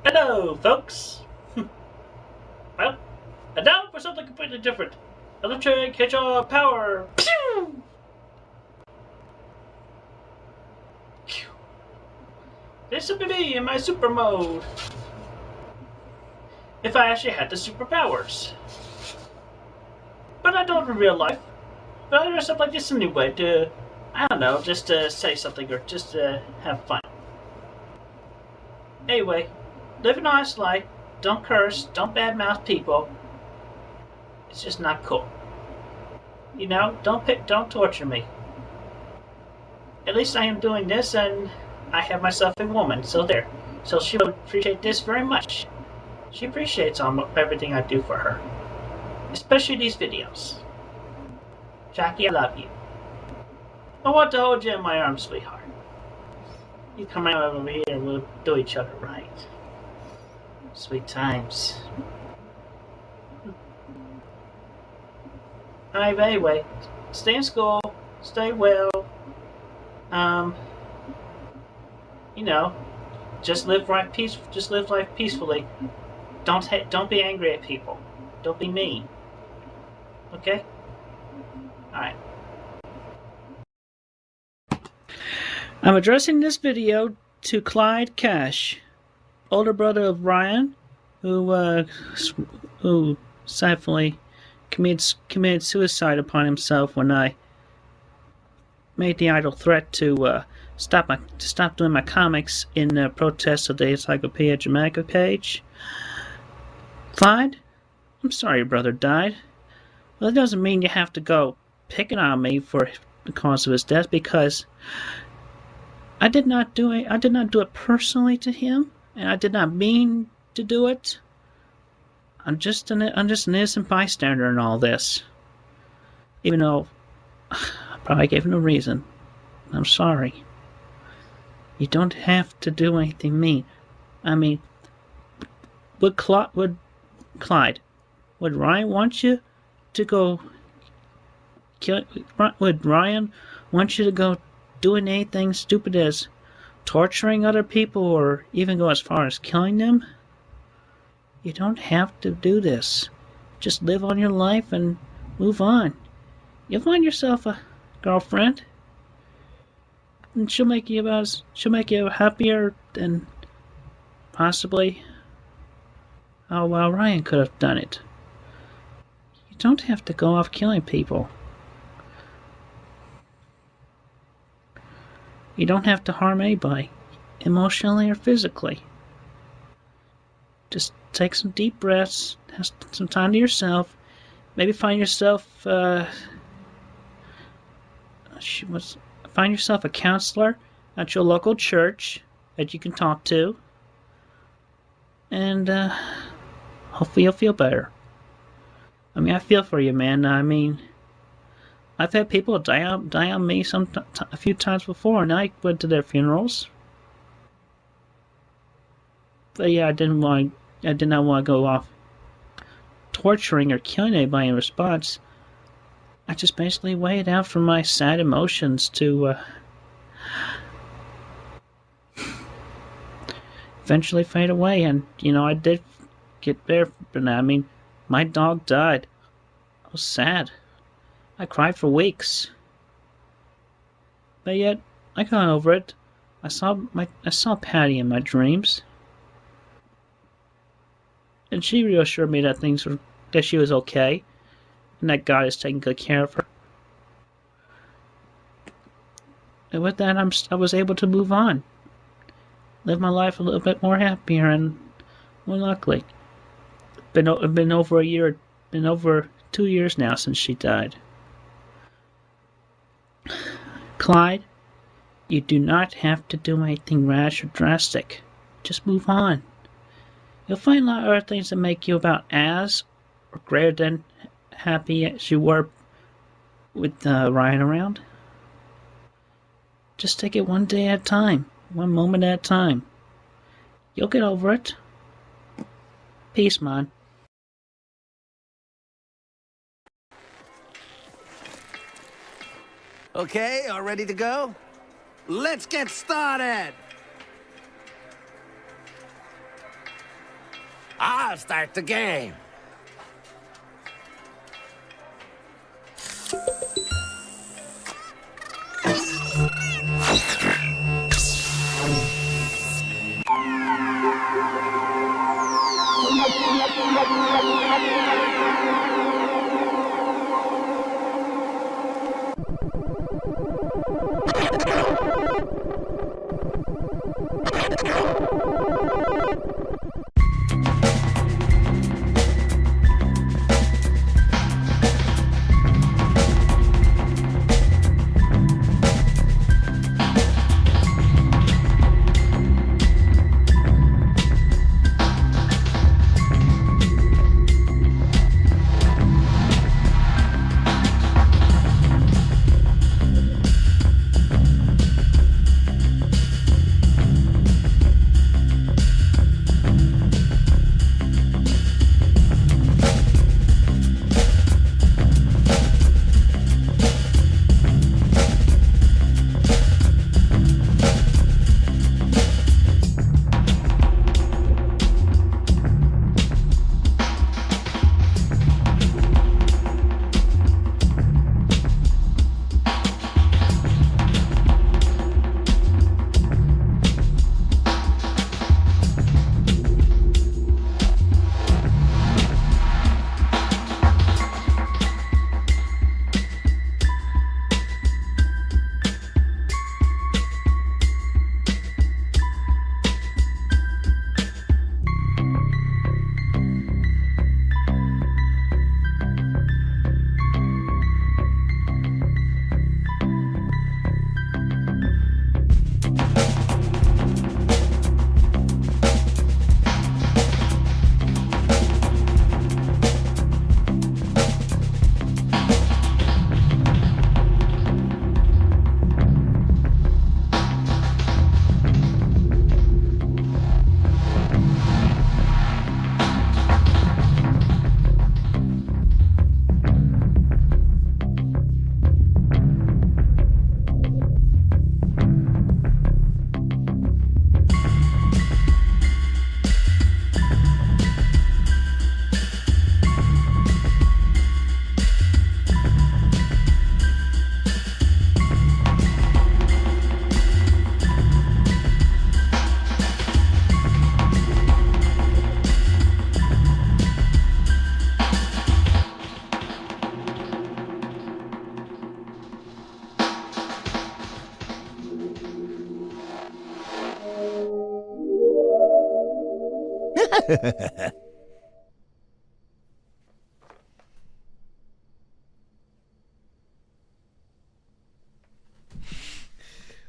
Hello, folks! Well, and now for something completely different. Electric hedgehog power! Pew! Pew! This would be me in my super mode. If I actually had the superpowers. But I don't in real life. But I dress up like this anyway to, I don't know, just to say something or just to have fun. Anyway. Live a nice life, don't curse, don't badmouth people. It's just not cool. You know, don't torture me. At least I am doing this and I have myself a woman, so there. So she would appreciate this very much. She appreciates everything I do for her. Especially these videos. Jackie, I love you. I want to hold you in my arms, sweetheart. You come out over here and we'll do each other right. Sweet times. Alright, anyway, stay in school, stay well. You know, just live life peacefully. Don't be angry at people. Don't be mean. Okay? Alright. I'm addressing this video to Clyde Cash, older brother of Ryan, who sadly committed suicide upon himself when I made the idle threat to stop doing my comics in protest of the Encyclopedia Jamaica page. Clyde, I'm sorry your brother died. Well, it doesn't mean you have to go picking on me for the cause of his death, because I did not do it personally to him, and I did not mean to do it. I'm just an innocent bystander in all this. Even though I probably gave him a reason. I'm sorry. You don't have to do anything mean. I mean, would Clyde, would Ryan want you to go kill? Would Ryan want you to go doing anything stupid as torturing other people or even go as far as killing them. You don't have to do this. Just live on your life and move on. You'll find yourself a girlfriend, and she'll make you happier than possibly how Ryan could have done it. You don't have to go off killing people. You don't have to harm anybody, emotionally or physically. Just take some deep breaths, have some time to yourself. Maybe find yourself a counselor at your local church that you can talk to, and hopefully you'll feel better. I mean, I feel for you, man. I mean, I've had people die on me a few times before, and I went to their funerals. But yeah, I did not want to go off torturing or killing anybody in response. I just basically waited out for my sad emotions to eventually fade away. And, I did get there. But I mean, my dog died. I was sad. I cried for weeks. But yet, I got over it. I saw Patty in my dreams. And she reassured me that that she was okay, and that God is taking good care of her. And with that, I was able to move on, live my life a little bit more happier and more luckily. It's been over 2 years now since she died. Clyde, you do not have to do anything rash or drastic. Just move on. You'll find a lot of other things that make you about as or greater than happy as you were with Ryan around. Just take it one day at a time, one moment at a time. You'll get over it. Peace, man. Okay, all ready to go? Let's get started! I'll start the game.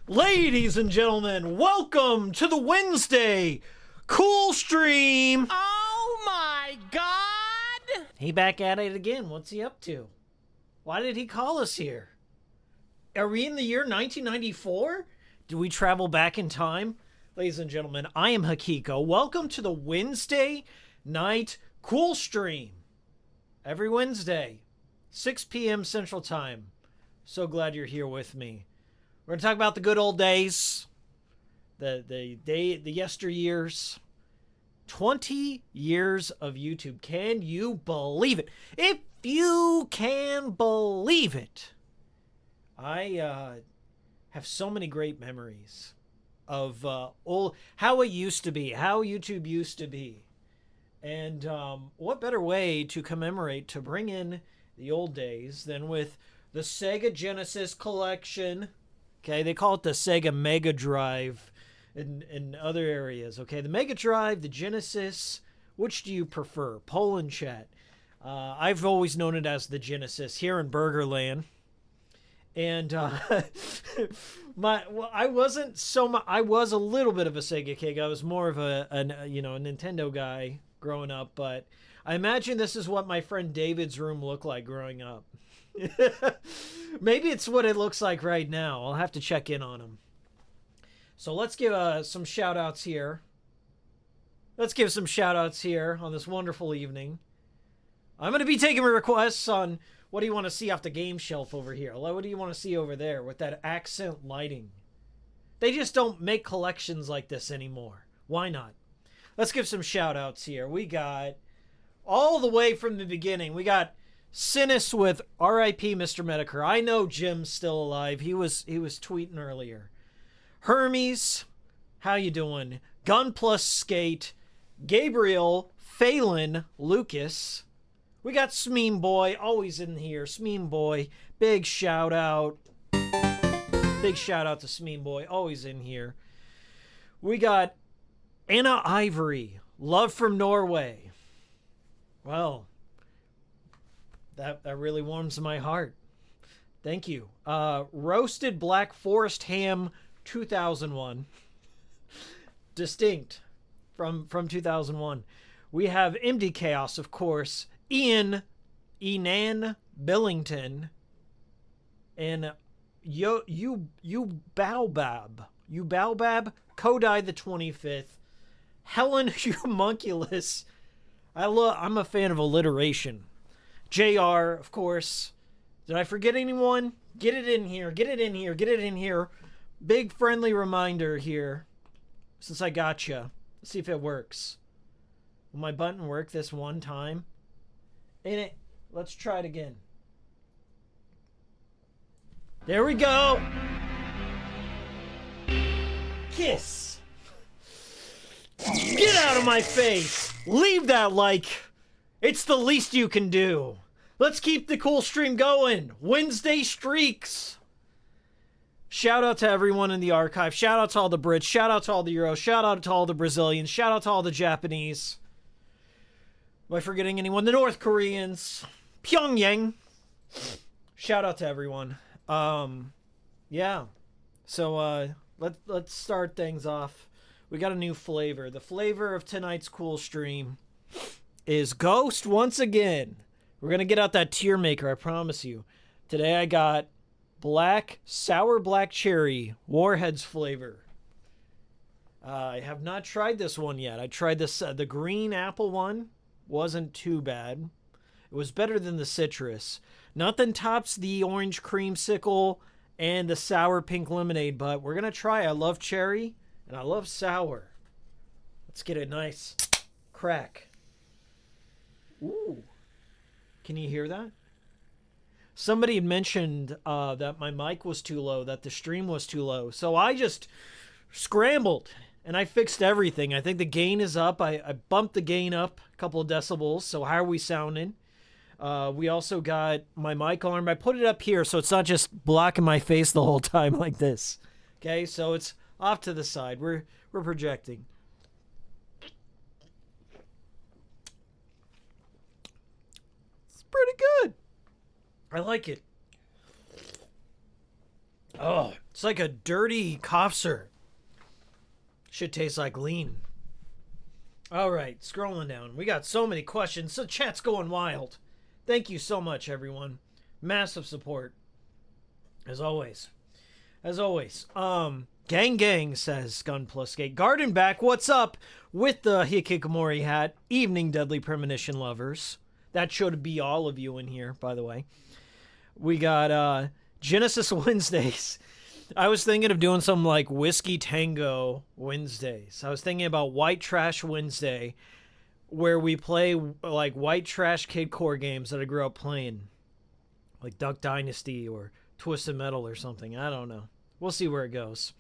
Ladies and gentlemen, welcome to the Wednesday Cool Stream. Oh my God! He back at it again. What's he up to? Why did he call us here? Are we in the year 1994? Did we travel back in time? Ladies and gentlemen, I am Hikiko. Welcome to the Wednesday night Cool Stream. Every Wednesday, 6 p.m. Central Time. So glad you're here with me. We're going to talk about the good old days, the yesteryears. 20 years of YouTube. Can you believe it? If you can believe it. I have so many great memories of how it used to be, how YouTube used to be. And what better way to commemorate, to bring in the old days than with the Sega Genesis collection. Okay, they call it the Sega Mega Drive in other areas. Okay, the Mega Drive, the Genesis, which do you prefer? Poll in chat. I've always known it as the Genesis here in Burgerland. And I was a little bit of a Sega kid. I was more of a Nintendo guy growing up, but I imagine this is what my friend David's room looked like growing up. Maybe it's what it looks like right now. I'll have to check in on him. So let's give some shout outs here. Let's give some shout outs here on this wonderful evening. I'm going to be taking requests on what do you want to see off the game shelf over here. What do you want to see over there with that accent lighting? They just don't make collections like this anymore. Why not? Let's give some shout outs here. We got all the way from the beginning. We got Sinis with R.I.P. Mr. Medicare. I know Jim's still alive. He was tweeting earlier. Hermes, how you doing? Gun Plus Skate, Gabriel, Phelan, Lucas. We got Smeem Boy, always in here. Smeem Boy, big shout out. Big shout out to Smeem Boy, always in here. We got Anna Ivory, love from Norway. Well, that really warms my heart. Thank you. Roasted Black Forest Ham 2001. Distinct from 2001. We have MD Chaos, of course. Enan Billington. And you Baobab. You Baobab. Kodai the 25th. Helen Humunculus. I'm a fan of alliteration. JR, of course. Did I forget anyone? Get it in here. Get it in here. Get it in here. Big friendly reminder here. Since I gotcha. Let's see if it works. Will my button work this one time? In it. Let's try it again. There we go. Kiss. Get out of my face. Leave that like. It's the least you can do. Let's keep the cool stream going. Wednesday streaks. Shout out to everyone in the archive. Shout out to all the Brits. Shout out to all the Euros. Shout out to all the Brazilians. Shout out to all the Japanese. Am I forgetting anyone? The North Koreans. Pyongyang. Shout out to everyone. Yeah. So let's start things off. We got a new flavor. The flavor of tonight's cool stream is Ghost once again. We're going to get out that tier maker, I promise you. Today I got sour black cherry, Warheads flavor. I have not tried this one yet. I tried this, the green apple one. Wasn't too bad. It was better than the citrus. Nothing tops the orange creamsicle and the sour pink lemonade, but we're going to try. I love cherry and I love sour. Let's get a nice crack. Ooh. Can you hear that? Somebody had mentioned that my mic was too low, that the stream was too low. So I just scrambled and I fixed everything. I think the gain is up. I bumped the gain up a couple of decibels. So how are we sounding? We also got my mic arm. I put it up here so it's not just blocking my face the whole time like this. Okay, so it's off to the side. We're projecting. good. I like it. Oh, it's like a dirty cough syrup. Shit tastes like lean. All right, scrolling down. We got so many questions. So chat's going wild. Thank you so much, everyone. Massive support. As always. As always. Gang says Gun Plus Skate. Garden back, what's up with the Hikikomori hat? Evening, Deadly Premonition lovers. That should be all of you in here, by the way. We got Genesis Wednesdays. I was thinking of doing some like Whiskey Tango Wednesdays. I was thinking about White Trash Wednesday, where we play like white trash kid core games that I grew up playing. Like Duck Dynasty or Twisted Metal or something. I don't know. We'll see where it goes.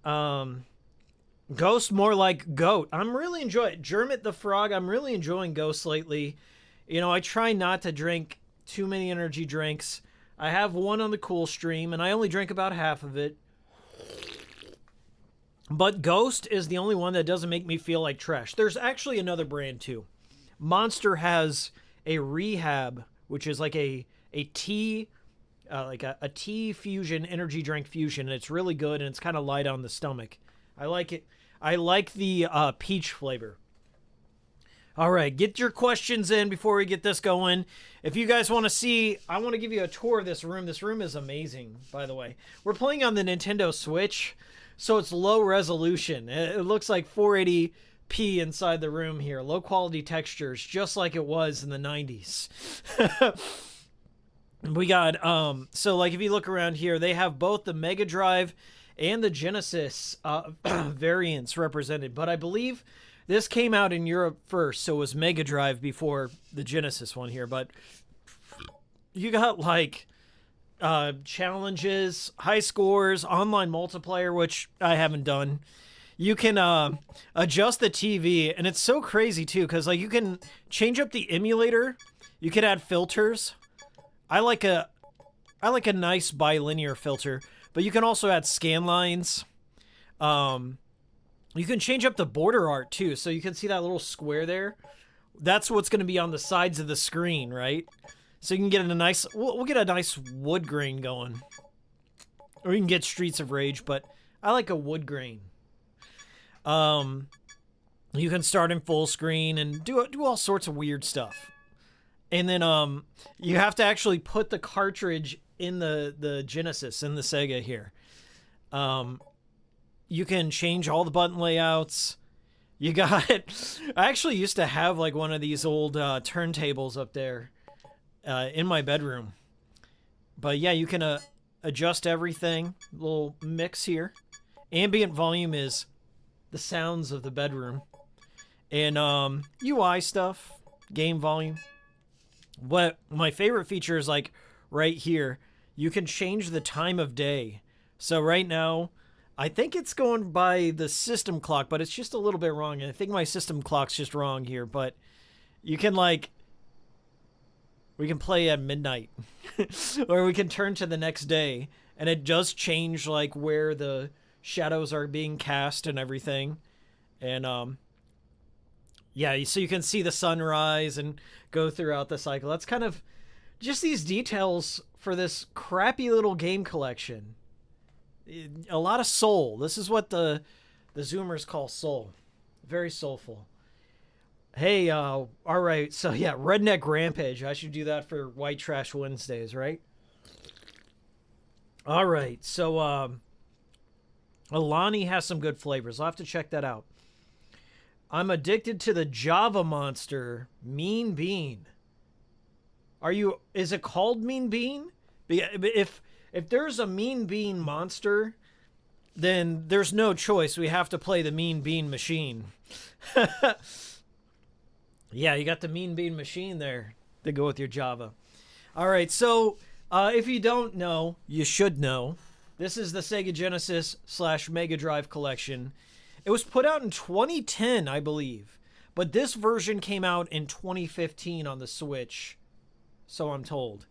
Ghost, more like Goat. I'm really enjoying Jermit the Frog. I'm really enjoying Ghost lately. You know, I try not to drink too many energy drinks. I have one on the Cool stream, and I only drink about half of it. But Ghost is the only one that doesn't make me feel like trash. There's actually another brand, too. Monster has a Rehab, which is like a tea, like a tea fusion, energy drink fusion, and it's really good, and it's kind of light on the stomach. I like it. I like the peach flavor. All right, get your questions in before we get this going. If you guys want to see, I want to give you a tour of this room. This room is amazing, by the way. We're playing on the Nintendo Switch, so it's low resolution. It looks like 480p inside the room here. Low quality textures, just like it was in the 90s. We got, so like if you look around here, they have both the Mega Drive and the Genesis variants represented. But I believe this came out in Europe first, so it was Mega Drive before the Genesis one here. But you got like challenges, high scores, online multiplayer, which I haven't done. You can adjust the TV, and it's so crazy too, because like you can change up the emulator. You can add filters. I like a nice bilinear filter, but you can also add scan lines. You can change up the border art too, so you can see that little square there. That's what's going to be on the sides of the screen, right? So you can get a nice, we'll get a nice wood grain going, or you can get Streets of Rage, but I like a wood grain. You can start in full screen and do all sorts of weird stuff. And then you have to actually put the cartridge in the Genesis, in the Sega here. You can change all the button layouts. You got it. I actually used to have like one of these old turntables up there in my bedroom. But yeah, you can adjust everything. Little mix here. Ambient volume is the sounds of the bedroom. And UI stuff, game volume. What my favorite feature is like right here, you can change the time of day. So right now, I think it's going by the system clock, but it's just a little bit wrong. I think my system clock's just wrong here, but you can we can play at midnight or we can turn to the next day, and it does change like where the shadows are being cast and everything. And yeah, so you can see the sunrise and go throughout the cycle. That's kind of just these details for this crappy little game collection. A lot of soul. This is what the Zoomers call soul. Very soulful. Hey, all right. So yeah, Redneck Rampage. I should do that for White Trash Wednesdays, right? All right. So Alani has some good flavors. I'll have to check that out. I'm addicted to the Java monster, Mean Bean. Is it called Mean Bean? If there's a Mean Bean monster, then there's no choice. We have to play the Mean Bean machine. Yeah, you got the Mean Bean machine there to go with your Java. All right, so if you don't know, you should know. This is the Sega Genesis / Mega Drive collection. It was put out in 2010, I believe. But this version came out in 2015 on the Switch. So I'm told.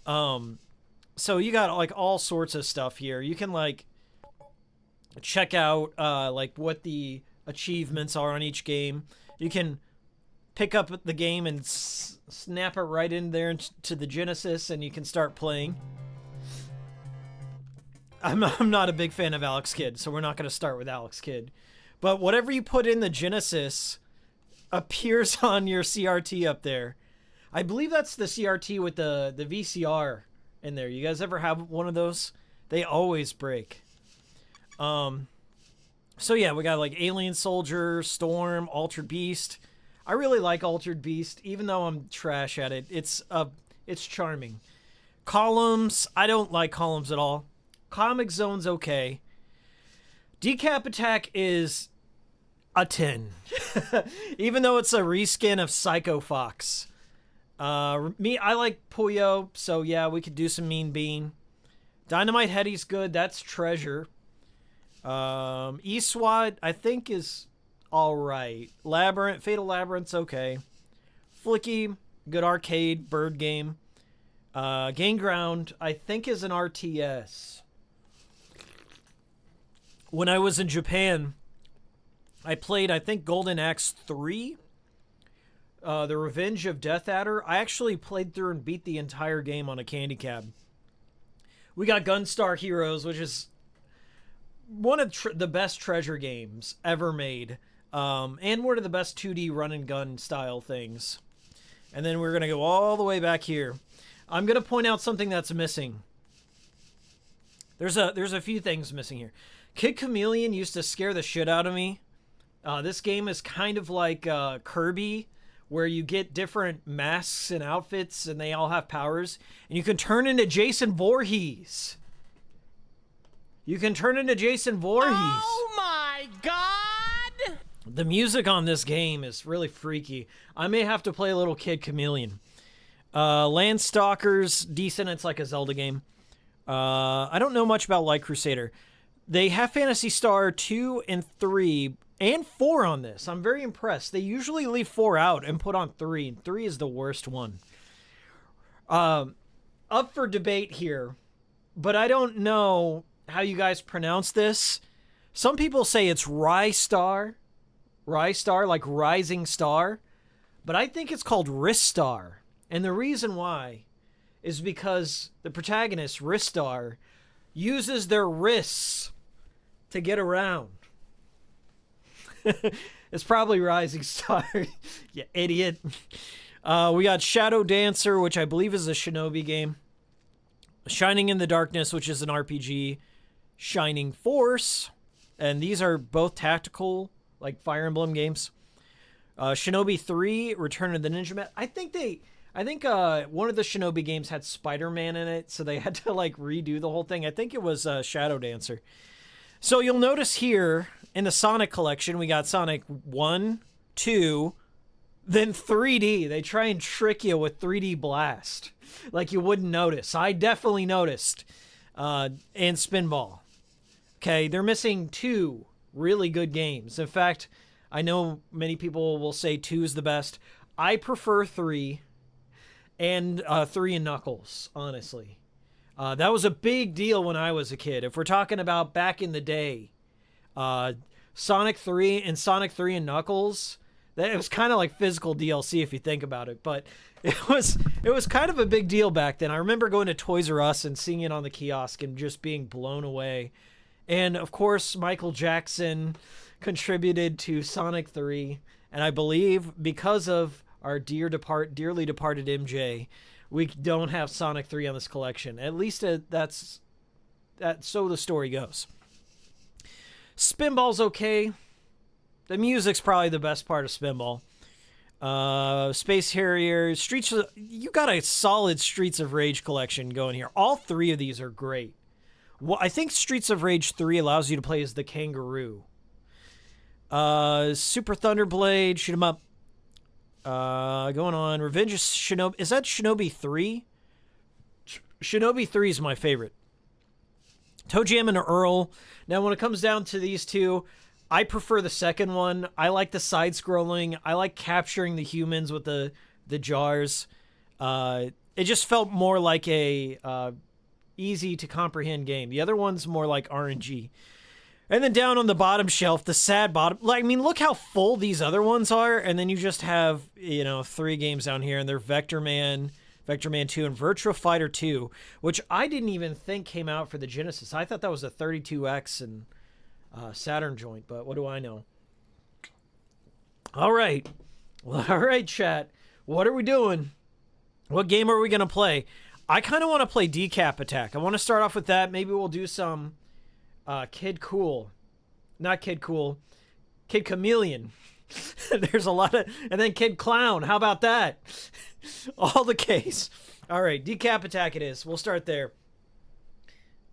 So you got like all sorts of stuff here. You can like check out like what the achievements are on each game. You can pick up the game and snap it right in there to the Genesis, and you can start playing. I'm not a big fan of Alex Kidd, so we're not going to start with Alex Kidd. But whatever you put in the Genesis appears on your CRT up there. I believe that's the CRT with the VCR in there. You guys ever have one of those? They always break. So yeah, we got like Alien Soldier, Storm, Altered Beast. I really like Altered Beast, even though I'm trash at it. It's charming. Columns, I don't like Columns at all. Comic Zone's okay. Decap Attack is a 10. Even though it's a reskin of Psycho Fox. I like Puyo, so yeah, we could do some Mean Bean. Dynamite Heady's good, that's Treasure. Eswat, I think, is alright. Labyrinth, Fatal Labyrinth's okay. Flicky, good arcade, bird game. Gain Ground, I think, is an RTS. When I was in Japan, I played, I think, Golden Axe 3. The Revenge of Death Adder. I actually played through and beat the entire game on a candy cab. We got Gunstar Heroes, which is one of the best treasure games ever made. And one of the best 2D run and gun style things. And then we're going to go all the way back here. I'm going to point out something that's missing. There's a few things missing here. Kid Chameleon used to scare the shit out of me. This game is kind of like Kirby, where you get different masks and outfits, and they all have powers. And you can turn into Jason Voorhees. You can turn into Jason Voorhees. Oh my god! The music on this game is really freaky. I may have to play a little Kid Chameleon. Landstalkers, decent. It's like a Zelda game. I don't know much about Light Crusader. They have Phantasy Star 2 and 3 and 4 on this. I'm very impressed. They usually leave 4 out and put on 3, and 3 is the worst one. Up for debate here, but I don't know how you guys pronounce this. Some people say it's Rystar, like Rising Star, but I think it's called Ristar. And the reason why is because the protagonist, Ristar, uses their wrists to get around. It's probably Rising Star. You idiot. We got Shadow Dancer, which I believe is a Shinobi game. Shining in the Darkness, which is an RPG. Shining Force. And these are both tactical, like Fire Emblem games. Shinobi 3, Return of the Ninja Man. I think one of the Shinobi games had Spider-Man in it, so they had to like redo the whole thing. I think it was Shadow Dancer. So you'll notice here in the Sonic collection, we got Sonic 1, 2, then 3D. They try and trick you with 3D Blast, like you wouldn't notice. I definitely noticed. And Spinball. Okay, they're missing 2 really good games. In fact, I know many people will say 2 is the best. I prefer 3. And 3 and Knuckles, honestly. That was a big deal when I was a kid. If we're talking about back in the day, Sonic 3 and Knuckles, it was kind of like physical DLC if you think about it. But it was kind of a big deal back then. I remember going to Toys R Us and seeing it on the kiosk and just being blown away. And, of course, Michael Jackson contributed to Sonic 3. And I believe because of our dearly departed MJ, we don't have Sonic 3 on this collection. At least that's so the story goes. Spinball's okay. The music's probably the best part of Spinball. Space Harrier, you got a solid Streets of Rage collection going here. All 3 of these are great. Well, I think Streets of Rage 3 allows you to play as the kangaroo. Super Thunderblade, shoot 'em up. Going on. Revenge of Shinobi. Is that Shinobi 3? Shinobi 3 is my favorite. Toe Jam and Earl. Now, when it comes down to these two, I prefer the second one. I like the side-scrolling. I like capturing the humans with the jars. It just felt more like a easy-to-comprehend game. The other one's more like RNG. And then down on the bottom shelf, the sad bottom. Like, I mean, look how full these other ones are. And then you just have, 3 games down here. And they're Vector Man 2, and Virtua Fighter 2, which I didn't even think came out for the Genesis. I thought that was a 32X and Saturn joint, but what do I know? All right. Well, all right, chat. What are we doing? What game are we going to play? I kind of want to play Decap Attack. I want to start off with that. Maybe we'll do some Kid Cool. Not Kid Cool. Kid Chameleon. There's a lot of... And then Kid Clown. How about that? All the case. All right, Decap Attack it is. We'll start there.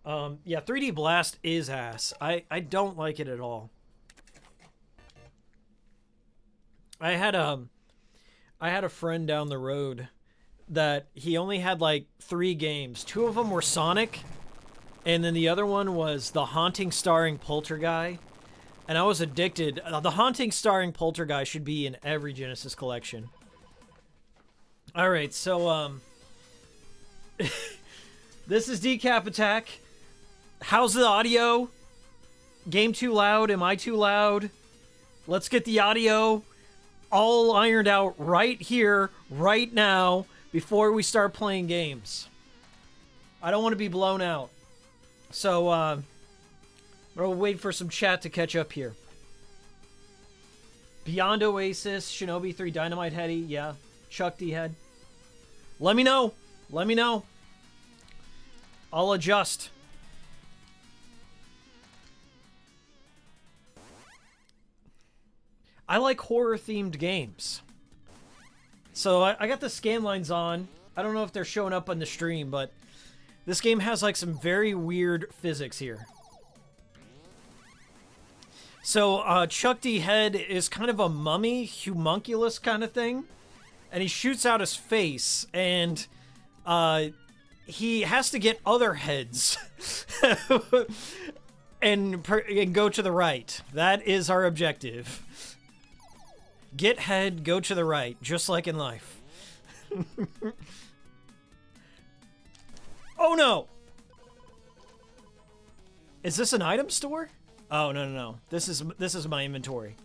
Yeah, 3D Blast is ass. I don't like it at all. I had a friend down the road that he only had like 3 games. 2 of them were Sonic, and then the other one was The Haunting starring Poltergeist. And I was addicted. The Haunting starring Poltergeist should be in every Genesis collection. All right, so this is Decap Attack. How's the audio? Game too loud? Am I too loud? Let's get the audio all ironed out right here, right now, before we start playing games. I don't want to be blown out. So, we'll wait for some chat to catch up here. Beyond Oasis, Shinobi 3, Dynamite Heady, yeah. Chuck D Head. Let me know. Let me know. I'll adjust. I like horror-themed games. So I got the scan lines on. I don't know if they're showing up on the stream, but this game has like some very weird physics here. So Chuck D Head is kind of a mummy, homunculus kind of thing. And he shoots out his face, and he has to get other heads and go to the right. That is our objective. Get head, go to the right, just like in life. Oh no! Is this an item store? Oh no. This is my inventory.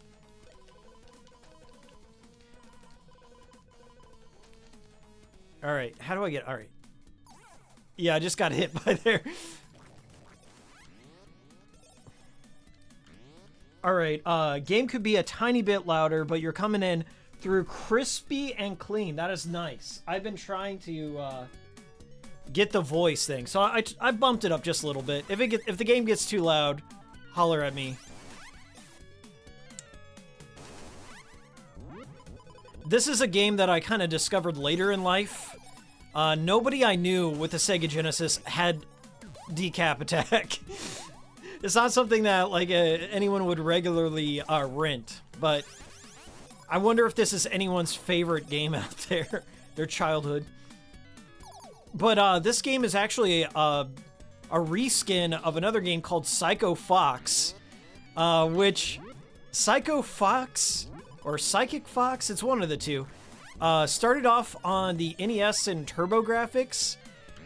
All right, how do I get... All right. Yeah, I just got hit by there. All right, game could be a tiny bit louder, but you're coming in through crispy and clean. That is nice. I've been trying to get the voice thing, so I bumped it up just a little bit. If the game gets too loud, holler at me. This is a game that I kind of discovered later in life. Nobody I knew with the Sega Genesis had Decap Attack. It's not something that like anyone would regularly rent, but I wonder if this is anyone's favorite game out there, their childhood. But this game is actually a reskin of another game called Psycho Fox, which Psycho Fox or Psychic Fox, it's one of the two, started off on the NES and TurboGrafx,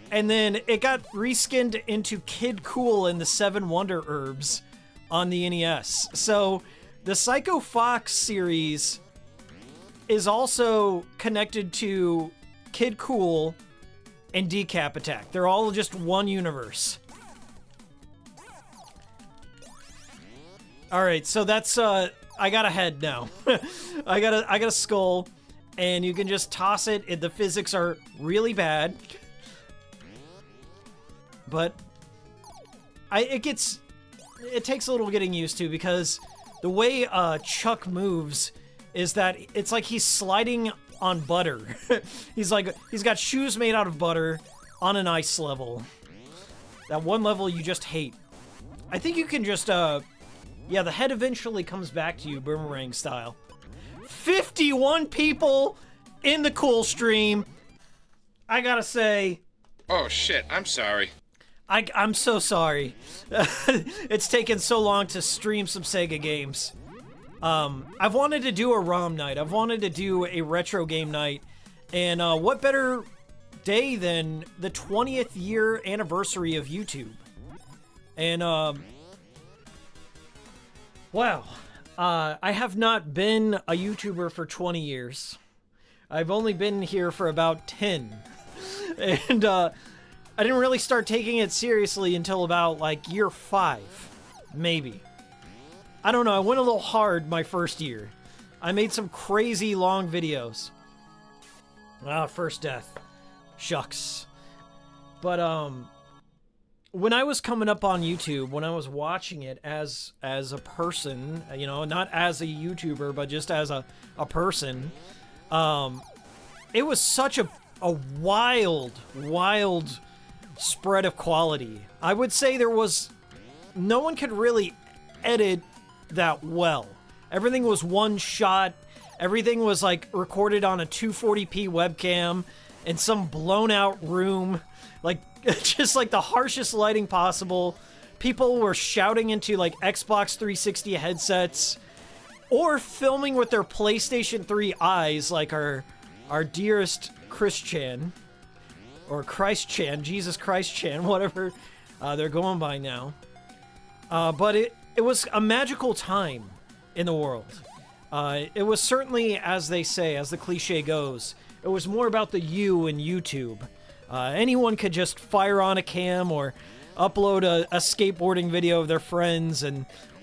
and then it got reskinned into Kid Cool and the 7 Wonder Herbs on the NES. So the Psycho Fox series is also connected to Kid Cool and Decap Attack. They're all just one universe. All right, so that's I got a head now. I got a skull, and you can just toss it. The physics are really bad, but it takes a little getting used to, because the way Chuck moves is that it's like he's sliding on butter. He's got shoes made out of butter on an ice level. That one level you just hate. I think you can just yeah, the head eventually comes back to you, boomerang style. 51 people in the Cool stream. I gotta say... Oh shit, I'm sorry. I'm so sorry. It's taken so long to stream some Sega games. I've wanted to do a ROM night. I've wanted to do a retro game night. And what better day than the 20th year anniversary of YouTube? And Wow. I have not been a YouTuber for 20 years. I've only been here for about 10. And I didn't really start taking it seriously until about like year 5, maybe. I don't know, I went a little hard my first year. I made some crazy long videos. First death. Shucks. But when I was coming up on YouTube, when I was watching it as a person, you know, not as a YouTuber, but just as a person, it was such a wild spread of quality. I would say no one could really edit that well. Everything was one shot. Everything was like recorded on a 240p webcam in some blown out room. Like, just like the harshest lighting possible. People were shouting into like Xbox 360 headsets or filming with their PlayStation 3 eyes, like our dearest Chris Chan, or Christ Chan, Jesus Christ Chan, whatever they're going by now. But it was a magical time in the world. It was certainly, as they say, as the cliche goes, it was more about the you in YouTube. Anyone could just fire on a cam or upload a skateboarding video of their friends,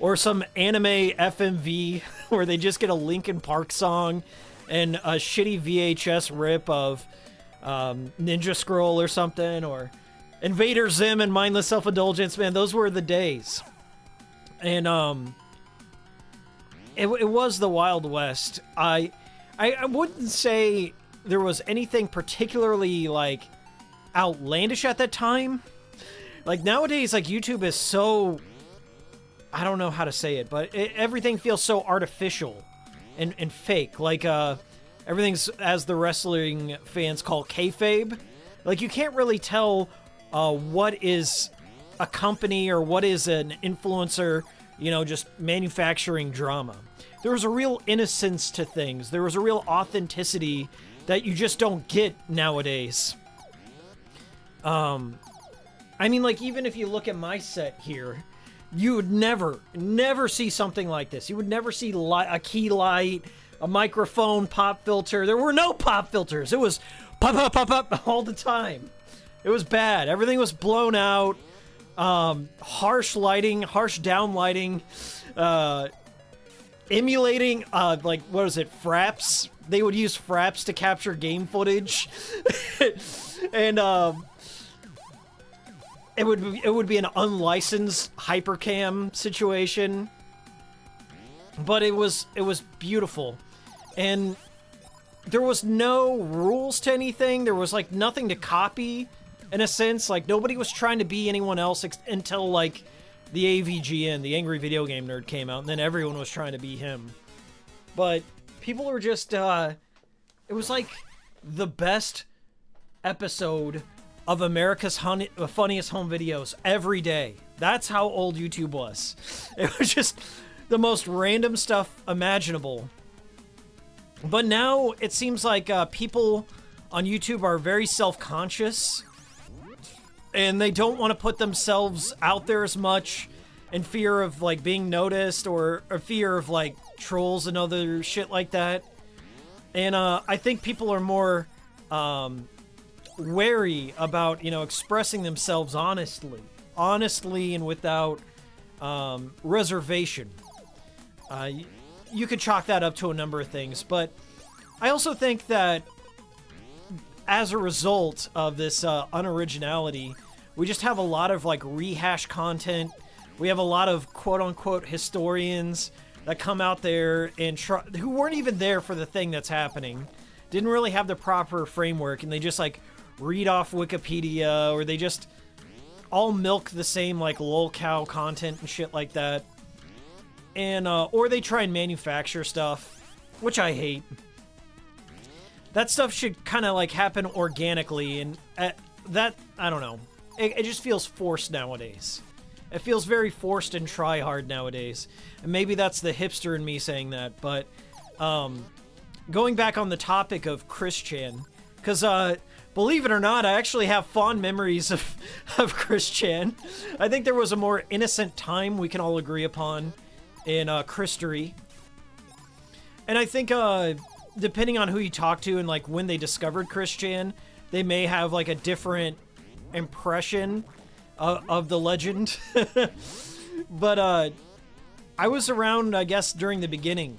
or some anime FMV where they just get a Linkin Park song and a shitty VHS rip of Ninja Scroll or something, or Invader Zim and Mindless Self-Indulgence. Man, those were the days. And it was the Wild West. I wouldn't say there was anything particularly like outlandish at that time. Like nowadays, like YouTube is so, I don't know how to say it, but everything feels so artificial and fake. Like everything's, as the wrestling fans call, kayfabe. Like you can't really tell what is a company or what is an influencer, you know, just manufacturing drama. There was a real innocence to things. There was a real authenticity that you just don't get nowadays. I mean, like, even if you look at my set here, you would never see something like this. You would never see a key light, a microphone, pop filter. There were no pop filters. It was pop, pop, pop, pop all the time. It was bad. Everything was blown out. Harsh lighting, harsh down lighting, emulating, like, what is it, fraps? They would use fraps to capture game footage. And, it would be an unlicensed hypercam situation, but it was beautiful, and there was no rules to anything. There was like nothing to copy, in a sense. Like nobody was trying to be anyone else until like the AVGN, the Angry Video Game Nerd, came out, and then everyone was trying to be him. But people were just it was like the best episode of America's Funniest Home Videos every day. That's how old YouTube was. It was just the most random stuff imaginable. But now it seems like people on YouTube are very self-conscious, and they don't want to put themselves out there as much in fear of like being noticed, or fear of like trolls and other shit like that. And I think people are more wary about, you know, expressing themselves honestly and without reservation. You could chalk that up to a number of things, but I also think that as a result of this unoriginality, we just have a lot of like rehash content. We have a lot of quote-unquote historians that come out there and who weren't even there for the thing that's happening, didn't really have the proper framework, and they just like read off Wikipedia, or they just all milk the same like lolcow content and shit like that. And or they try and manufacture stuff, which I hate. That stuff should kind of like happen organically, and that, I don't know. It just feels forced nowadays. It feels very forced and try hard nowadays. And maybe that's the hipster in me saying that, but going back on the topic of Chris Chan, because believe it or not, I actually have fond memories of Chris Chan. I think there was a more innocent time we can all agree upon. in Christery. And I think depending on who you talk to and like when they discovered Chris Chan, they may have like a different impression of the legend. But I was around, I guess, during the beginning,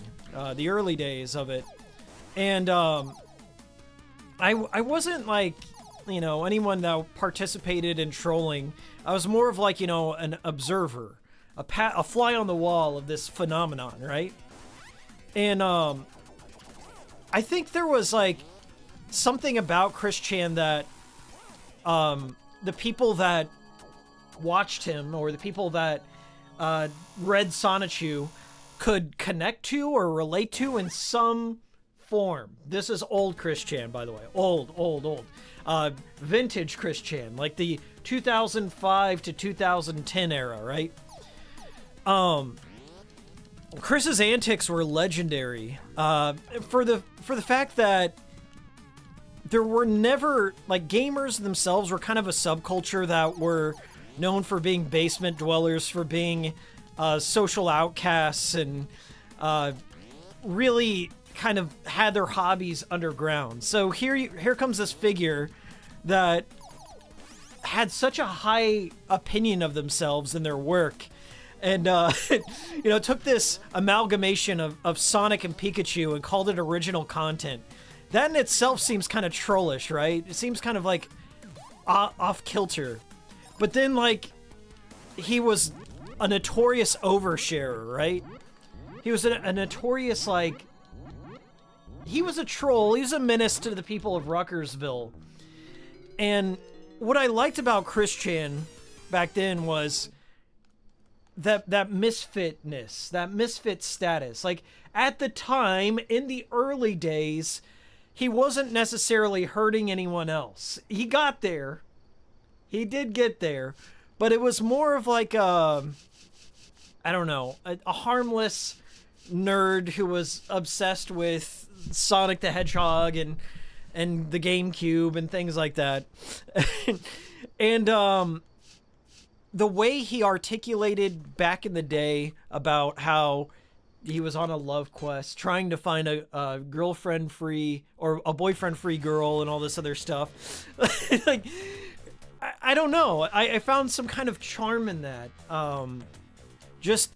the early days of it. And I wasn't like, you know, anyone that participated in trolling. I was more of like, you know, an observer, a fly on the wall of this phenomenon, right? And I think there was like something about Chris Chan that the people that watched him or the people that read Sonichu could connect to or relate to in some form. This is old Chris Chan, by the way. Old. Vintage Chris Chan, like the 2005 to 2010 era, right? Chris's antics were legendary for the fact that there were never, like, gamers themselves were kind of a subculture that were known for being basement dwellers, for being social outcasts, and really kind of had their hobbies underground. So here comes this figure that had such a high opinion of themselves and their work, and you know, took this amalgamation of Sonic and Pikachu and called it original content. That in itself seems kind of trollish, right? It seems kind of like off kilter. But then, like, he was a notorious oversharer, right? He was a notorious, like, he was a troll. He was a menace to the people of Ruckersville. And what I liked about Chris Chan back then was that misfitness, that misfit status. Like, at the time, in the early days, he wasn't necessarily hurting anyone else. He got there. He did get there. But it was more of like I don't know, a harmless nerd who was obsessed with Sonic the Hedgehog and the GameCube and things like that. And the way he articulated back in the day about how he was on a love quest, trying to find a girlfriend-free or a boyfriend-free girl and all this other stuff. Like, I don't know. I found some kind of charm in that. Just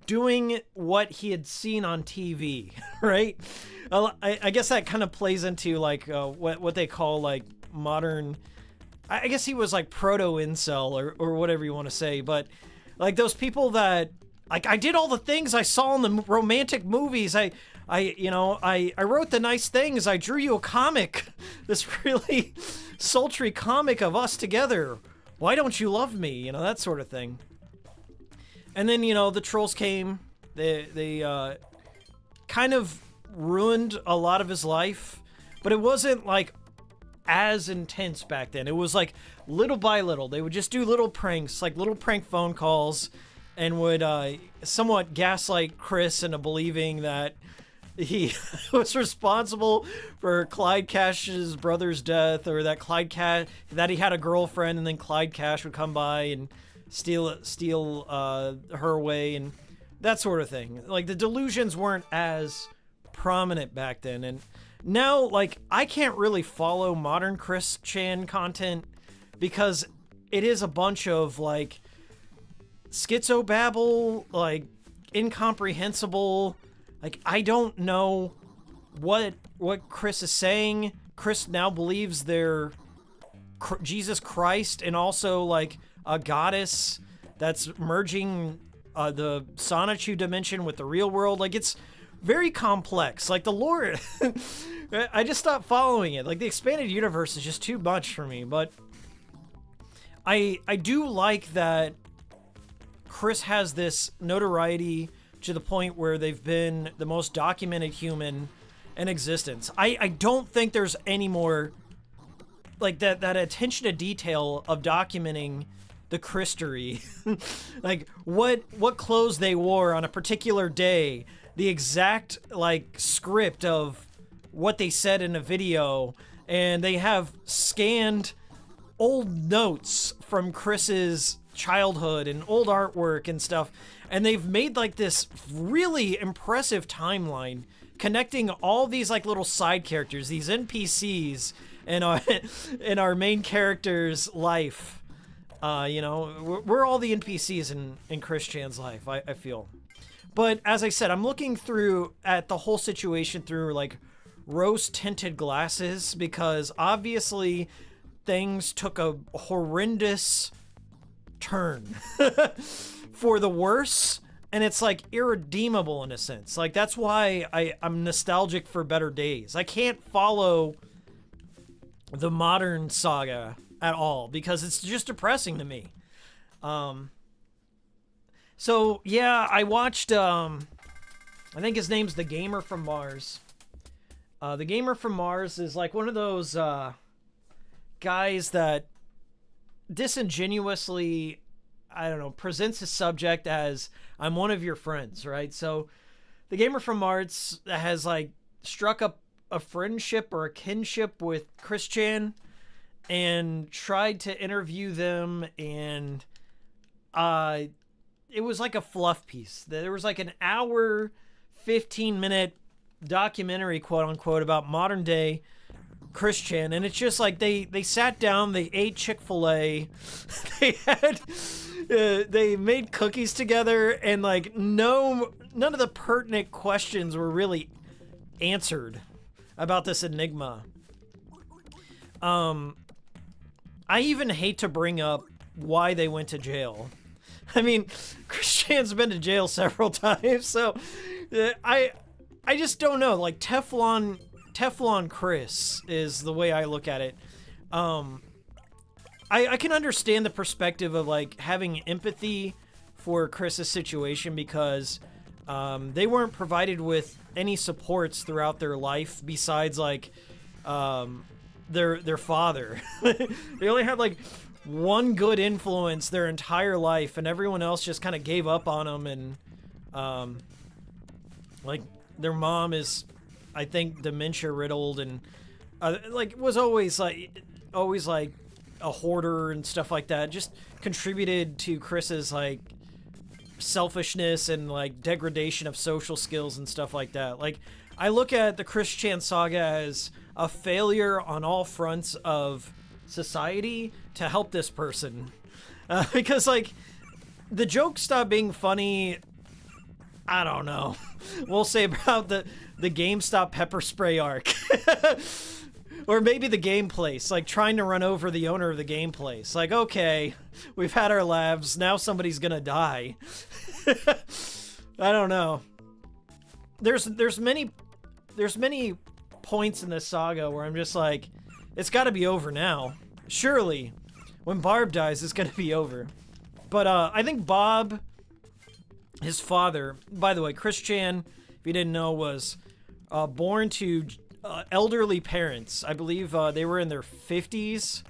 doing what he had seen on TV, right? I guess that kind of plays into like what they call like modern. I guess he was like proto-incel or whatever you want to say, but like those people that like I did all the things I saw in the romantic movies. I wrote the nice things. I drew you a comic, this really sultry comic of us together. Why don't you love me? You know, that sort of thing. And then, you know, the trolls came. They kind of ruined a lot of his life, but it wasn't like as intense back then. It was like little by little. They would just do little pranks, like little prank phone calls, and would somewhat gaslight Chris into believing that he was responsible for Clyde Cash's brother's death, or that that he had a girlfriend, and then Clyde Cash would come by and steal her away, and that sort of thing. Like, the delusions weren't as prominent back then, and now, like, I can't really follow modern Chris Chan content because it is a bunch of, like, schizobabble, like, incomprehensible. Like, I don't know what Chris is saying. Chris now believes they're Jesus Christ and also, like, a goddess that's merging the Sonichu dimension with the real world. Like, it's very complex. Like, the lore, I just stopped following it. Like, the expanded universe is just too much for me. But I do like that Chris has this notoriety to the point where they've been the most documented human in existence. I don't think there's any more like that attention to detail of documenting the Christery. Like what clothes they wore on a particular day, the exact like script of what they said in a video, and they have scanned old notes from Chris's childhood and old artwork and stuff. And they've made like this really impressive timeline connecting all these like little side characters, these NPCs in our main character's life. You know, we're all the NPCs in Chris Chan's life, I feel. But as I said, I'm looking through at the whole situation through like rose-tinted glasses, because obviously things took a horrendous turn for the worse, and it's like irredeemable in a sense. Like, that's why I'm nostalgic for better days. I can't follow the modern saga at all because it's just depressing to me. So yeah, I watched I think his name's The Gamer from Mars. The Gamer from Mars is like one of those guys that disingenuously, I don't know, presents a subject as I'm one of your friends, right? So The Gamer from Mars has like struck up a friendship or a kinship with Chris Chan and tried to interview them, and it was like a fluff piece. There was like an hour, 15-minute documentary, quote unquote, about modern day Chris Chan, and it's just like they sat down, they ate Chick-fil-A, they made cookies together, and like none of the pertinent questions were really answered about this enigma. I even hate to bring up why they went to jail. I mean, Chris Chan's been to jail several times, so I just don't know. Like, Teflon Chris is the way I look at it. I can understand the perspective of like having empathy for Chris's situation, because they weren't provided with any supports throughout their life besides like their father. They only had like one good influence their entire life, and everyone else just kind of gave up on them. And like their mom is, I think, dementia riddled, and like was always like a hoarder and stuff like that. Just contributed to Chris's like selfishness and like degradation of social skills and stuff like that. Like, I look at the Chris Chan saga as a failure on all fronts of society to help this person, because like the jokes stopped being funny. I don't know. We'll say about the GameStop pepper spray arc. Or maybe the game place, like trying to run over the owner of the game place. Like, okay, we've had our laughs, now somebody's gonna die. I don't know. There's many points in this saga where I'm just like, it's gotta be over now. Surely, when Barb dies, it's gonna be over. But I think Bob, his father, by the way, Chris Chan, if you didn't know, was born to elderly parents. I believe they were in their 50s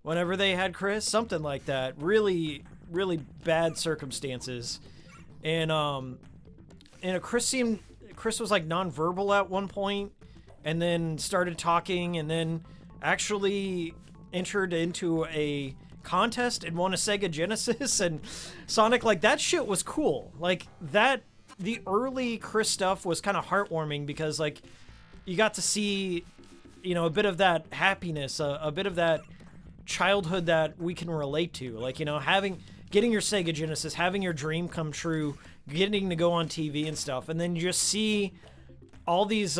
whenever they had Chris, something like that. Really, really bad circumstances. And Chris was like nonverbal at one point, and then started talking, and then actually entered into a contest and won a Sega Genesis. And Sonic, like, that shit was cool. Like, that, the early Chris stuff was kind of heartwarming, because like you got to see, you know, a bit of that happiness, a bit of that childhood that we can relate to. Like, you know, getting your Sega Genesis, having your dream come true, getting to go on TV and stuff, and then you just see all these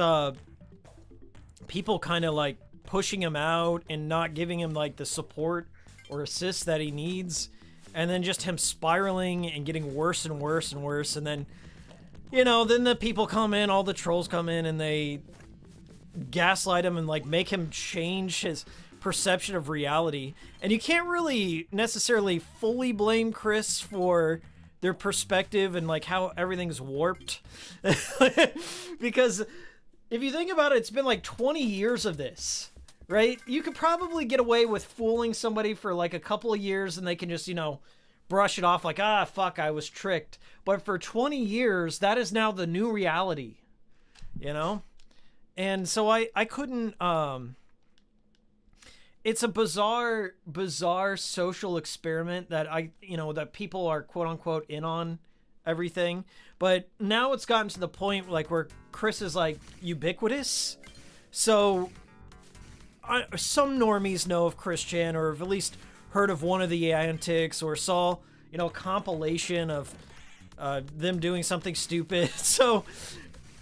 people kind of like pushing him out and not giving him like the support or assist that he needs, and then just him spiraling and getting worse and worse and worse. And then, you know, then the people come in, all the trolls come in, and they gaslight him and like make him change his perception of reality. And you can't really necessarily fully blame Chris for their perspective and like how everything's warped. Because if you think about it, it's been like 20 years of this, right? You could probably get away with fooling somebody for like a couple of years and they can just, you know, brush it off like, ah, fuck, I was tricked. But for 20 years, that is now the new reality, you know? And so I couldn't, it's a bizarre social experiment that that people are quote unquote in on everything. But now it's gotten to the point like where Chris is like ubiquitous. So some normies know of Chris Chan, or have at least heard of one of the antics, or saw, a compilation of them doing something stupid. So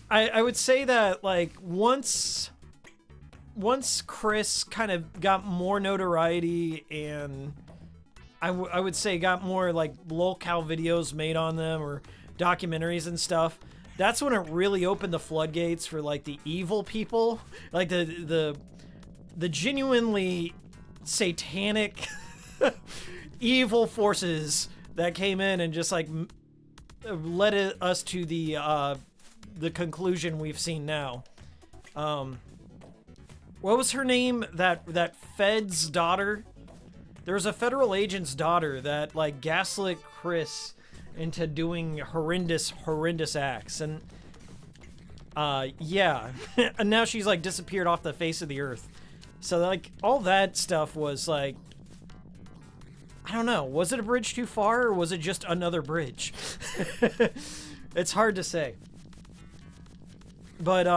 I would say that like once Chris kind of got more notoriety, and I would say got more like lolcow videos made on them, or documentaries and stuff, that's when it really opened the floodgates for like the evil people, like the genuinely satanic evil forces that came in and just like led us to the conclusion we've seen now. What was her name? That Fed's daughter? There was a federal agent's daughter that like gaslit Chris into doing horrendous acts, and yeah, and now she's like disappeared off the face of the earth. So like all that stuff was like, I don't know, was it a bridge too far, or was it just another bridge? It's hard to say. But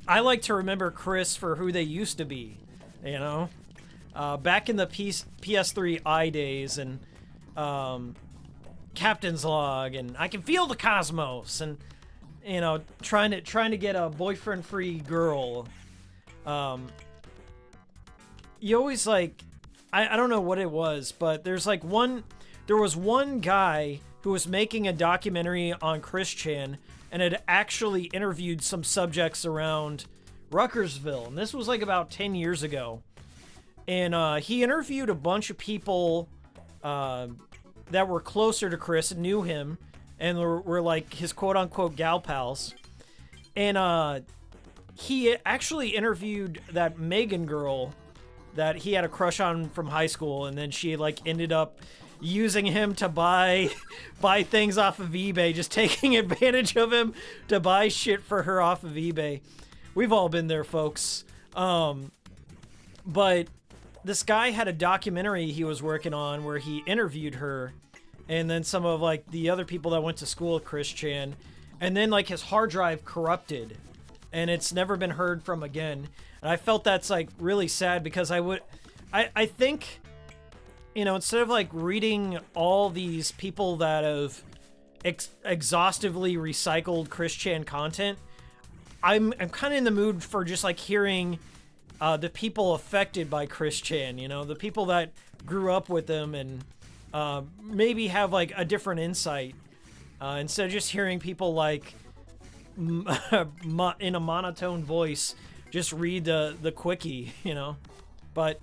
I like to remember Chris for who they used to be, back in the PS3 i days, and Captain's Log, and I Can Feel the Cosmos, and trying to get a boyfriend-free girl. You always like, I don't know what it was, but there was one guy who was making a documentary on Chris Chan and had actually interviewed some subjects around Ruckersville, and this was like about 10 years ago. And he interviewed a bunch of people that were closer to Chris and knew him, and were like his quote-unquote gal pals. And he actually interviewed that Megan girl that he had a crush on from high school, and then she like ended up using him to buy things off of eBay, just taking advantage of him to buy shit for her off of eBay. We've all been there, folks. But this guy had a documentary he was working on where he interviewed her, and then some of like the other people that went to school with Chris Chan, and then like his hard drive corrupted, and it's never been heard from again. And I felt that's like really sad, because I think, instead of like reading all these people that have exhaustively recycled Chris Chan content, I'm kind of in the mood for just like hearing the people affected by Chris Chan, the people that grew up with him, and maybe have like a different insight, instead of just hearing people like in a monotone voice just read the quickie, But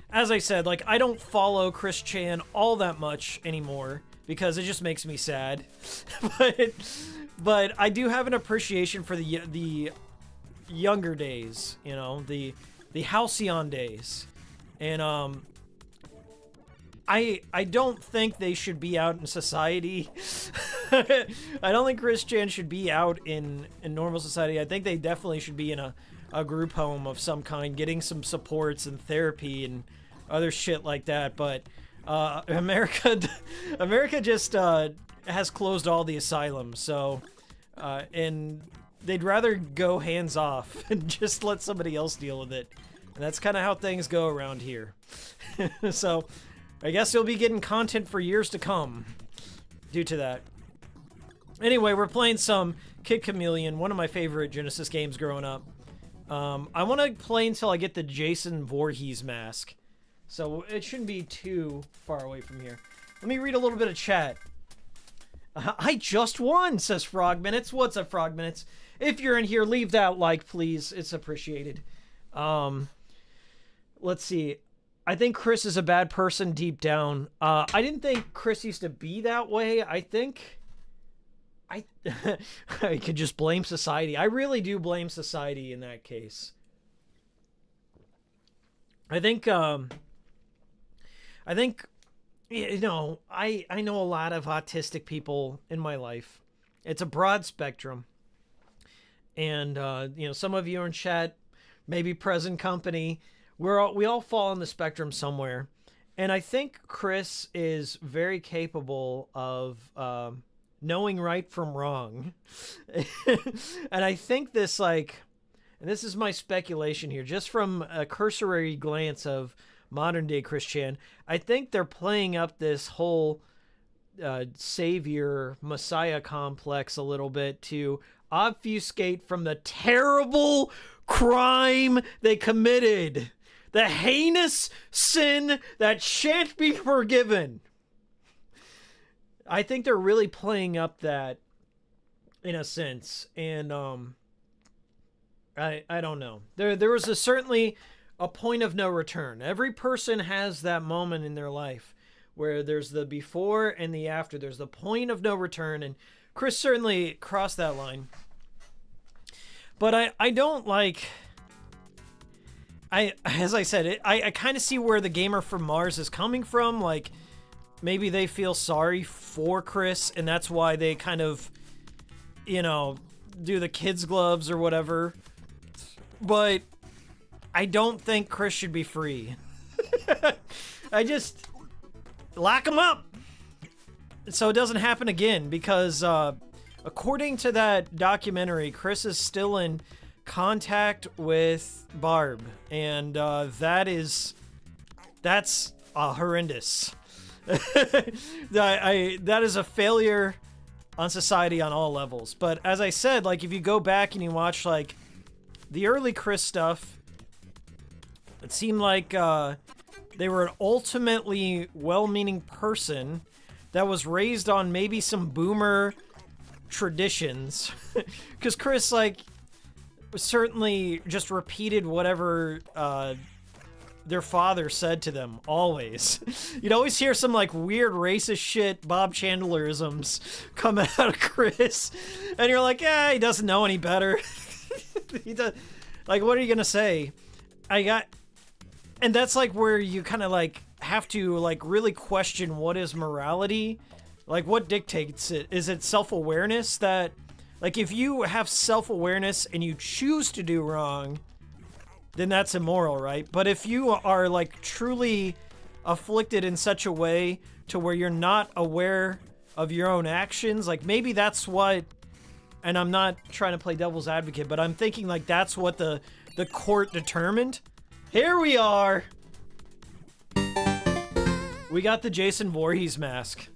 as I said, like, I don't follow Chris Chan all that much anymore because it just makes me sad. but I do have an appreciation for the younger days, the halcyon days. And I don't think they should be out in society. I don't think Chris Chan should be out in normal society. I think they definitely should be in a group home of some kind, getting some supports and therapy and other shit like that. But America just has closed all the asylums, so and they'd rather go hands off and just let somebody else deal with it. And that's kind of how things go around here. So I guess you'll be getting content for years to come due to that. Anyway, we're playing some Kid Chameleon, one of my favorite Genesis games growing up. I want to play until I get the Jason Voorhees mask, so it shouldn't be too far away from here. Let me read a little bit of chat. I just won, says Frog Minutes. What's up, Frog Minutes? If you're in here, leave that like, please. It's appreciated. Let's see. I think Chris is a bad person deep down. I didn't think Chris used to be that way. I think I could just blame society. I really do blame society in that case. I think I know a lot of autistic people in my life. It's a broad spectrum. And some of you are in chat, maybe present company. We all fall on the spectrum somewhere. And I think Chris is very capable of knowing right from wrong. And I think this, like, and this is my speculation here, just from a cursory glance of modern day Chris Chan, I think they're playing up this whole savior messiah complex a little bit to obfuscate from the terrible crime they committed, the heinous sin that shan't be forgiven. I think they're really playing up that in a sense, and I don't know. There was certainly a point of no return. Every person has that moment in their life where there's the before and the after. There's the point of no return, and Chris certainly crossed that line. But I don't like... as I said, I kind of see where the gamer from Mars is coming from. Like, maybe they feel sorry for Chris, and that's why they kind of, you know, do the kids' gloves or whatever. But I don't think Chris should be free. I just lock him up so it doesn't happen again, because according to that documentary, Chris is still in contact with Barb, and that's horrendous. That is a failure on society on all levels. But as I said, like, if you go back and you watch like the early Chris stuff, it seemed like they were an ultimately well-meaning person that was raised on maybe some boomer traditions, because Chris, like, certainly just repeated whatever their father said to them, always. You'd always hear some, like, weird racist shit, Bob Chandlerisms come out of Chris, and you're like, he doesn't know any better. He does, like, what are you gonna say? And that's, like, where you kind of, like, have to, like, really question what is morality. Like, what dictates it? Is it self-awareness that... Like, if you have self-awareness and you choose to do wrong, then that's immoral, right? But if you are, like, truly afflicted in such a way to where you're not aware of your own actions, like, maybe that's what... And I'm not trying to play devil's advocate, but I'm thinking, like, that's what the court determined. Here we are! We got the Jason Voorhees mask.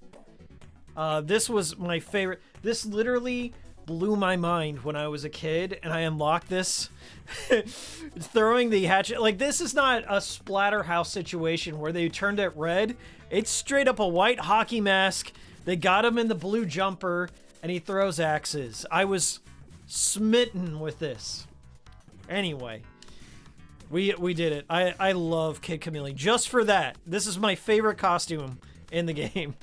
This was my favorite. This literally blew my mind when I was a kid, and I unlocked this. Throwing the hatchet. Like, this is not a Splatterhouse situation where they turned it red. It's straight up a white hockey mask. They got him in the blue jumper, and he throws axes. I was smitten with this. Anyway, we did it. I love Kid Chameleon just for that. This is my favorite costume in the game.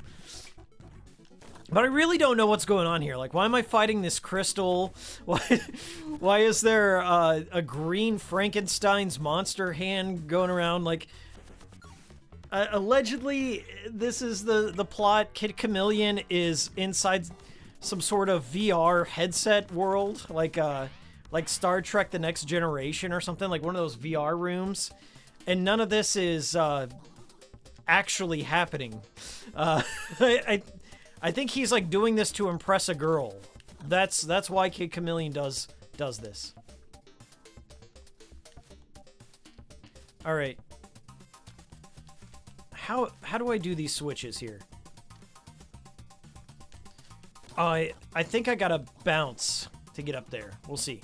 But I really don't know what's going on here. Like, why am I fighting this crystal? Why is there a green Frankenstein's monster hand going around? Like, allegedly, this is the plot. Kid Chameleon is inside some sort of VR headset world, like Star Trek: The Next Generation or something, like one of those VR rooms. And none of this is actually happening. I think he's, like, doing this to impress a girl. That's why Kid Chameleon does this. All right. How do I do these switches here? I think I gotta bounce to get up there. We'll see.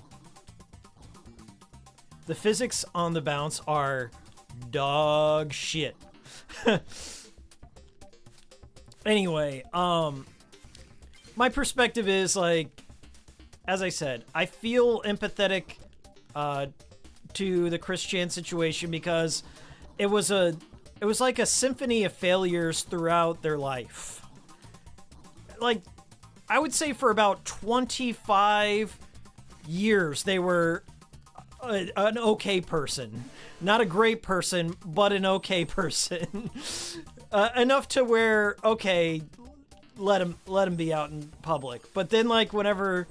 The physics on the bounce are dog shit. Anyway, my perspective is, like, as I said, I feel empathetic to the Chris Chan situation because it was like a symphony of failures throughout their life. Like, I would say for about 25 years, they were an okay person. Not a great person, but an okay person. Enough to where, okay, let him be out in public. But then, like, whenever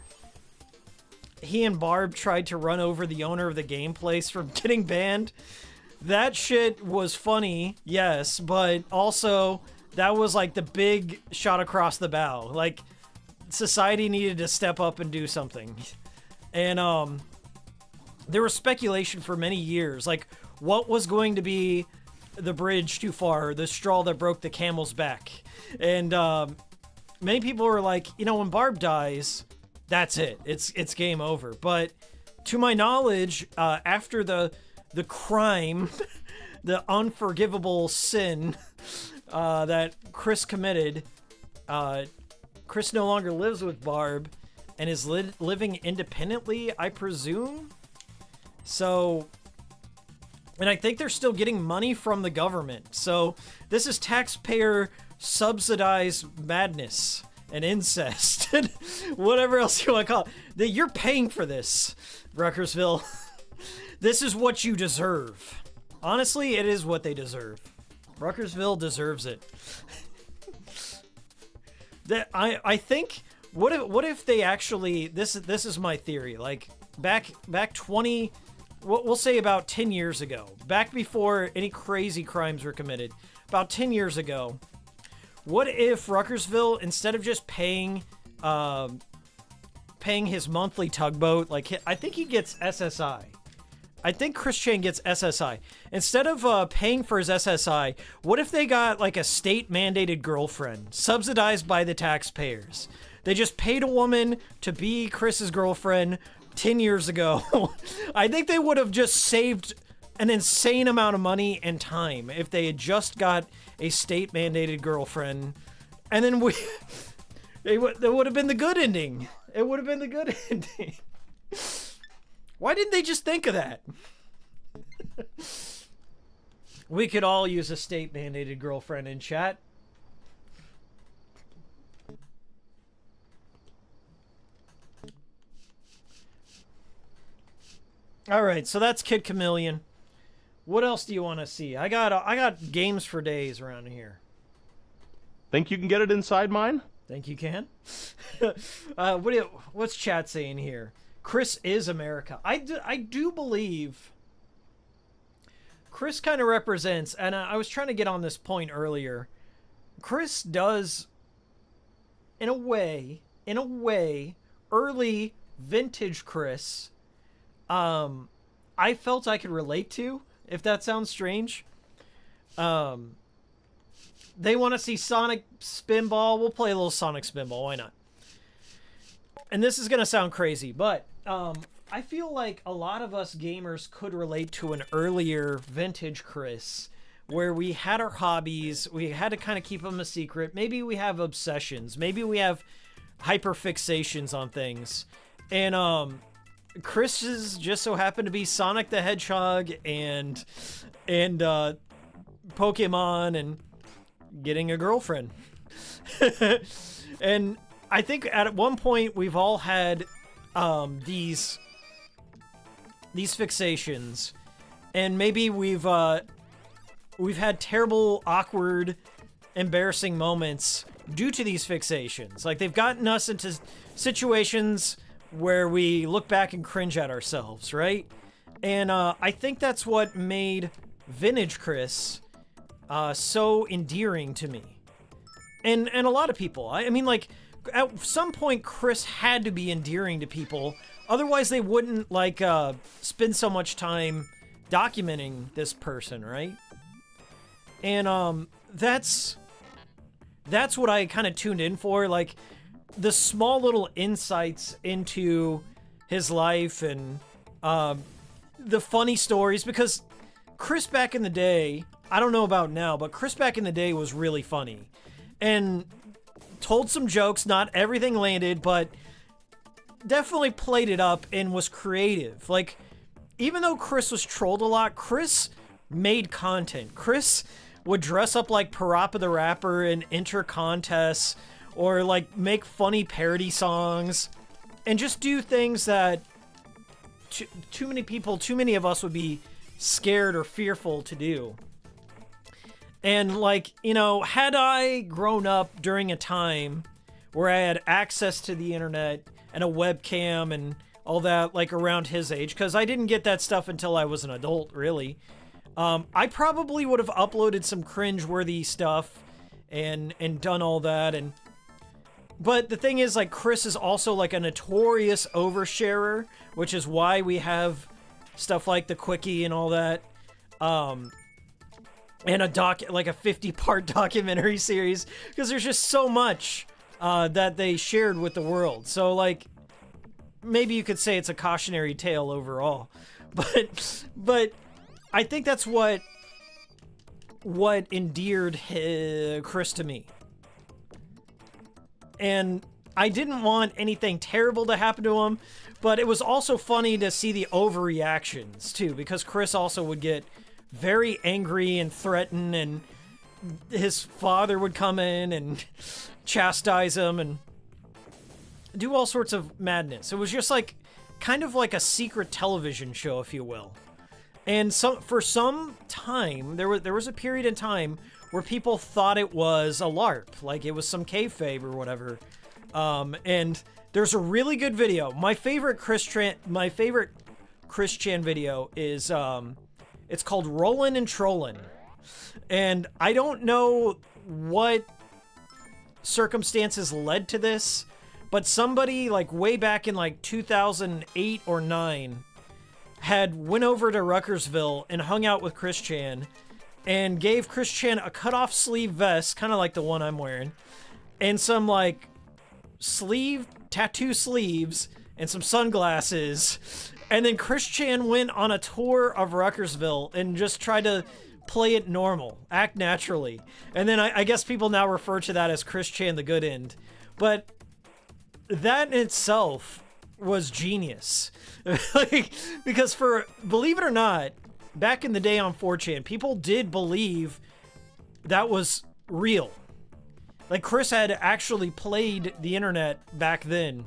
he and Barb tried to run over the owner of the game place from getting banned, that shit was funny, yes, but also that was like the big shot across the bow. Like, society needed to step up and do something. And there was speculation for many years, like what was going to be the bridge too far, the straw that broke the camel's back. And many people were like, you know, when Barb dies, that's it. It's game over. But to my knowledge, after the crime, the unforgivable sin that Chris committed, Chris no longer lives with Barb and is living independently, I presume. So, and I think they're still getting money from the government. So this is taxpayer subsidized madness and incest and whatever else you want to call it. That you're paying for this, Ruckersville. This is what you deserve. Honestly, it is what they deserve. Ruckersville deserves it. That I think what if they actually this is my theory, like back 20, we'll say about 10 years ago, back before any crazy crimes were committed, about 10 years ago, what if Ruckersville, instead of just paying his monthly tugboat, like I think he gets SSI. I think Chris Chan gets SSI. Instead of paying for his SSI, what if they got like a state-mandated girlfriend, subsidized by the taxpayers? They just paid a woman to be Chris's girlfriend 10 years ago. I think they would have just saved an insane amount of money and time if they had just got a state-mandated girlfriend. And then that would have been the good ending. It would have been the good ending. Why didn't they just think of that? We could all use a state-mandated girlfriend in chat. All right, so that's Kid Chameleon. What else do you want to see? I got games for days around here. Think you can get it inside mine? Think you can? What's chat saying here? Chris is America. I do believe Chris kind of represents, and I was trying to get on this point earlier. Chris does, in a way, early vintage Chris, I felt I could relate to, if that sounds strange. They want to see Sonic Spinball. We'll play a little Sonic Spinball. Why not? And this is going to sound crazy, but I feel like a lot of us gamers could relate to an earlier vintage Chris where we had our hobbies, we had to kind of keep them a secret. Maybe we have obsessions. Maybe we have hyperfixations on things. And Chris's just so happened to be Sonic the Hedgehog and Pokemon and getting a girlfriend. And I think at one point we've all had these fixations, and maybe we've had terrible, awkward, embarrassing moments due to these fixations. Like, they've gotten us into situations where we look back and cringe at ourselves, right? And I think that's what made Vintage Chris so endearing to me. And a lot of people. I mean, like, at some point, Chris had to be endearing to people. Otherwise, they wouldn't, like, spend so much time documenting this person, right? And that's what I kind of tuned in for. Like, the small little insights into his life and the funny stories. Because Chris back in the day, I don't know about now, but Chris back in the day was really funny. And told some jokes, not everything landed, but definitely played it up and was creative. Like, even though Chris was trolled a lot, Chris made content. Chris would dress up like Parappa the Rapper and enter contests, or like make funny parody songs, and just do things that too many of us would be scared or fearful to do. And, like, you know, had I grown up during a time where I had access to the internet and a webcam and all that, like, around his age, because I didn't get that stuff until I was an adult, really. I probably would have uploaded some cringe-worthy stuff and done all that, but the thing is, like, Chris is also like a notorious oversharer, which is why we have stuff like the Quickie and all that. And like a 50-part documentary series, because there's just so much that they shared with the world. So, like, maybe you could say it's a cautionary tale overall, but I think that's what endeared Chris to me. And I didn't want anything terrible to happen to him, but it was also funny to see the overreactions too, because Chris also would get very angry and threaten, and his father would come in and chastise him and do all sorts of madness. It was just like kind of like a secret television show, if you will. And for some time, there was a period in time where people thought it was a LARP, like it was some kayfabe or whatever. And there's a really good video. My favorite Chris Chan video is it's called Rollin' and Trollin'. And I don't know what circumstances led to this, but somebody like way back in like 2008 or 9 had went over to Ruckersville and hung out with Chris Chan and gave Chris Chan a cut-off sleeve vest, kind of like the one I'm wearing, and some like tattoo sleeves and some sunglasses. And then Chris Chan went on a tour of Ruckersville and just tried to play it normal, act naturally. And then I guess people now refer to that as Chris Chan the Good End. But that in itself was genius. Like, because believe it or not, back in the day on 4chan, people did believe that was real. Like, Chris had actually played the internet back then.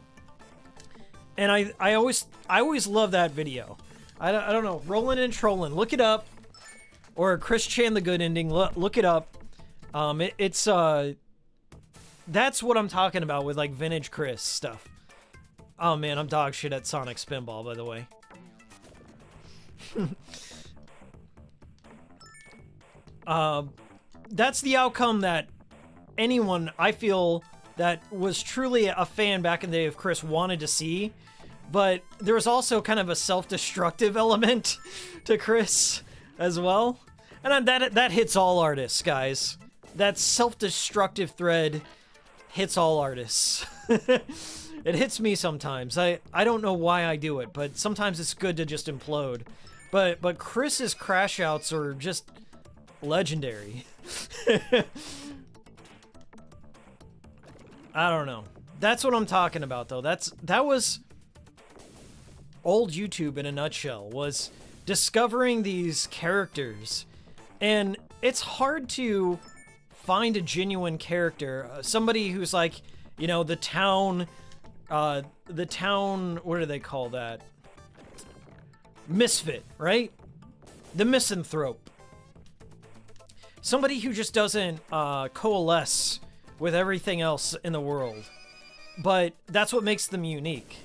And I always love that video. I don't know, Rollin' and Trollin', look it up. Or Chris Chan the Good Ending, look it up. It's that's what I'm talking about with like vintage Chris stuff. Oh man, I'm dog shit at Sonic Spinball, by the way. That's the outcome that anyone, I feel, that was truly a fan back in the day of Chris wanted to see. But there was also kind of a self-destructive element to Chris as well. And that hits all artists, guys. That self-destructive thread hits all artists. It hits me sometimes. I don't know why I do it, but sometimes it's good to just implode. But Chris's crash outs are just legendary. I don't know. That's what I'm talking about, though. That was old YouTube in a nutshell, was discovering these characters. And it's hard to find a genuine character, somebody who's like, you know, the town, what do they call that? Misfit, right? The misanthrope. Somebody who just doesn't coalesce with everything else in the world. But that's what makes them unique.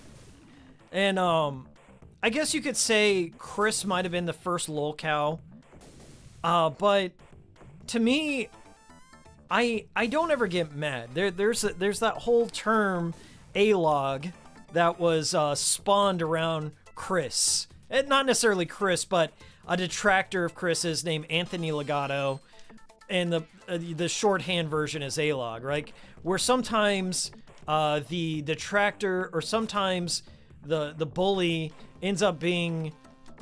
And I guess you could say Chris might have been the first lolcow. But to me, I don't ever get mad. There's that whole term A-log that was spawned around Chris. And not necessarily Chris, but a detractor of Chris's named Anthony Legato. And the shorthand version is A-log, right? Where sometimes the detractor or sometimes the bully ends up being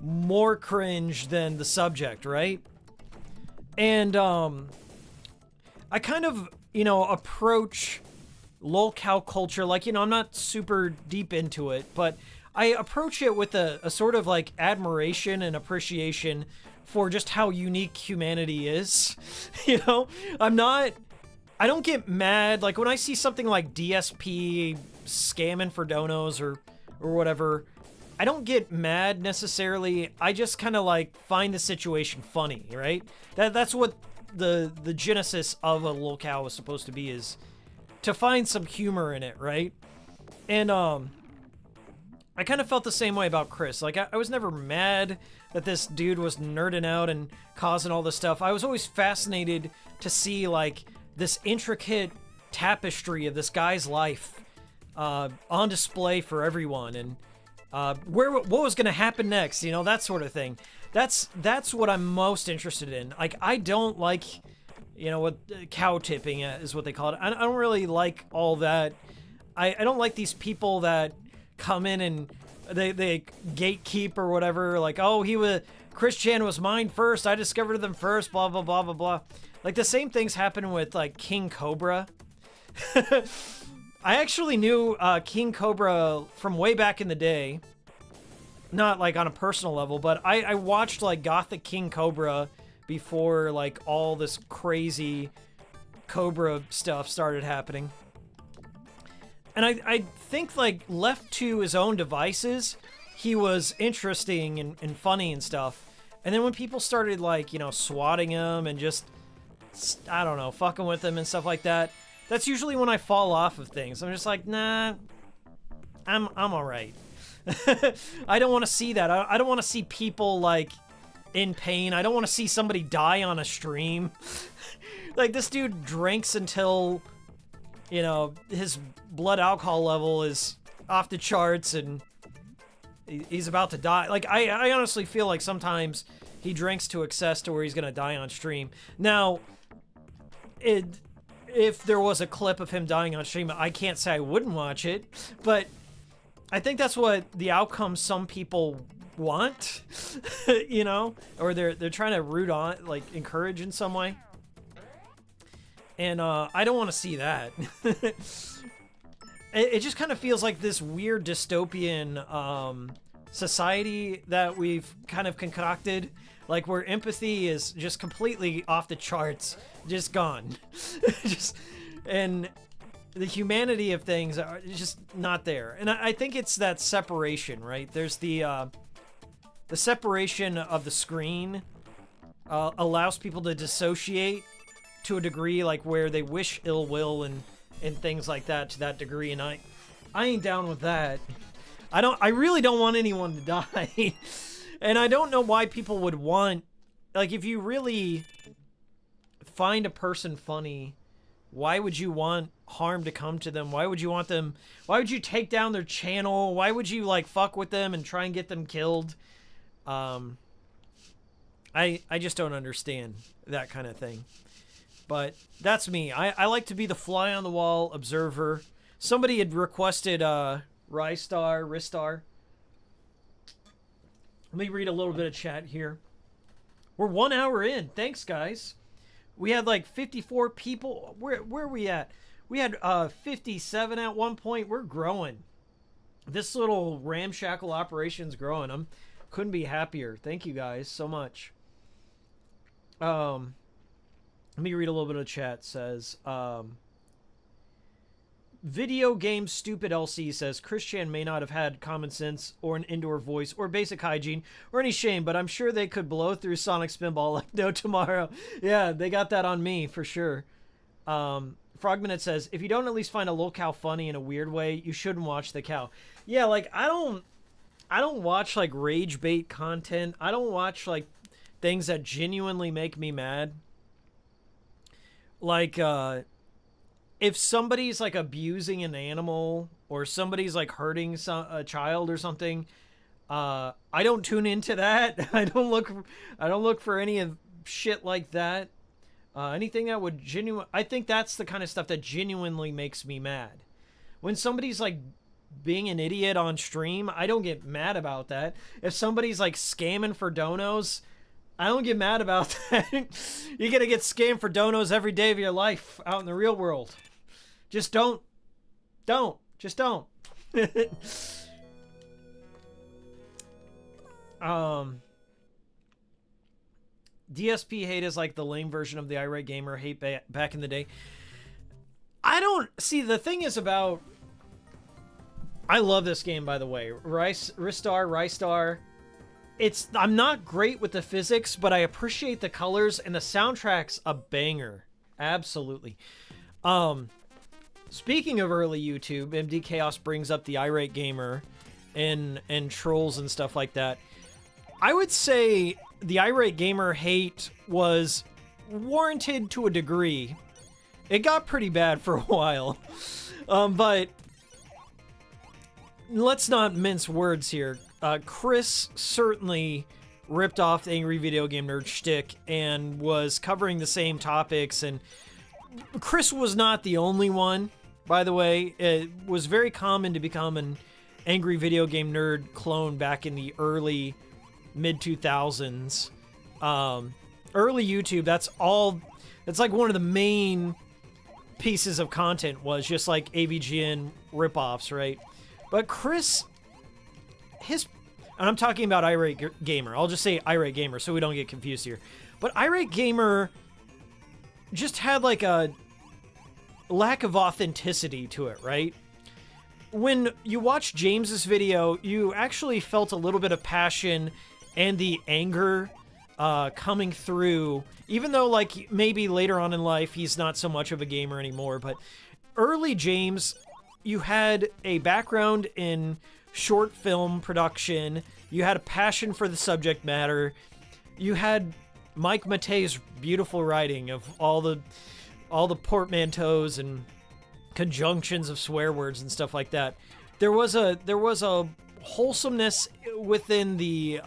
more cringe than the subject, right? And I kind of, approach lolcow culture like, I'm not super deep into it, but I approach it with a sort of like admiration and appreciation for just how unique humanity is. I don't get mad. Like when I see something like DSP scamming for donos or whatever, I don't get mad necessarily. I just kind of like find the situation funny, right? That's what the genesis of a lolcow is supposed to be, is to find some humor in it, right? And I kind of felt the same way about Chris. Like, I was never mad that this dude was nerding out and causing all this stuff. I was always fascinated to see, like, this intricate tapestry of this guy's life on display for everyone, and what was going to happen next, you know, that sort of thing. That's what I'm most interested in. Like, I don't like, you know, what cow tipping is what they call it. I don't really like all that. I don't like these people that come in and they gatekeep or whatever, like, oh, Chris Chan was mine first, I discovered them first, blah blah blah blah blah. Like, the same things happen with, like, King Cobra. I actually knew King Cobra from way back in the day, not like on a personal level, but I watched, like, Gothic King Cobra before, like, all this crazy Cobra stuff started happening. And I think, like, left to his own devices, he was interesting and funny and stuff. And then when people started, like, you know, swatting him and just, I don't know, fucking with him and stuff like that, that's usually when I fall off of things. I'm just like, nah, I'm all right. I don't want to see that. I don't want to see people, like, in pain. I don't want to see somebody die on a stream. Like, this dude drinks until, you know, his blood alcohol level is off the charts and he's about to die. Like, I honestly feel like sometimes he drinks to excess to where he's gonna die on stream. Now, if there was a clip of him dying on stream, I can't say I wouldn't watch it, but I think that's what the outcome some people want, you know, or they're trying to root on, like, encourage in some way. And I don't want to see that. It just kind of feels like this weird dystopian society that we've kind of concocted, like, where empathy is just completely off the charts, just gone. And the humanity of things are just not there. And I think it's that separation, right? There's the separation of the screen allows people to dissociate to a degree, like, where they wish ill will and things like that to that degree, and I ain't down with that. I really don't want anyone to die. And I don't know why people would want, like, if you really find a person funny, why would you want harm to come to them? Why would you take down their channel? Why would you, like, fuck with them and try and get them killed? I just don't understand that kind of thing. But that's me. I like to be the fly on the wall observer. Somebody had requested Ristar. Let me read a little bit of chat here. We're 1 hour in. Thanks, guys. We had like 54 people. Where are we at? We had 57 at one point. We're growing. This little ramshackle operation's growing. Couldn't be happier. Thank you guys so much. Let me read a little bit of chat. It says, Video game stupid LC says, Chris Chan may not have had common sense or an indoor voice or basic hygiene or any shame, but I'm sure they could blow through Sonic Spinball like no tomorrow. Yeah, they got that on me for sure. Frogminute says, if you don't at least find a little cow funny in a weird way, you shouldn't watch the cow. Yeah, like, I don't watch, like, rage bait content. I don't watch, like, things that genuinely make me mad. Like, if somebody's, like, abusing an animal or somebody's, like, hurting a child or something, I don't tune into that. I don't look for any of shit like that. Anything that would I think that's the kind of stuff that genuinely makes me mad. When somebody's, like, being an idiot on stream, I don't get mad about that. If somebody's, like, scamming for donos, I don't get mad about that. You're gonna get scammed for donos every day of your life out in the real world. Just don't. Just don't. DSP hate is like the lame version of the irate gamer hate back in the day. I don't see, the thing is about, I love this game, by the way. Ristar. I'm not great with the physics, but I appreciate the colors, and the soundtrack's a banger. Absolutely. Speaking of early YouTube, MD Chaos brings up the irate gamer. and trolls and stuff like that. I would say the irate gamer hate was warranted to a degree. It got pretty bad for a while. But let's not mince words here. Chris certainly ripped off the Angry Video Game Nerd shtick and was covering the same topics. And Chris was not the only one, by the way. It was very common to become an Angry Video Game Nerd clone back in the early mid-2000s. Early YouTube, that's like one of the main pieces of content was just like AVGN ripoffs, right? But Chris, and I'm talking about Irate Gamer. I'll just say Irate Gamer so we don't get confused here. But Irate Gamer just had like a lack of authenticity to it, right? When you watch James's video, you actually felt a little bit of passion and the anger coming through, even though like maybe later on in life he's not so much of a gamer anymore. But early James, you had a background in short film production, you had a passion for the subject matter, you had Mike Matei's beautiful writing of all the portmanteaus and conjunctions of swear words and stuff like that. There was a wholesomeness within the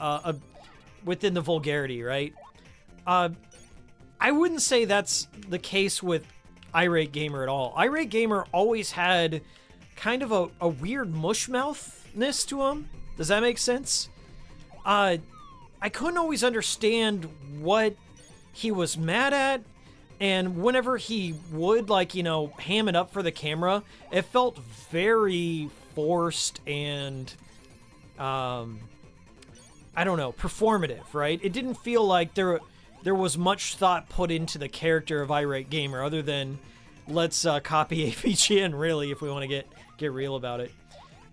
vulgarity, right? I wouldn't say that's the case with Irate Gamer at all. Irate Gamer always had kind of a weird mushmouthness to him. Does that make sense? I couldn't always understand what he was mad at, and whenever he would, like, you know, ham it up for the camera, it felt very forced and, I don't know, performative, right? It didn't feel like there was much thought put into the character of Irate Gamer, other than let's copy AVGN, really, if we want to get real about it.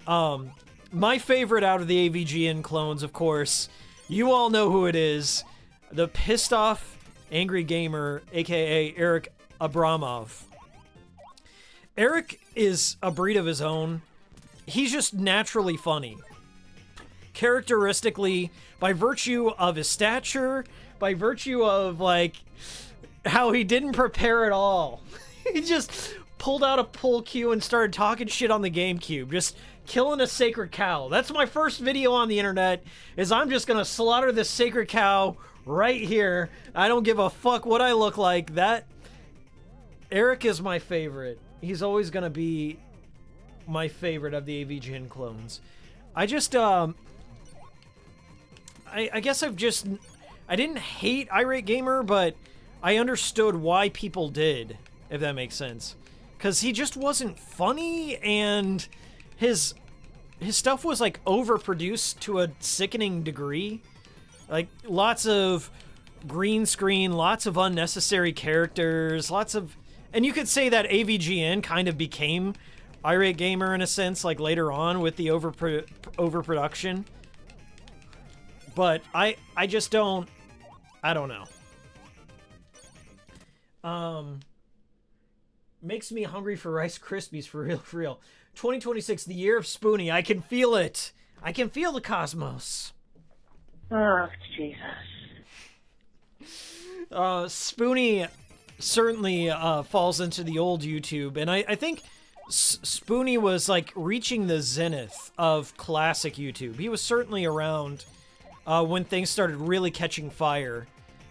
My favorite out of the AVGN clones, of course, you all know who it is. The pissed off Angry Gamer, aka Eric Abramov. Eric is a breed of his own. He's just naturally funny. Characteristically, by virtue of his stature, by virtue of, like, how he didn't prepare at all. He just pulled out a pull cue and started talking shit on the GameCube, just killing a sacred cow. That's my first video on the internet, is I'm just gonna slaughter this sacred cow right here. I don't give a fuck what I look like. That Eric is my favorite. He's always gonna be my favorite of the AVGN clones. I just I guess I didn't hate Irate Gamer, but I understood why people did, if that makes sense. Because he just wasn't funny, and his stuff was, like, overproduced to a sickening degree. Like, lots of green screen, lots of unnecessary characters, and you could say that AVGN kind of became Irate Gamer in a sense, like, later on with the overproduction. But I just don't... I don't know. Makes me hungry for Rice Krispies, for real, for real. 2026, the year of Spoony. I can feel it. I can feel the cosmos. Oh, Jesus. Spoony certainly falls into the old YouTube, and I think Spoony was, like, reaching the zenith of classic YouTube. He was certainly around when things started really catching fire,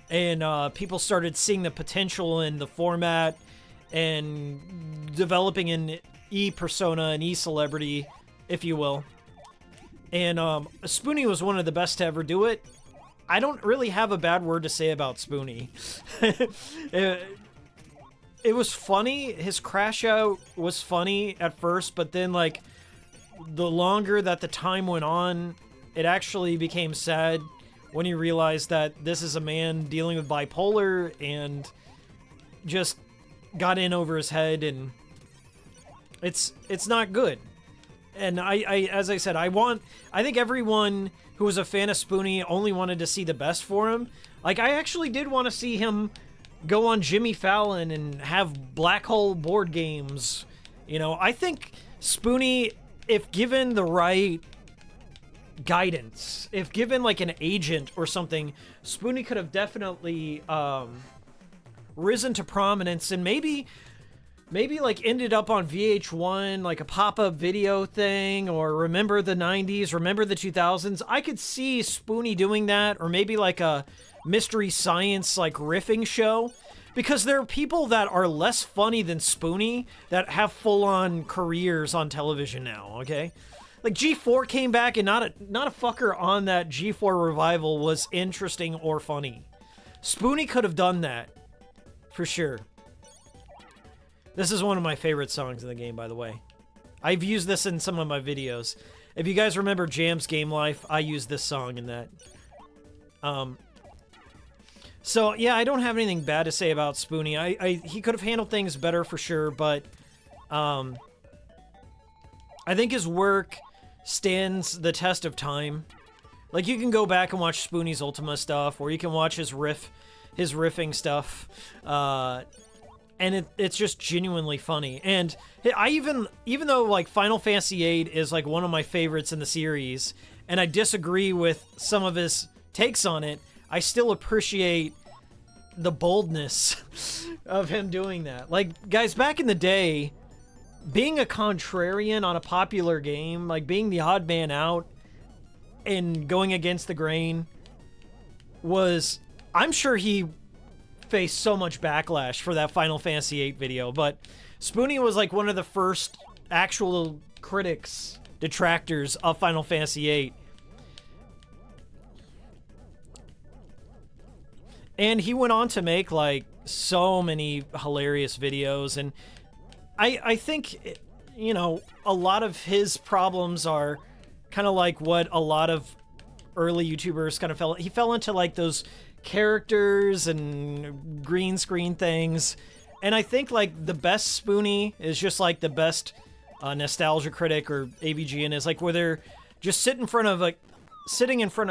and people started seeing the potential in the format and developing an e-persona, an e-celebrity, if you will. And Spoony was one of the best to ever do it. I don't really have a bad word to say about Spoony. It was funny. His crash out was funny at first, but then, like, the longer that the time went on, it actually became sad when you realized that this is a man dealing with bipolar and just got in over his head, and it's not good. And I as I said, I think everyone who was a fan of Spoony only wanted to see the best for him. Like, I actually did want to see him go on Jimmy Fallon and have black hole board games. You know, I think Spoony, if given the right guidance. If given like an agent or something, Spoony could have definitely risen to prominence and maybe like ended up on VH1, like a pop-up video thing, or remember the 90s, remember the 2000s. I could see Spoony doing that, or maybe like a mystery science like riffing show, because there are people that are less funny than Spoony that have full-on careers on television now, okay? Like G4 came back and not a fucker on that G4 revival was interesting or funny. Spoony could have done that, for sure. This is one of my favorite songs in the game, by the way. I've used this in some of my videos. If you guys remember Jam's Game Life, I used this song in that. So, yeah, I don't have anything bad to say about Spoony. He could have handled things better for sure, but I think his work stands the test of time. Like, you can go back and watch Spoony's Ultima stuff, or you can watch his riffing stuff. And it's just genuinely funny. And I even though like Final Fantasy VIII is like one of my favorites in the series, and I disagree with some of his takes on it, I still appreciate the boldness of him doing that. Like, guys, back in the day, being a contrarian on a popular game, like being the odd man out and going against the grain was, I'm sure he faced so much backlash for that Final Fantasy VIII video, but Spoony was like one of the first actual critics, detractors of Final Fantasy VIII. And he went on to make like so many hilarious videos, and I think, you know, a lot of his problems are kind of like what a lot of early YouTubers kind of he fell into like those characters and green screen things, and I think like the best Spoony is just like the best nostalgia critic or AVGN is like where they're just sitting in front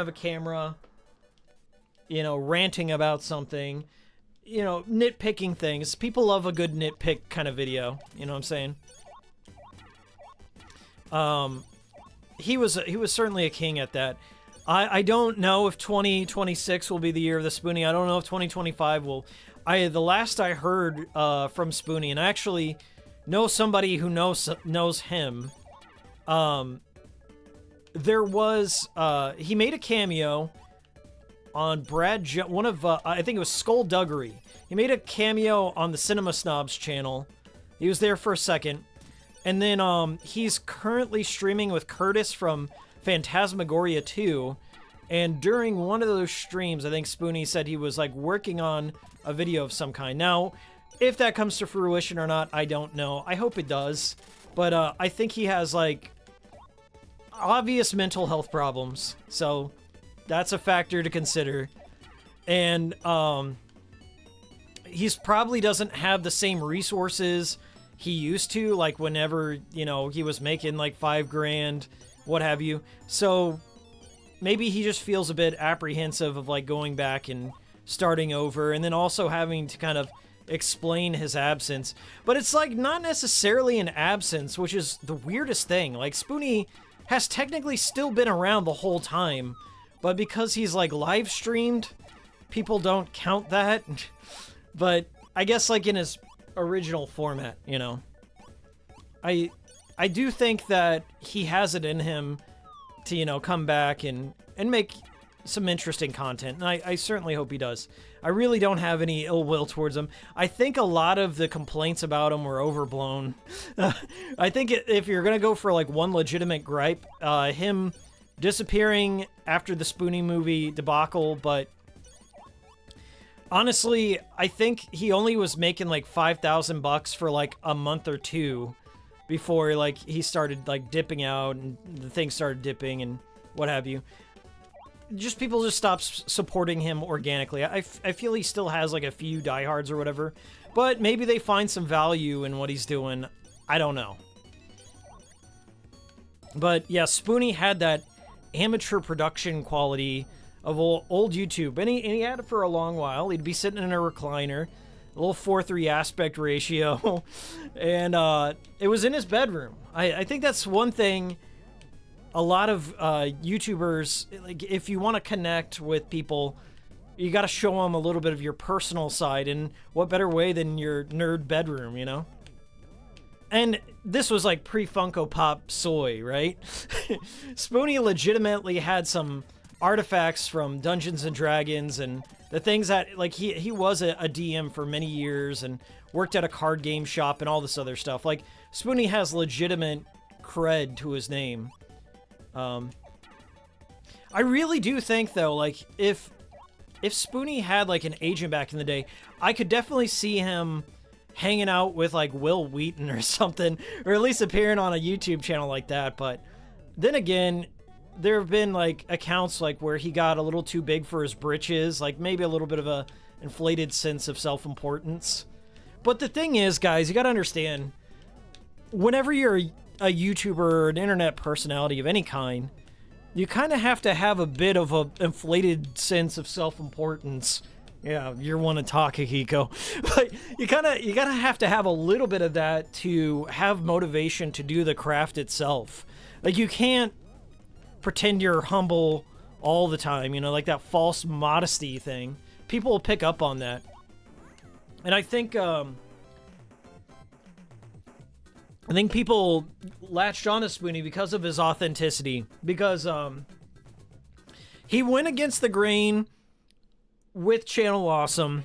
of a camera, you know, ranting about something, you know, nitpicking things. People love a good nitpick kind of video, you know what I'm saying? He was certainly a king at that. I don't know if 2026 will be the year of the Spoony. I don't know if 2025 will. The last I heard from Spoony, and I actually know somebody who knows him. There was he made a cameo on I think it was Skullduggery. He made a cameo on the Cinema Snob's channel. He was there for a second, and then he's currently streaming with Curtis from Phantasmagoria 2, and during one of those streams, I think Spoony said he was like working on a video of some kind. Now, if that comes to fruition or not, I don't know. I hope it does, but I think he has like obvious mental health problems, so that's a factor to consider. And he's probably doesn't have the same resources he used to, like whenever, you know, he was making like $5,000, what have you. So maybe he just feels a bit apprehensive of like going back and starting over, and then also having to kind of explain his absence. But it's like not necessarily an absence, which is the weirdest thing. Like Spoony has technically still been around the whole time, but because he's like live streamed, people don't count that. But I guess like in his original format, you know, I do think that he has it in him to, you know, come back and make some interesting content, and I certainly hope he does. I really don't have any ill will towards him. I think a lot of the complaints about him were overblown. I think if you're gonna go for like one legitimate gripe, him disappearing after the Spoony movie debacle, but honestly, I think he only was making like $5,000 for like a month or two before like he started like dipping out and the thing started dipping and what have you. Just people just stopped supporting him organically. I feel he still has like a few diehards or whatever, but maybe they find some value in what he's doing. I don't know. But yeah, Spoony had that amateur production quality of old YouTube, and he had it for a long while. He'd be sitting in a recliner, a little 4:3 aspect ratio, and it was in his bedroom. I think that's one thing a lot of YouTubers, like, if you want to connect with people, you got to show them a little bit of your personal side, and what better way than your nerd bedroom, you know? And this was like pre-Funko Pop soy, right? Spoony legitimately had some artifacts from Dungeons and Dragons and the things that, like, he was a DM for many years and worked at a card game shop and all this other stuff. Like, Spoony has legitimate cred to his name. I really do think, though, like, if Spoony had, like, an agent back in the day, I could definitely see him hanging out with, like, Will Wheaton or something, or at least appearing on a YouTube channel like that. But then again, there have been, like, accounts, like, where he got a little too big for his britches, like, maybe a little bit of a inflated sense of self-importance. But the thing is, guys, you gotta understand, whenever you're a YouTuber or an internet personality of any kind, you kind of have to have a bit of a inflated sense of self-importance. Yeah, you're one to talk, Hikiko. But you gotta have to have a little bit of that to have motivation to do the craft itself. Like, you can't pretend you're humble all the time, you know, like that false modesty thing. People will pick up on that. And I think people latched on to Spoony because of his authenticity. Because he went against the grain with Channel Awesome.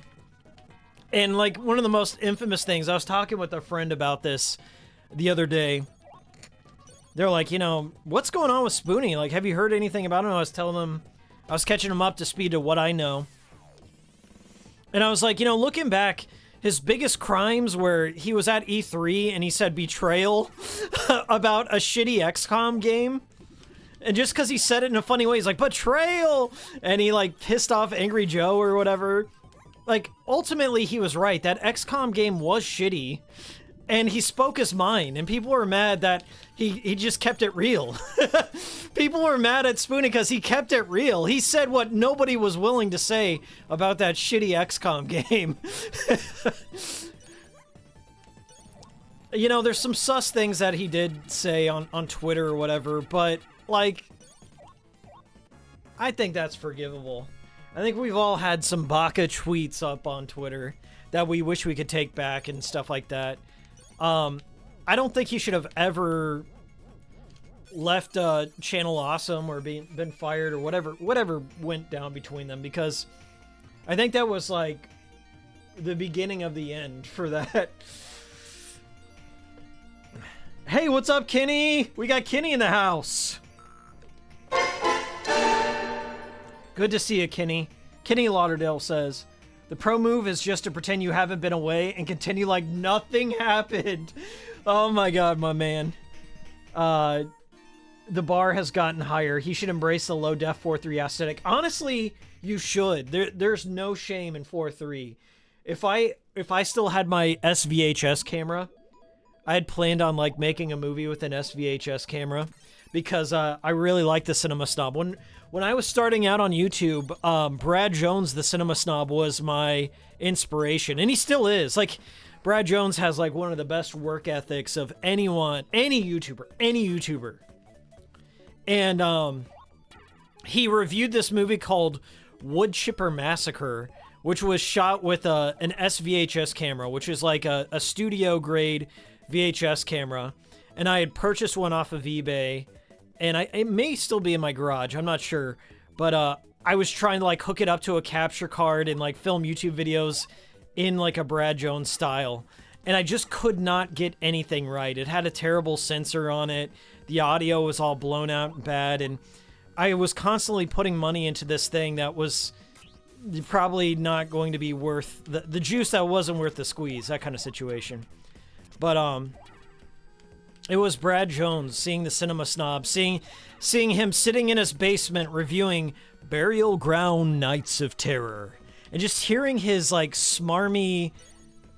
And, like, one of the most infamous things, I was talking with a friend about this the other day. They're like, you know, what's going on with Spoony? Like, have you heard anything about him? I was telling them, I was catching him up to speed to what I know. And I was like, you know, looking back, his biggest crimes were he was at E3 and he said betrayal about a shitty XCOM game. And just because he said it in a funny way, he's like, betrayal! And he, like, pissed off Angry Joe or whatever. Like, ultimately, he was right. That XCOM game was shitty. And he spoke his mind. And people were mad that he just kept it real. People were mad at Spoony because he kept it real. He said what nobody was willing to say about that shitty XCOM game. You know, there's some sus things that he did say on Twitter or whatever, but, like, I think that's forgivable. I think we've all had some baka tweets up on Twitter that we wish we could take back and stuff like that. I don't think he should have ever left Channel Awesome or been fired or whatever went down between them, because I think that was, like, the beginning of the end for that. Hey, what's up, Kenny? We got Kenny in the house. Good to see you, Kenny. Kenny Lauderdale says, the pro move is just to pretend you haven't been away and continue like nothing happened. Oh my god, my man. The bar has gotten higher. He should embrace the low def 4.3 aesthetic. Honestly, you should. There's no shame in 4.3. If I still had my SVHS camera, I had planned on, like, making a movie with an SVHS camera because I really like the Cinema Snob. When I was starting out on YouTube, Brad Jones, the Cinema Snob, was my inspiration, and he still is. Like, Brad Jones has, like, one of the best work ethics of any YouTuber. And he reviewed this movie called Wood Chipper Massacre, which was shot with an SVHS camera, which is like a studio grade VHS camera. And I had purchased one off of eBay, and it may still be in my garage, I'm not sure. But I was trying to, like, hook it up to a capture card and, like, film YouTube videos in, like, a Brad Jones style. And I just could not get anything right. It had a terrible sensor on it. The audio was all blown out and bad. And I was constantly putting money into this thing that was probably not going to be worth the juice that wasn't worth the squeeze, that kind of situation. But it was Brad Jones, seeing the Cinema Snob, seeing him sitting in his basement reviewing Burial Ground Nights of Terror, and just hearing his, like, smarmy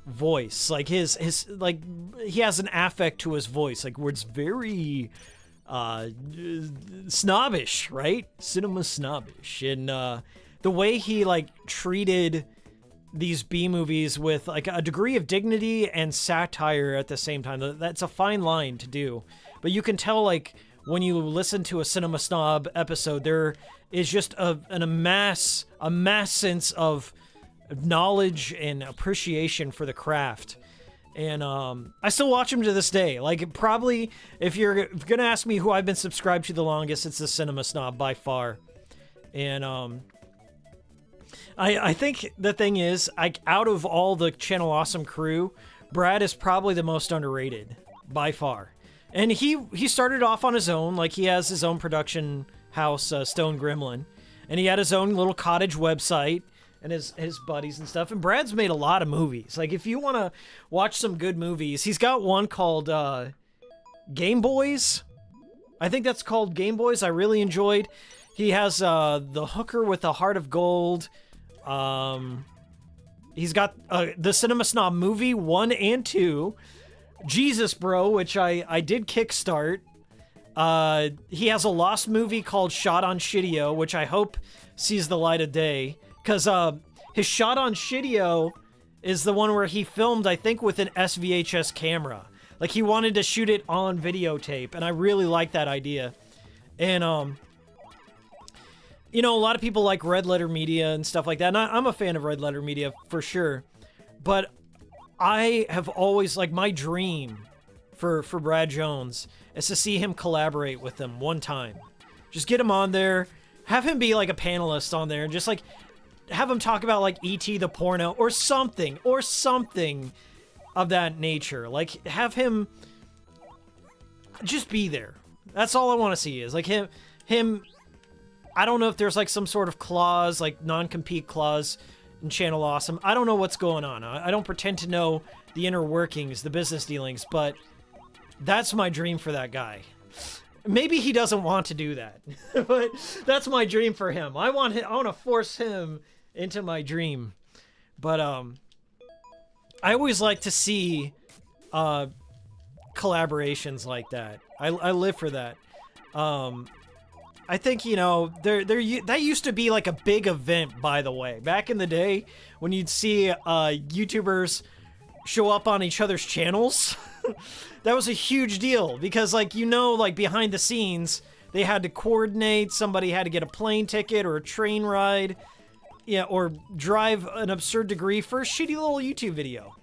voice, like his like, he has an affect to his voice, like, where it's very snobbish, right? Cinema Snobbish. And the way he, like, treated these B movies with, like, a degree of dignity and satire at the same time. That's a fine line to do. But you can tell, like, when you listen to a Cinema Snob episode, there is just a mass sense of knowledge and appreciation for the craft. And I still watch them to this day. Like, probably, if you're gonna ask me who I've been subscribed to the longest, it's the Cinema Snob by far. And I think the thing is, out of all the Channel Awesome crew, Brad is probably the most underrated by far. And he started off on his own. Like, he has his own production house, Stone Gremlin, and he had his own little cottage website and his buddies and stuff. And Brad's made a lot of movies. Like, if you want to watch some good movies, he's got one called Game Boys. I think that's called Game Boys. I really enjoyed. He has The Hooker with the Heart of Gold. He's got the Cinema Snob movie 1 and 2. Jesus Bro, which I did kickstart. He has a lost movie called Shot on Shidio, which I hope sees the light of day. Because his Shot on Shidio is the one where he filmed, I think, with an SVHS camera. Like, he wanted to shoot it on videotape, and I really like that idea. And, you know, a lot of people like Red Letter Media and stuff like that, and I'm a fan of Red Letter Media for sure. But I have always, like, my dream for Brad Jones is to see him collaborate with them one time. Just get him on there, have him be like a panelist on there, and just like have him talk about like E.T. the porno or something of that nature. Like, have him just be there. That's all I want to see, is like him. I don't know if there's like some sort of clause, like non-compete clause in Channel Awesome. I don't know what's going on. I don't pretend to know the inner workings, the business dealings, but that's my dream for that guy. Maybe he doesn't want to do that, but that's my dream for him. I want to force him into my dream. But I always like to see collaborations like that. I live for that. I think, you know, that used to be like a big event, by the way. Back in the day, when you'd see YouTubers show up on each other's channels, that was a huge deal. Because, like, you know, like, behind the scenes, they had to coordinate. Somebody had to get a plane ticket or a train ride, yeah, or drive an absurd degree for a shitty little YouTube video.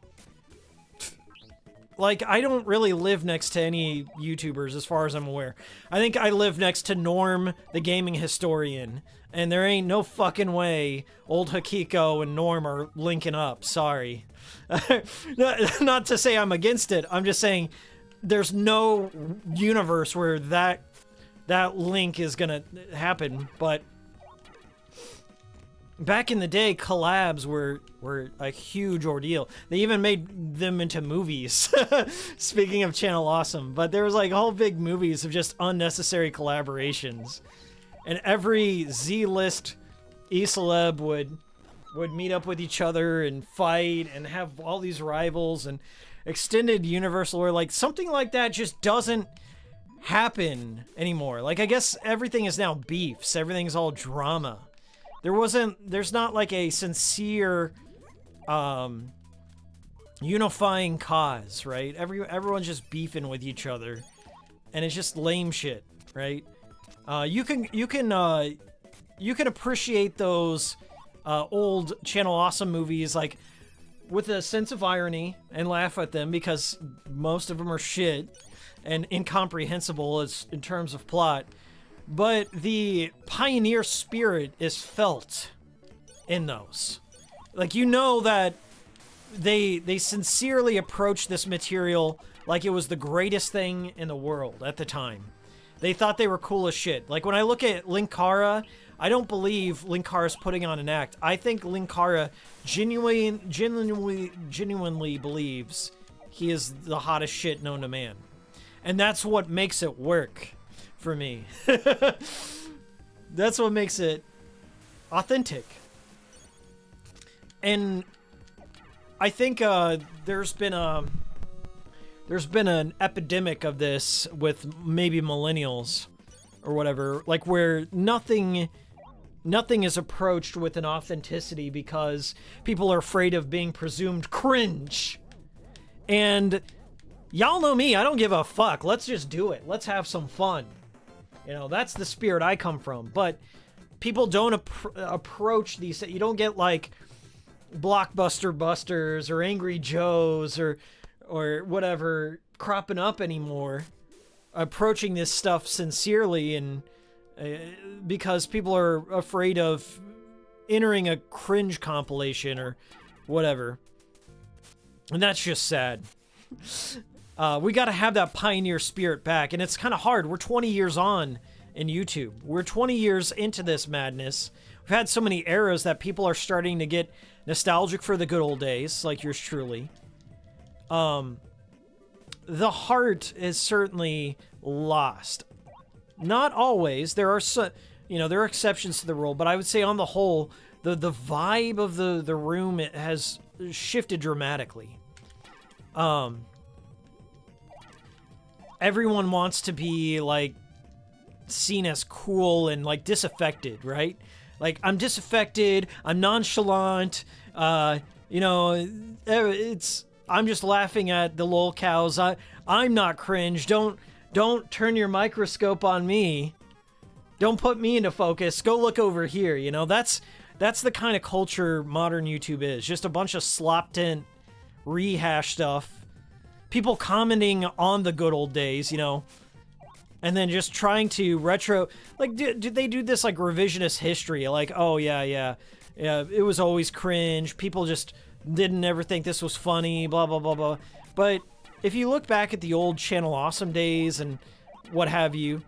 Like, I don't really live next to any YouTubers as far as I'm aware. I think I live next to Norm, the gaming historian, and there ain't no fucking way old Hikiko and Norm are linking up. Sorry. Not to say I'm against it. I'm just saying there's no universe where that link is gonna happen. But back in the day, collabs were a huge ordeal. They even made them into movies. Speaking of Channel Awesome. But there was like whole big movies of just unnecessary collaborations. And every Z-list E-celeb would meet up with each other and fight and have all these rivals and extended universe lore. Like, something like that just doesn't happen anymore. Like, I guess everything is now beefs. Everything's all drama. There's not like a sincere unifying cause, right? Everyone's just beefing with each other, and it's just lame shit, right? You can appreciate those old Channel Awesome movies like with a sense of irony and laugh at them, because most of them are shit and incomprehensible in terms of plot. But the pioneer spirit is felt in those. Like, you know that they sincerely approached this material like it was the greatest thing in the world at the time. They thought they were cool as shit. Like, when I look at Linkara, I don't believe Linkara's putting on an act. I think Linkara genuinely believes he is the hottest shit known to man. And that's what makes it work for me. That's what makes it authentic. And I think there's been an epidemic of this with maybe millennials or whatever, like where nothing is approached with an authenticity because people are afraid of being presumed cringe. And y'all know me, I don't give a fuck. Let's just do it. Let's have some fun. You know, that's the spirit I come from. But people don't approach these. You don't get like Blockbuster Busters or Angry Joes or whatever cropping up anymore, approaching this stuff sincerely, and because people are afraid of entering a cringe compilation or whatever. And that's just sad. We got to have that pioneer spirit back, and it's kind of hard. We're 20 years on in YouTube. We're 20 years into this madness. We've had so many eras that people are starting to get nostalgic for the good old days, like yours truly. The heart is certainly lost. Not always. There are there are exceptions to the rule, but I would say on the whole, the vibe of the room, it has shifted dramatically. Everyone wants to be like seen as cool and like disaffected, right? Like, I'm disaffected, I'm nonchalant, I'm just laughing at the lol cows. I'm not cringe. Don't turn your microscope on me. Don't put me into focus. Go look over here. You know, that's the kind of culture modern YouTube is. Just a bunch of slop-tint rehash stuff. People commenting on the good old days, you know, and then just trying to retro, like, do they do this like revisionist history? Like, oh yeah, it was always cringe. People just didn't ever think this was funny, blah, blah, blah, blah. But if you look back at the old Channel Awesome days and what have you,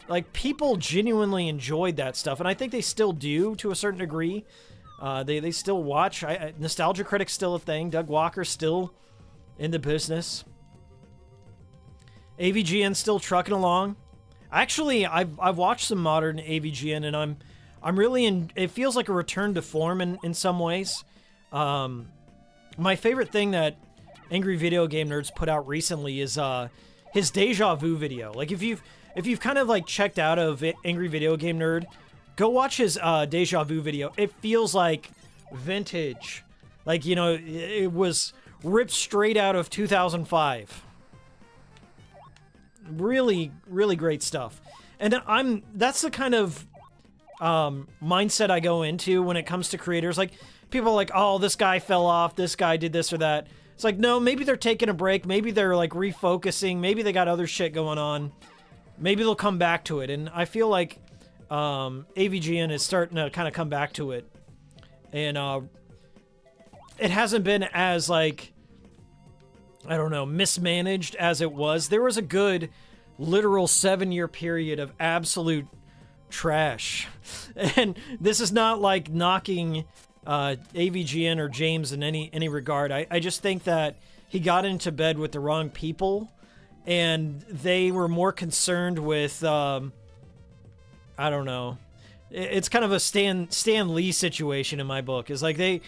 like, people genuinely enjoyed that stuff. And I think they still do to a certain degree. They still watch. Nostalgia Critic's still a thing. Doug Walker's still in the business. AVGN still trucking along. Actually, I've watched some modern AVGN, and I'm really in. It feels like a return to form in some ways. My favorite thing that Angry Video Game Nerds put out recently is his Deja Vu video. Like, if you've kind of like checked out of Angry Video Game Nerd, go watch his Deja Vu video. It feels like vintage. Like, you know, it was ripped straight out of 2005. Really, really great stuff. And that's the kind of mindset I go into when it comes to creators. Like, people are like, oh, this guy fell off, this guy did this or that. It's like, no, maybe they're taking a break, maybe they're like refocusing, maybe they got other shit going on. Maybe they'll come back to it. And I feel like AVGN is starting to kind of come back to it. And it hasn't been as, like, I don't know, mismanaged as it was. There was a good literal 7-year period of absolute trash. And this is not like knocking AVGN or James in any regard. I just think that he got into bed with the wrong people, and they were more concerned with I don't know. It's kind of a Stan Lee situation in my book. It's like they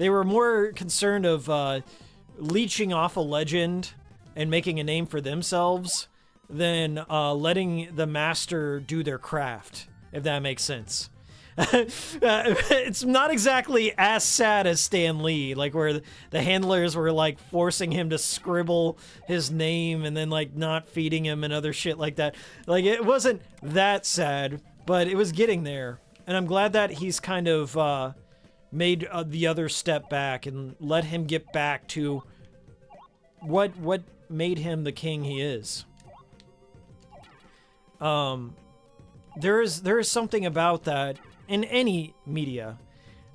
were more concerned of leeching off a legend and making a name for themselves than letting the master do their craft, if that makes sense. It's not exactly as sad as Stan Lee, like where the handlers were like forcing him to scribble his name and then like not feeding him and other shit like that. Like, it wasn't that sad, but it was getting there. And I'm glad that he's kind of made the other step back and let him get back to what made him the king he is. There is something about that in any media.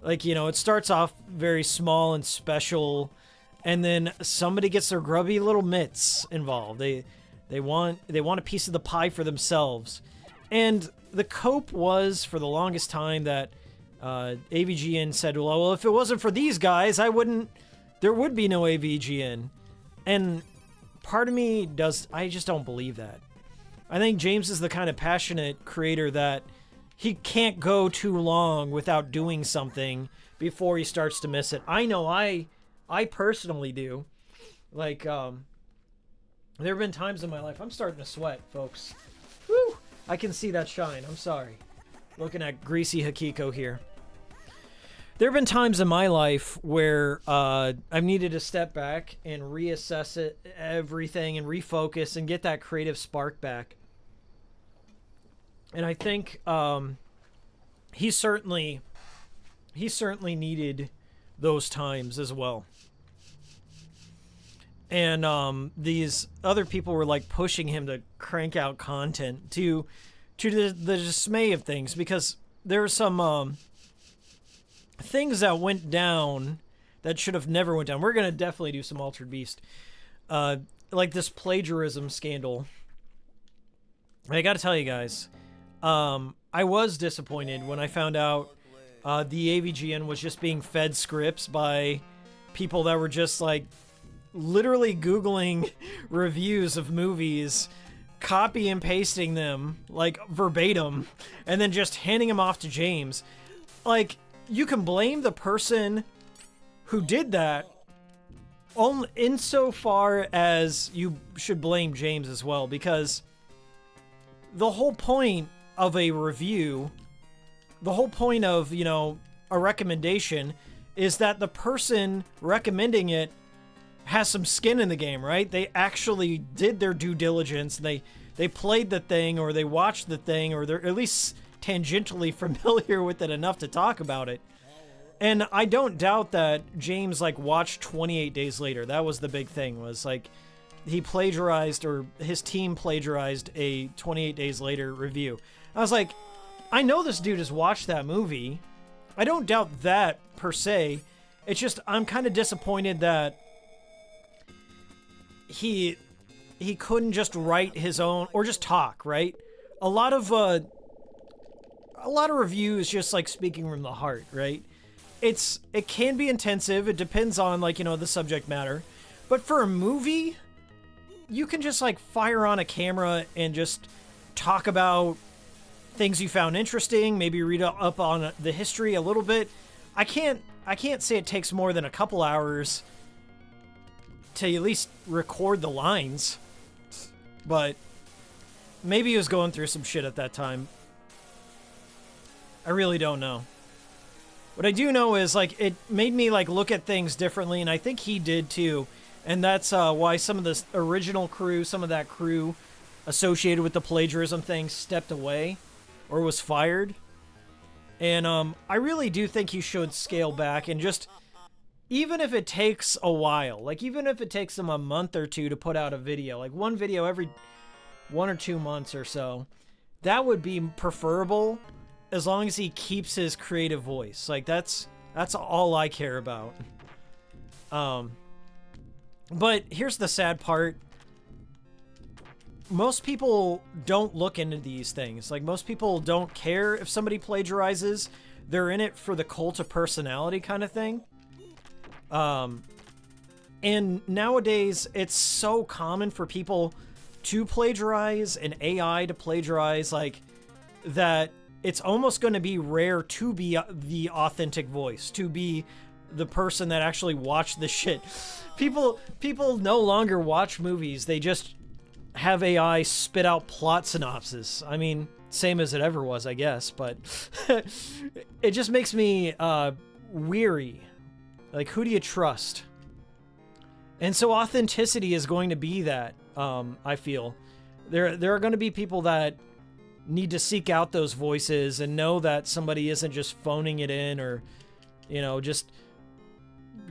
Like, you know, it starts off very small and special, and then somebody gets their grubby little mitts involved. They want a piece of the pie for themselves. And the cope was, for the longest time, that AVGN said, well, if it wasn't for these guys, there would be no AVGN. And part of me I just don't believe that. I think James is the kind of passionate creator that he can't go too long without doing something before he starts to miss it. I know I personally do. Like, there have been times in my life, I'm starting to sweat, folks. Woo! I can see that shine. I'm sorry. Looking at greasy Hikiko here. There have been times in my life where I've needed to step back and reassess everything and refocus and get that creative spark back. And I think he certainly needed those times as well. And these other people were like pushing him to crank out content to the dismay of things, because there are some things that went down that should have never went down. We're gonna definitely do some Altered Beast, like this plagiarism scandal. I gotta tell you guys, I was disappointed when I found out the AVGN was just being fed scripts by people that were just like literally Googling reviews of movies, copy and pasting them like verbatim, and then just handing them off to James. Like, you can blame the person who did that only insofar as you should blame James as well, because the whole point of a review, the whole point of, you know, a recommendation is that the person recommending it has some skin in the game, right? They actually did their due diligence. They played the thing, or they watched the thing, or they're at least tangentially familiar with it enough to talk about it. And I don't doubt that James like watched 28 Days Later. That was the big thing, was like he plagiarized, or his team plagiarized, a 28 Days Later review. I was like, I know this dude has watched that movie. I don't doubt that per se. It's just I'm kind of disappointed that he couldn't just write his own, or just talk, right? A lot of reviews just like speaking from the heart, right? It can be intensive. It depends on, like, you know, the subject matter. But for a movie, you can just like fire on a camera and just talk about things you found interesting, maybe read up on the history a little bit. I can't say it takes more than a couple hours to at least record the lines, but maybe he was going through some shit at that time. I really don't know. What I do know is, like, it made me like look at things differently, and I think he did too. And that's why some of the original crew, some of that crew associated with the plagiarism thing, stepped away or was fired. And I really do think he should scale back, and just, even if it takes a while, like even if it takes him a month or two to put out a video, like one video every 1 or 2 months or so, that would be preferable, as long as he keeps his creative voice. Like, that's all I care about. But here's the sad part. Most people don't look into these things. Like, most people don't care if somebody plagiarizes. They're in it for the cult of personality kind of thing. And nowadays, it's so common for people to plagiarize and AI to plagiarize, like, that it's almost going to be rare to be the authentic voice, to be the person that actually watched the shit. People no longer watch movies. They just have AI spit out plot synopsis. I mean, same as it ever was, I guess, but it just makes me weary. Like, who do you trust? And so authenticity is going to be that, I feel. There are going to be people that need to seek out those voices and know that somebody isn't just phoning it in, or, you know, just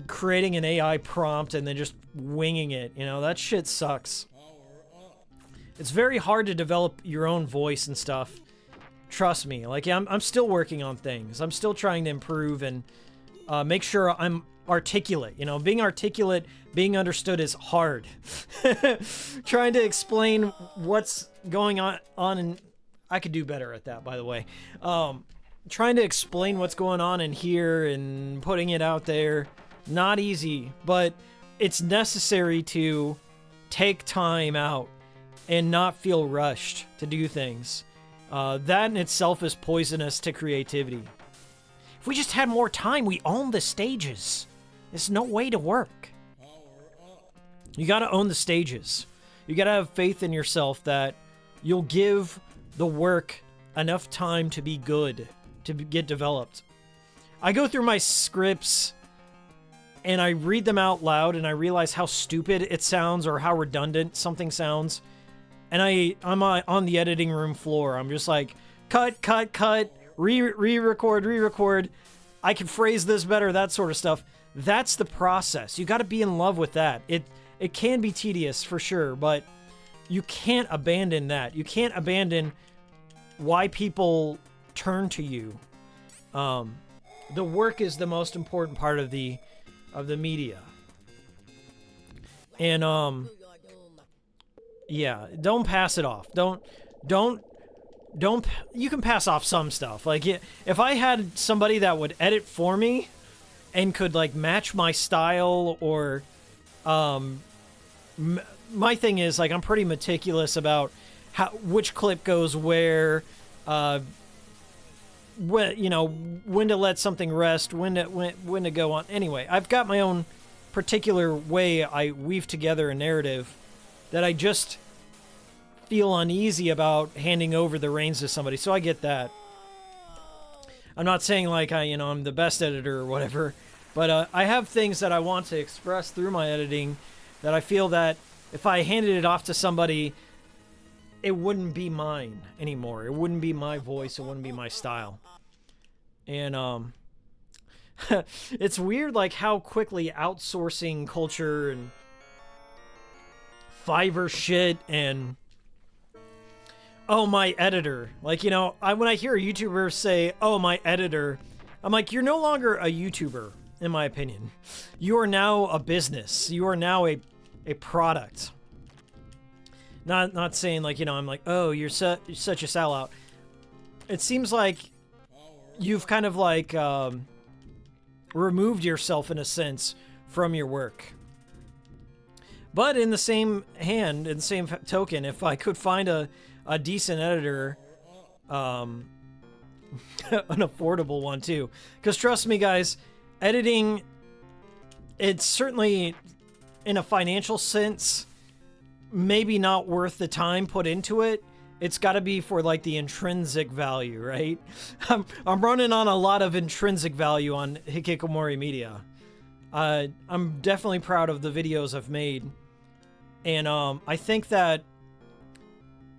creating an AI prompt and then just winging it. You know, that shit sucks. It's very hard to develop your own voice and stuff. Trust me. Like, I'm still working on things. I'm still trying to improve and make sure I'm articulate. You know, being articulate, being understood is hard. Trying to explain what's going on, and I could do better at that, by the way. Trying to explain what's going on in here and putting it out there, not easy, but it's necessary to take time out and not feel rushed to do things. That in itself is poisonous to creativity. If we just had more time, we own the stages. There's no way to work. You gotta own the stages. You gotta have faith in yourself that you'll give the work enough time to be good, to get developed. I go through my scripts and I read them out loud, and I realize how stupid it sounds or how redundant something sounds. And I'm on the editing room floor. I'm just like cut, re-record. I can phrase this better, that sort of stuff. That's the process. You got to be in love with that. It can be tedious for sure, but you can't abandon that. You can't abandon why people turn to you. The work is the most important part of the media. And yeah, don't pass it off. Don't you can pass off some stuff. Like if I had somebody that would edit for me and could like match my style, or my thing is like I'm pretty meticulous about which clip goes where, when to let something rest, when to go on. Anyway, I've got my own particular way I weave together a narrative that I just feel uneasy about handing over the reins to somebody. So I get that. I'm not saying like I'm the best editor or whatever, but I have things that I want to express through my editing that I feel that if I handed it off to somebody, it wouldn't be mine anymore. It wouldn't be my voice. It wouldn't be my style. And it's weird like how quickly outsourcing culture and Fiverr shit and oh, my editor. Like, when I hear a YouTuber say, oh, my editor, I'm like, you're no longer a YouTuber, in my opinion. You are now a business. You are now a product. Not saying like, I'm like, oh, you're such a sellout. It seems like you've kind of like removed yourself in a sense from your work. But in the same hand, in the same token, if I could find a decent editor, an affordable one too, because trust me guys, editing, it's certainly in a financial sense maybe not worth the time put into it. It's got to be for like the intrinsic value, right? I'm running on a lot of intrinsic value on Hikikomori Media. I'm definitely proud of the videos I've made, and I think that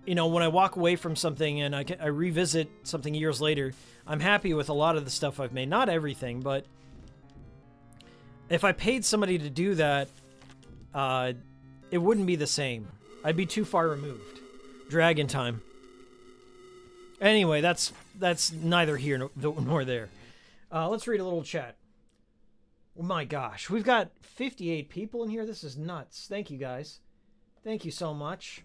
when I walk away from something and I revisit something years later, I'm happy with a lot of the stuff I've made. Not everything, but if I paid somebody to do that, it wouldn't be the same. I'd be too far removed. Dragon time. Anyway, that's neither here nor there. Let's read a little chat. Oh my gosh, we've got 58 people in here. This is nuts. Thank you guys. Thank you so much.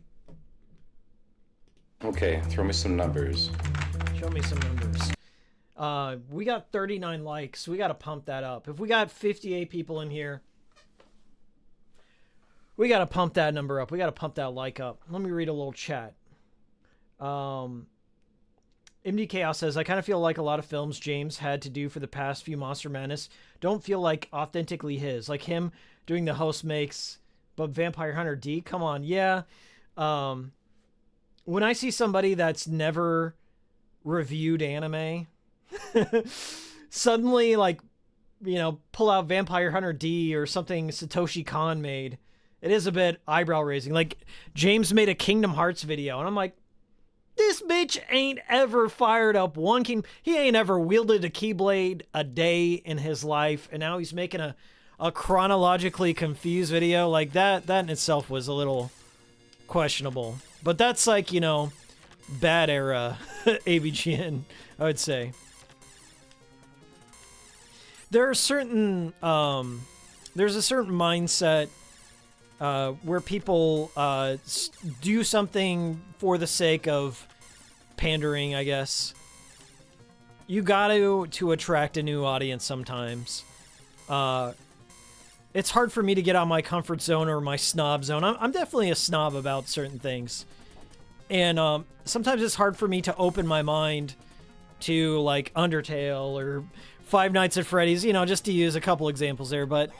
Okay, throw me some numbers. Show me some numbers. We got 39 likes. We got to pump that up. If we got 58 people in here, we got to pump that number up. We got to pump that like up. Let me read a little chat. MD Chaos says, I kind of feel like a lot of films James had to do for the past few Monster Madness don't feel like authentically his. Like him doing the host makes, but Vampire Hunter D, come on, yeah. When I see somebody that's never reviewed anime, suddenly like, pull out Vampire Hunter D or something Satoshi Kon made, it is a bit eyebrow raising. Like James made a Kingdom Hearts video and I'm like, this bitch ain't ever fired up one he ain't ever wielded a Keyblade a day in his life, and now he's making a chronologically confused video. Like that in itself was a little questionable. But that's like, bad era AVGN, I would say. There are certain, there's a certain mindset where people do something for the sake of pandering, I guess. You gotta to attract a new audience sometimes. It's hard for me to get out of my comfort zone or my snob zone. I'm definitely a snob about certain things. And sometimes it's hard for me to open my mind to, like, Undertale or Five Nights at Freddy's, just to use a couple examples there. But,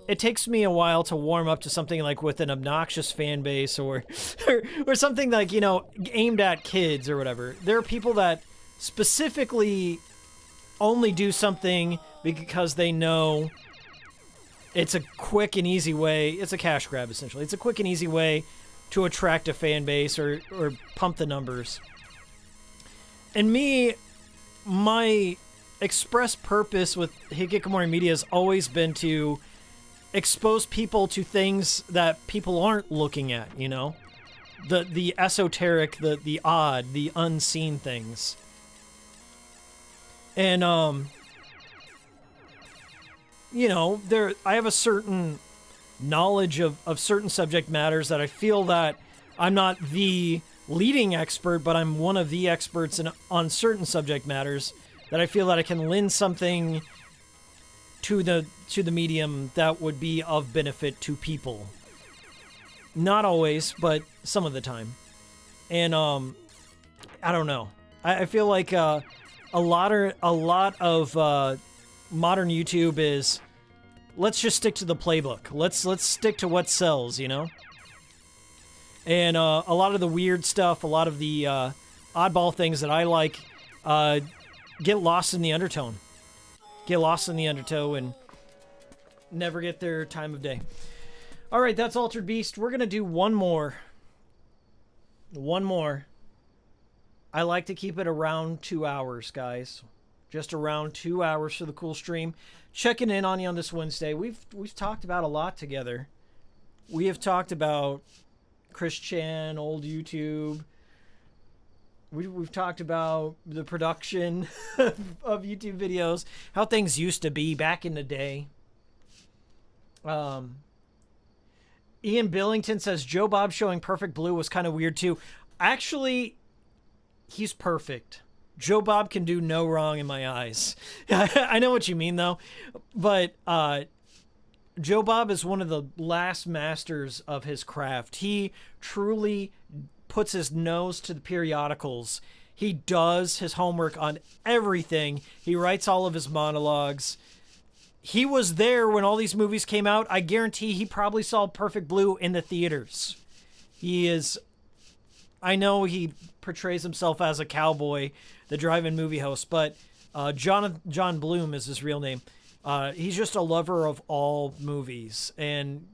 it takes me a while to warm up to something like with an obnoxious fan base or something like, aimed at kids or whatever. There are people that specifically only do something because they know it's a quick and easy way. It's a cash grab, essentially. It's a quick and easy way to attract a fan base or pump the numbers. And me, my express purpose with Hikikomori Media has always been to expose people to things that people aren't looking at, you know? The esoteric, the odd, the unseen things. And, you know, I have a certain knowledge of certain subject matters that I feel that I'm not the leading expert, but I'm one of the experts on certain subject matters that I feel that I can lend something to the medium that would be of benefit to people. Not always, but some of the time. And I don't know. I feel like a lot of modern YouTube is, let's just stick to the playbook. Let's stick to what sells, you know? And a lot of the weird stuff, a lot of the oddball things that I like get lost in the undertone. Get lost in the undertow and never get their time of day. All right, that's Altered Beast. We're going to do one more. One more. I like to keep it around 2 hours, guys. Just around 2 hours for the cool stream. Checking in on you on this Wednesday. We've talked about a lot together. We have talked about Chris Chan, old YouTube. We've talked about the production of YouTube videos, how things used to be back in the day. Ian Billington says Joe Bob showing Perfect Blue was kind of weird too. Actually, he's perfect. Joe Bob can do no wrong in my eyes. I know what you mean though, but Joe Bob is one of the last masters of his craft. He truly puts his nose to the periodicals. He does his homework on everything. He writes all of his monologues. He was there when all these movies came out. I guarantee he probably saw Perfect Blue in the theaters. He is... I know he portrays himself as a cowboy, the drive-in movie host, but John Bloom is his real name. He's just a lover of all movies, and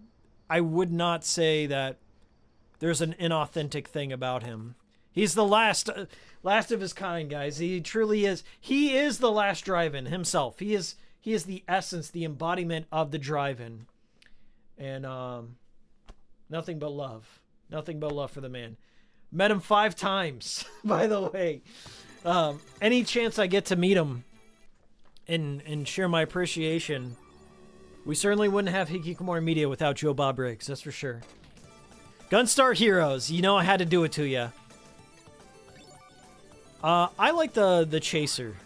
I would not say that there's an inauthentic thing about him. He's the last of his kind, guys. He truly is. He is the last drive-in himself. He is the essence, the embodiment of the drive-in. And nothing but love. Nothing but love for the man. Met him 5 times, by the way. Any chance I get to meet him and share my appreciation, we certainly wouldn't have Hikikomori Media without Joe Bob Riggs, that's for sure. Gunstar Heroes, you know I had to do it to you. I like the Chaser.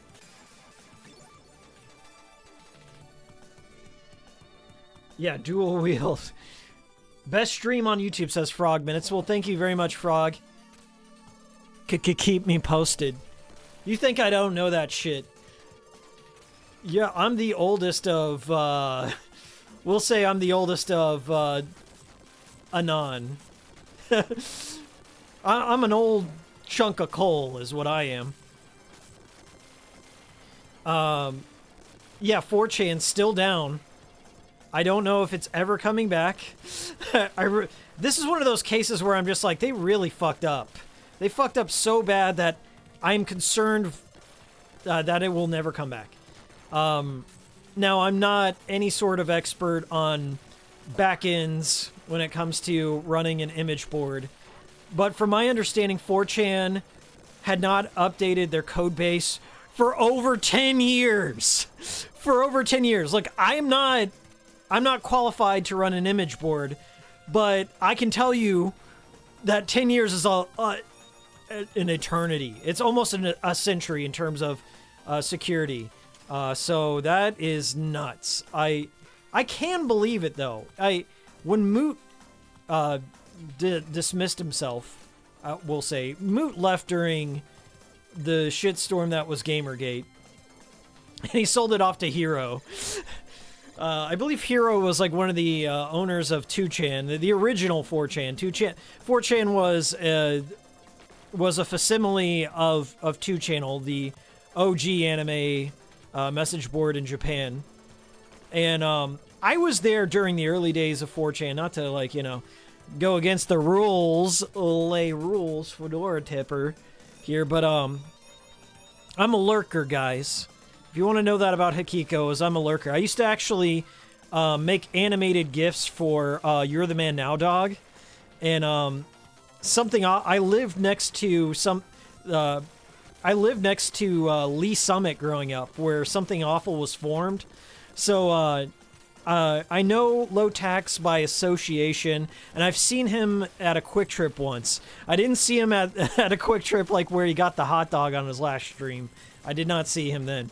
Yeah, dual wheels. Best stream on YouTube, says Frog Minutes. Well, thank you very much, Frog. Keep me posted. You think I don't know that shit? Yeah, I'm the oldest of, we'll say I'm the oldest of, Anon. I'm an old chunk of coal, is what I am. Yeah, 4chan's still down. I don't know if it's ever coming back. This is one of those cases where I'm just like, they really fucked up. They fucked up so bad that I'm concerned that it will never come back. Now, I'm not any sort of expert on backends when it comes to running an image board. But from my understanding, 4chan had not updated their code base for over 10 years. For over 10 years. Like, I'm not qualified to run an image board, but I can tell you that 10 years is an eternity. It's almost a century in terms of security. So that is nuts. I can believe it though. When Moot dismissed himself, we'll say Moot left during the shitstorm that was Gamergate, and he sold it off to Hero. I believe Hero was like one of the owners of 2chan, the original 4chan. 4chan was a facsimile of 2channel, the OG anime message board in Japan. And I was there during the early days of 4chan, not to like, you know, go against the rules, lay rules, fedora tipper here, but I'm a lurker, guys. If you want to know that about Hikiko, is I'm a lurker. I used to actually make animated GIFs for You're the Man Now, Dog. And I lived next to Lee Summit growing up, where Something Awful was formed. So I know Low Tax by association, and I've seen him at a Quick Trip once. I didn't see him at a Quick Trip like where he got the hot dog on his last stream. I did not see him then.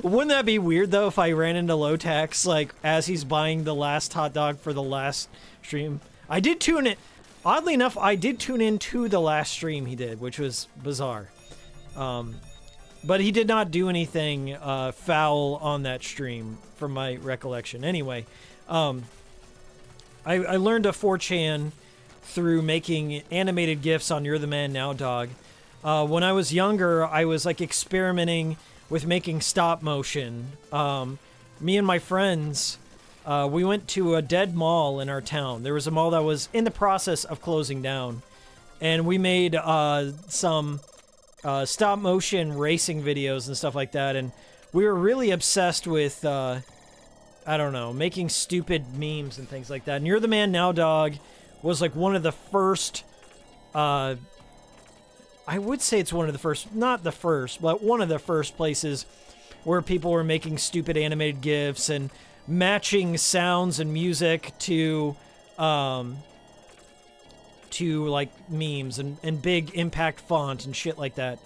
Wouldn't that be weird though if I ran into Low Tax like as he's buying the last hot dog for the last stream? I did tune in. Oddly enough, I did tune in to the last stream he did, which was bizarre. But he did not do anything foul on that stream, from my recollection. Anyway, I learned a 4chan through making animated GIFs on You're the Man Now, Dog. When I was younger, I was like experimenting with making stop motion. Me and my friends, we went to a dead mall in our town. There was a mall that was in the process of closing down. And we made some stop motion racing videos and stuff like that. And we were really obsessed with, I don't know, making stupid memes and things like that. And You're the Man Now, Dog was like one of the first, I would say it's one of the first, not the first, but one of the first places where people were making stupid animated GIFs and matching sounds and music to like memes and big impact font and shit like that.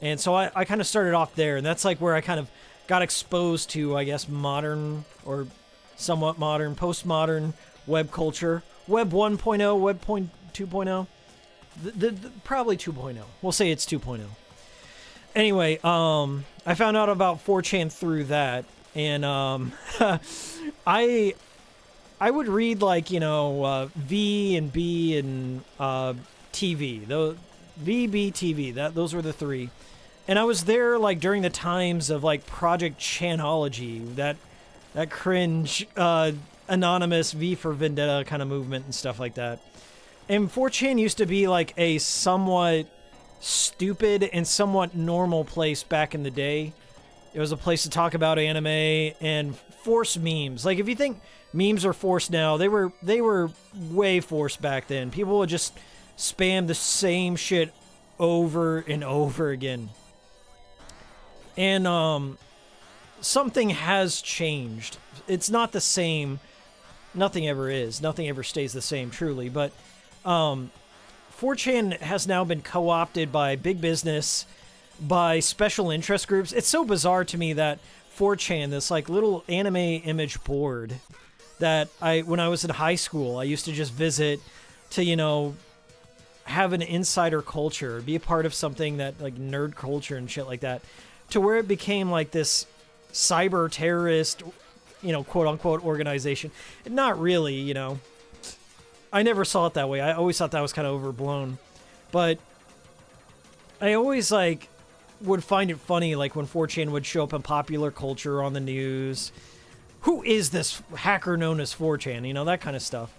And so I kind of started off there, and that's like where I kind of got exposed to, I guess, modern or somewhat modern, postmodern web culture. Web 1.0, Web 2.0. Probably 2.0. We'll say it's 2.0. Anyway, I found out about 4chan through that, and I would read like, you know, V and B and TV. Those VB TV. Those were the three. And I was there like during the times of like Project Chanology, that cringe anonymous V for Vendetta kind of movement and stuff like that. And 4chan used to be like a somewhat stupid and somewhat normal place back in the day. It was a place to talk about anime and force memes. Like if you think memes are forced now, they were way forced back then. People would just spam the same shit over and over again. And something has changed. It's not the same. Nothing ever is. Nothing ever stays the same, truly. But 4chan has now been co-opted by big business, by special interest groups. It's so bizarre to me that 4chan, this like little anime image board that when I was in high school, I used to just visit to, you know, have an insider culture, be a part of something that like nerd culture and shit like that, to where it became like this cyber terrorist, you know, quote unquote organization. Not really, you know. I never saw it that way. I always thought that was kind of overblown. But I always like would find it funny like when 4chan would show up in popular culture on the news. Who is this hacker known as 4chan? You know, that kind of stuff.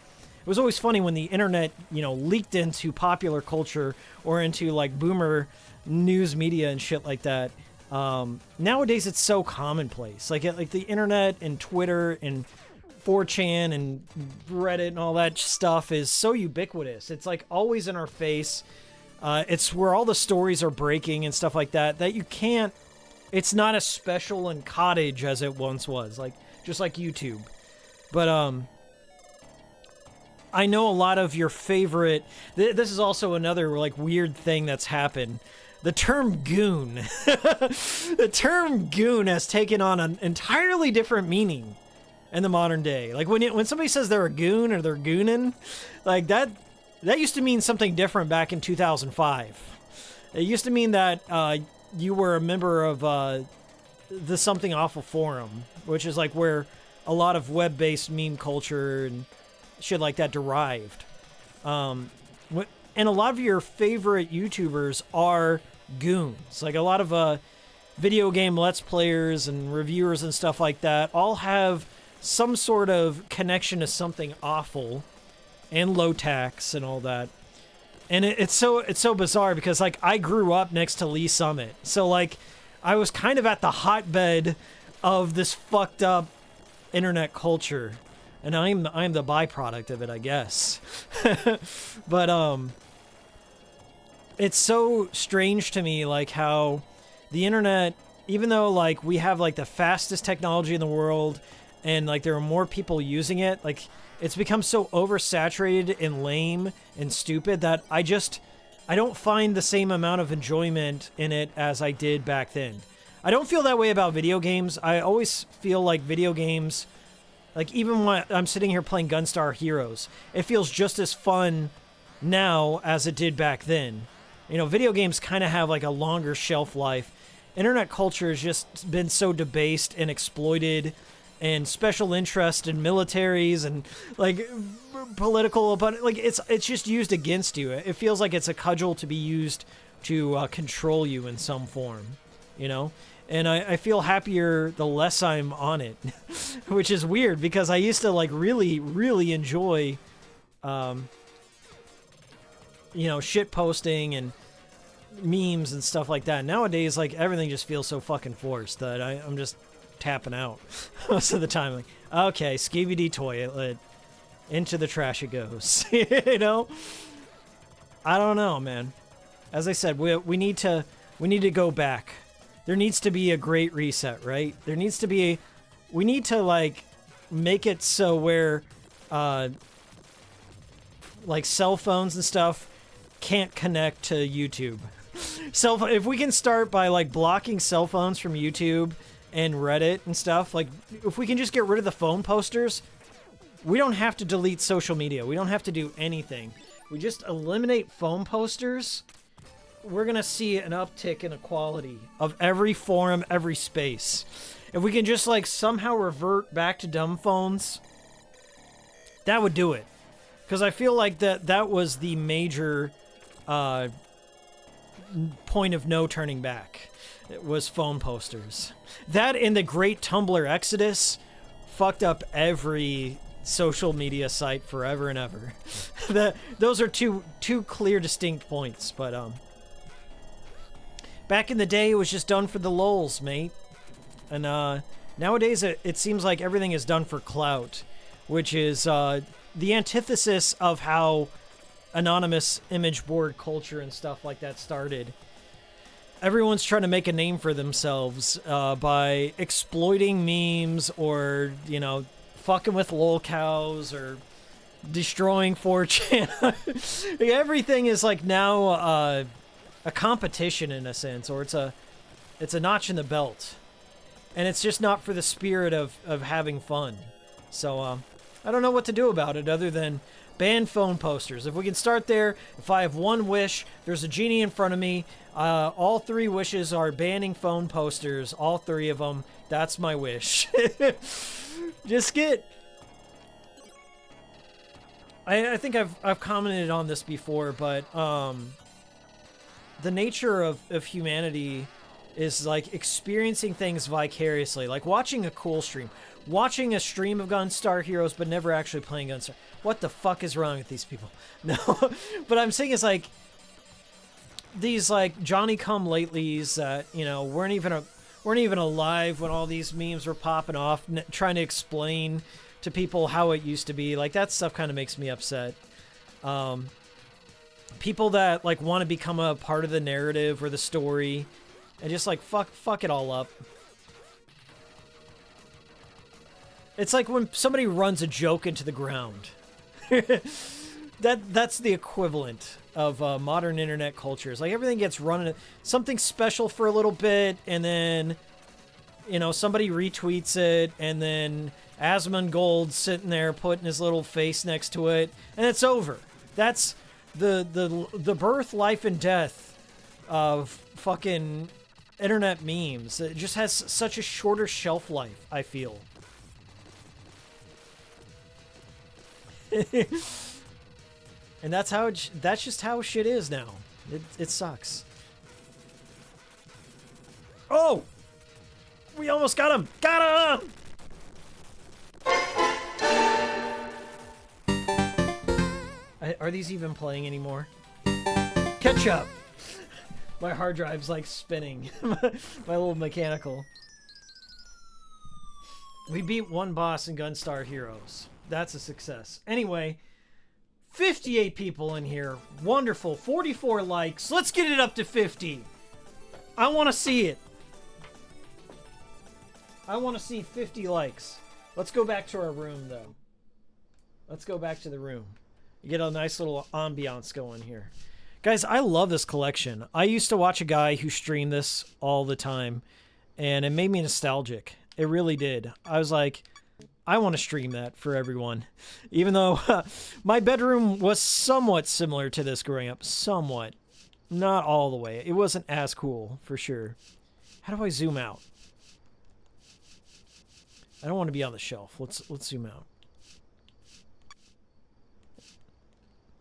It was always funny when the internet, you know, leaked into popular culture or into like boomer news media and shit like that. Nowadays it's so commonplace. Like the internet and Twitter and 4chan and Reddit and all that stuff is so ubiquitous. It's like always in our face. It's where all the stories are breaking and stuff like that, that you can't, it's not as special and cottage as it once was, like just like YouTube. But I know a lot of your favorite, this is also another like weird thing that's happened. The term goon. The term goon has taken on an entirely different meaning in the modern day. Like when somebody says they're a goon or they're goonin', like that used to mean something different back in 2005. It used to mean that you were a member of the Something Awful forum, which is like where a lot of web-based meme culture and shit like that derived. And a lot of your favorite YouTubers are goons. Like a lot of video game Let's Players and reviewers and stuff like that all have some sort of connection to Something Awful and Low Tax and all that. And it's so bizarre because like I grew up next to Lee Summit. So like I was kind of at the hotbed of this fucked up internet culture. And I'm the byproduct of it, I guess. But it's so strange to me like how the internet, even though like we have like the fastest technology in the world and like there are more people using it, like it's become so oversaturated and lame and stupid that I don't find the same amount of enjoyment in it as I did back then. I don't feel that way about video games. I always feel like video games, like even when I'm sitting here playing Gunstar Heroes, it feels just as fun now as it did back then. You know, video games kind of have like a longer shelf life. Internet culture has just been so debased and exploited, and special interest in militaries and like political opponent, like it's just used against you. It feels like it's a cudgel to be used to control you in some form, you know? And I feel happier the less I'm on it, which is weird because I used to like really, really enjoy, you know, shit posting and memes and stuff like that. Nowadays, like everything just feels so fucking forced that I'm just tapping out most of the time. Like, okay, Skibidi toilet, into the trash it goes. You know, I don't know, man. As I said, we need to go back. There needs to be a great reset, right? There needs to be we need to like make it so where like cell phones and stuff can't connect to YouTube. If we can start by like blocking cell phones from YouTube and Reddit and stuff, like if we can just get rid of the phone posters, we don't have to delete social media. We don't have to do anything. We just eliminate phone posters. We're going to see an uptick in equality of every forum, every space. If we can just like somehow revert back to dumb phones, that would do it. Because I feel like that was the major point of no turning back. It was phone posters. That and the great Tumblr exodus fucked up every social media site forever and ever. Those are two clear, distinct points. But back in the day, it was just done for the lulz, mate. And nowadays, it seems like everything is done for clout, which is the antithesis of how anonymous image board culture and stuff like that started. Everyone's trying to make a name for themselves by exploiting memes or, you know, fucking with lolcows or destroying 4chan. Everything is like now a competition in a sense, or it's a notch in the belt. And it's just not for the spirit of having fun. So I don't know what to do about it other than ban phone posters. If we can start there, if I have one wish, there's a genie in front of me. All three wishes are banning phone posters. All three of them. That's my wish. Just get... I think I've commented on this before, but the nature of humanity is like experiencing things vicariously. Like watching a cool stream. Watching a stream of Gunstar Heroes, but never actually playing Gunstar. What the fuck is wrong with these people? No, but I'm saying it's like these like Johnny-come-latelys that, you know, weren't even alive when all these memes were popping off, trying to explain to people how it used to be. Like that stuff kind of makes me upset. People that like want to become a part of the narrative or the story, and just like fuck it all up. It's like when somebody runs a joke into the ground. That's the equivalent of modern internet culture. It's like everything gets run something special for a little bit, and then, you know, somebody retweets it, and then Asmongold's sitting there putting his little face next to it, and it's over. That's the birth, life, and death of fucking internet memes. It just has such a shorter shelf life, I feel. And that's just how shit is now. It sucks. Oh! We almost got him! Got him! Are these even playing anymore? Catch up. My hard drive's like spinning. My little mechanical. We beat one boss in Gunstar Heroes. That's a success. Anyway, 58 people in here. Wonderful. 44 likes. Let's get it up to 50. I want to see it. I want to see 50 likes. Let's go back to our room, though. Let's go back to the room. You get a nice little ambiance going here. Guys, I love this collection. I used to watch a guy who streamed this all the time, and it made me nostalgic. It really did. I was like, I want to stream that for everyone. Even though my bedroom was somewhat similar to this growing up. Somewhat. Not all the way. It wasn't as cool, for sure. How do I zoom out? I don't want to be on the shelf. Let's zoom out.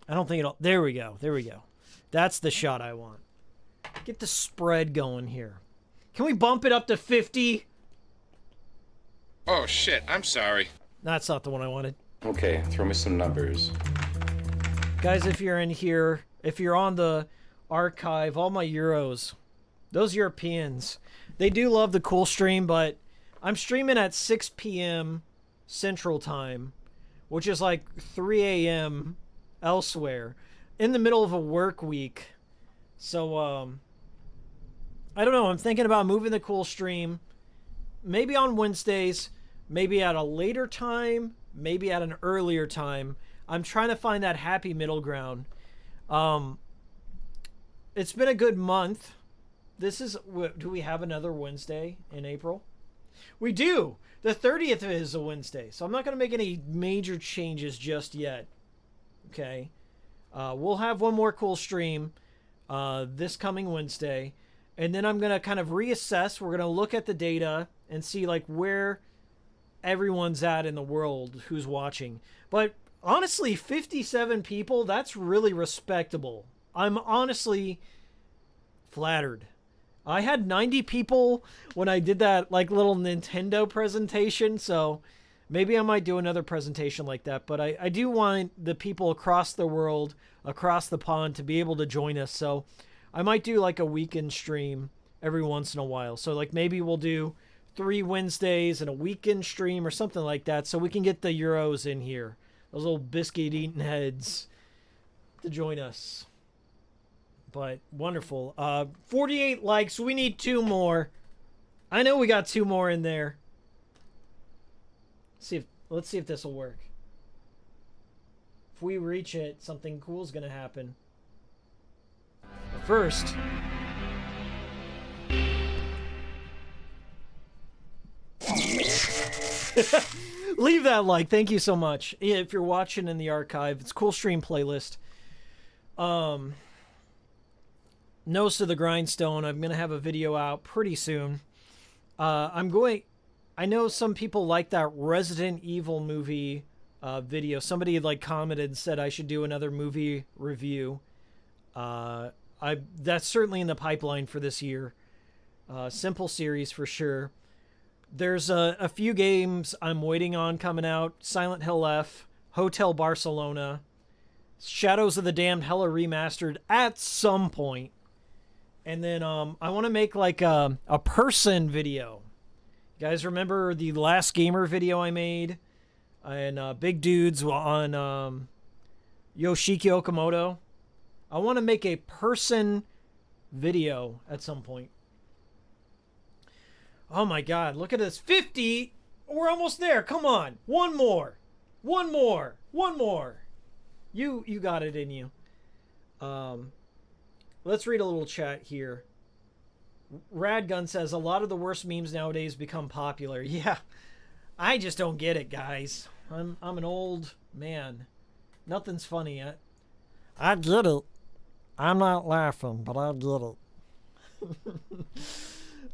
I don't think it'll... There we go. There we go. That's the shot I want. Get the spread going here. Can we bump it up to 50? Oh shit, I'm sorry. That's not the one I wanted. Okay, throw me some numbers. Guys, if you're in here, if you're on the archive, all my Euros, those Europeans, they do love the cool stream, but I'm streaming at 6 p.m. Central Time, which is like 3 a.m. elsewhere, in the middle of a work week. So, I don't know. I'm thinking about moving the cool stream, maybe on Wednesdays, maybe at a later time, maybe at an earlier time. I'm trying to find that happy middle ground. It's been a good month. This is, do we have another Wednesday in April? We do. The 30th is a Wednesday, so I'm not going to make any major changes just yet. Okay. We'll have one more cool stream this coming Wednesday, and then I'm going to kind of reassess. We're going to look at the data and see like where everyone's at in the world who's watching. But honestly, 57 people, that's really respectable. I'm honestly flattered. I had 90 people when I did that like little Nintendo presentation, so maybe I might do another presentation like that. But I do want the people across the world, across the pond, to be able to join us. So I might do like a weekend stream every once in a while. So like maybe we'll do 3 Wednesdays and a weekend stream or something like that, so we can get the Euros in here, those little biscuit-eating heads, to join us. But wonderful. 48 likes. We need 2 more. I know we got 2 more in there. Let's see if this will work. If we reach it, something cool is going to happen. But first, leave that like. Thank you so much. If you're watching in the archive, it's cool stream playlist. Nose to the Grindstone. I'm going to have a video out pretty soon. I know some people like that Resident Evil movie video. Somebody had like commented and said I should do another movie review. That's certainly in the pipeline for this year. Simple series for sure. There's a few games I'm waiting on coming out. Silent Hill F, Hotel Barcelona, Shadows of the Damned Hella Remastered at some point. And then I want to make like a person video. You guys remember the last gamer video I made? And Big Dudes on Yoshiki Okamoto? I want to make a person video at some point. Oh my god, look at this. 50! We're almost there. Come on. One more. One more. One more. You got it in you. Let's read a little chat here. Radgun says, a lot of the worst memes nowadays become popular. Yeah, I just don't get it, guys. I'm an old man. Nothing's funny yet. I get it. I'm not laughing, but I get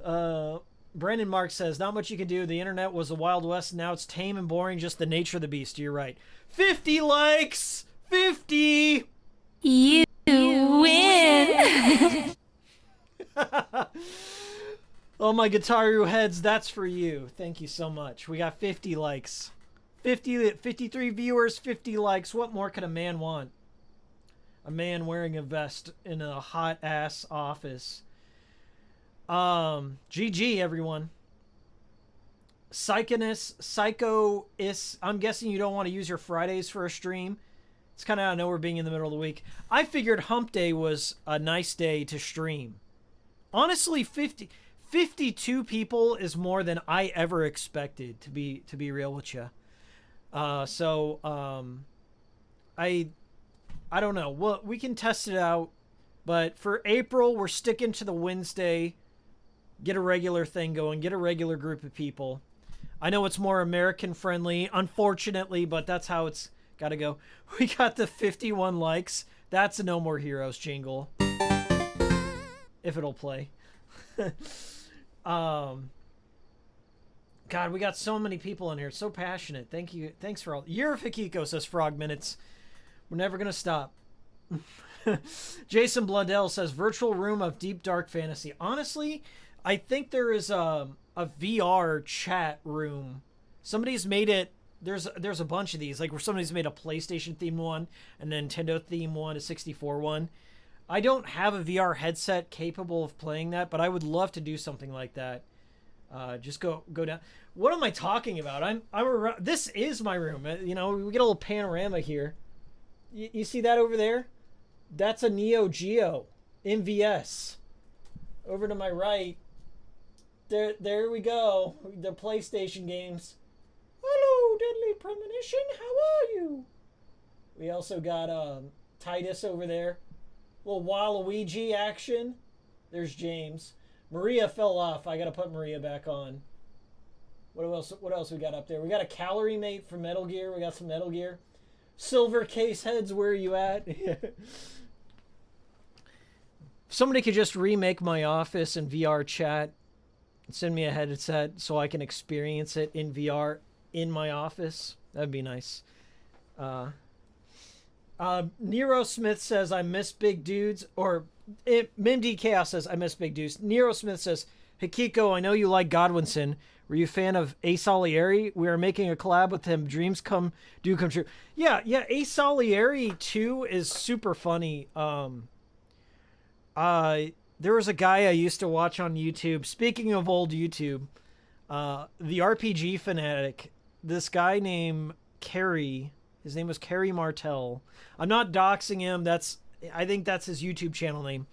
it. Brandon Mark says, not much you can do. The internet was the Wild West, and now it's tame and boring, just the nature of the beast. You're right. 50 likes! 50! You win! Oh, my Guitaru heads, that's for you. Thank you so much. We got 50 likes. 53 viewers, 50 likes. What more could a man want? a man wearing a vest in a hot ass office. GG everyone. Psycho is. I'm guessing you don't want to use your Fridays for a stream. It's kind of out of nowhere being in the middle of the week. I figured Hump Day was a nice day to stream. Honestly, 52 people is more than I ever expected, to be real with you. I don't know. Well, we can test it out, but for April, we're sticking to the Wednesday. Get a regular thing going. Get a regular group of people. I know it's more American friendly, unfortunately, but that's how it's got to go. We got the 51 likes. That's a No More Heroes jingle. If it'll play. God, we got so many people in here. So passionate. Thank you. Thanks for all. Year of Hikiko, says Frog Minutes. We're never going to stop. Jason Blundell says virtual room of deep dark fantasy. Honestly, I think there is a VR chat room. Somebody's made it. There's a bunch of these, like where somebody's made a PlayStation themed one, a Nintendo themed one, a 64 one. I don't have a VR headset capable of playing that, but I would love to do something like that. Just go down. What am I talking about? I'm around. This is my room. You know, we get a little panorama here. You see that over there? That's a Neo Geo MVS. Over to my right. There we go. The PlayStation games. Hello, Deadly Premonition. How are you? We also got Titus over there. Little Waluigi action. There's James. Maria fell off. I gotta put Maria back on. What else we got up there? We got a calorie mate from Metal Gear. We got some Metal Gear. Silver case heads, where are you at? Somebody could just remake my office in VR chat and send me a headset so I can experience it in VR in my office. That'd be nice. Nero Smith says, I miss big dudes. Or Mindy Chaos says, I miss big dudes. Nero Smith says, Hikiko, I know you like Godwinson. Were you a fan of Ace Salieri? We are making a collab with him. Dreams come true. Yeah, Ace Salieri 2 is super funny. There was a guy I used to watch on YouTube. Speaking of old YouTube, the RPG Fanatic, this guy named Kerry, his name was Kerry Martell. I'm not doxing him. I think that's his YouTube channel name.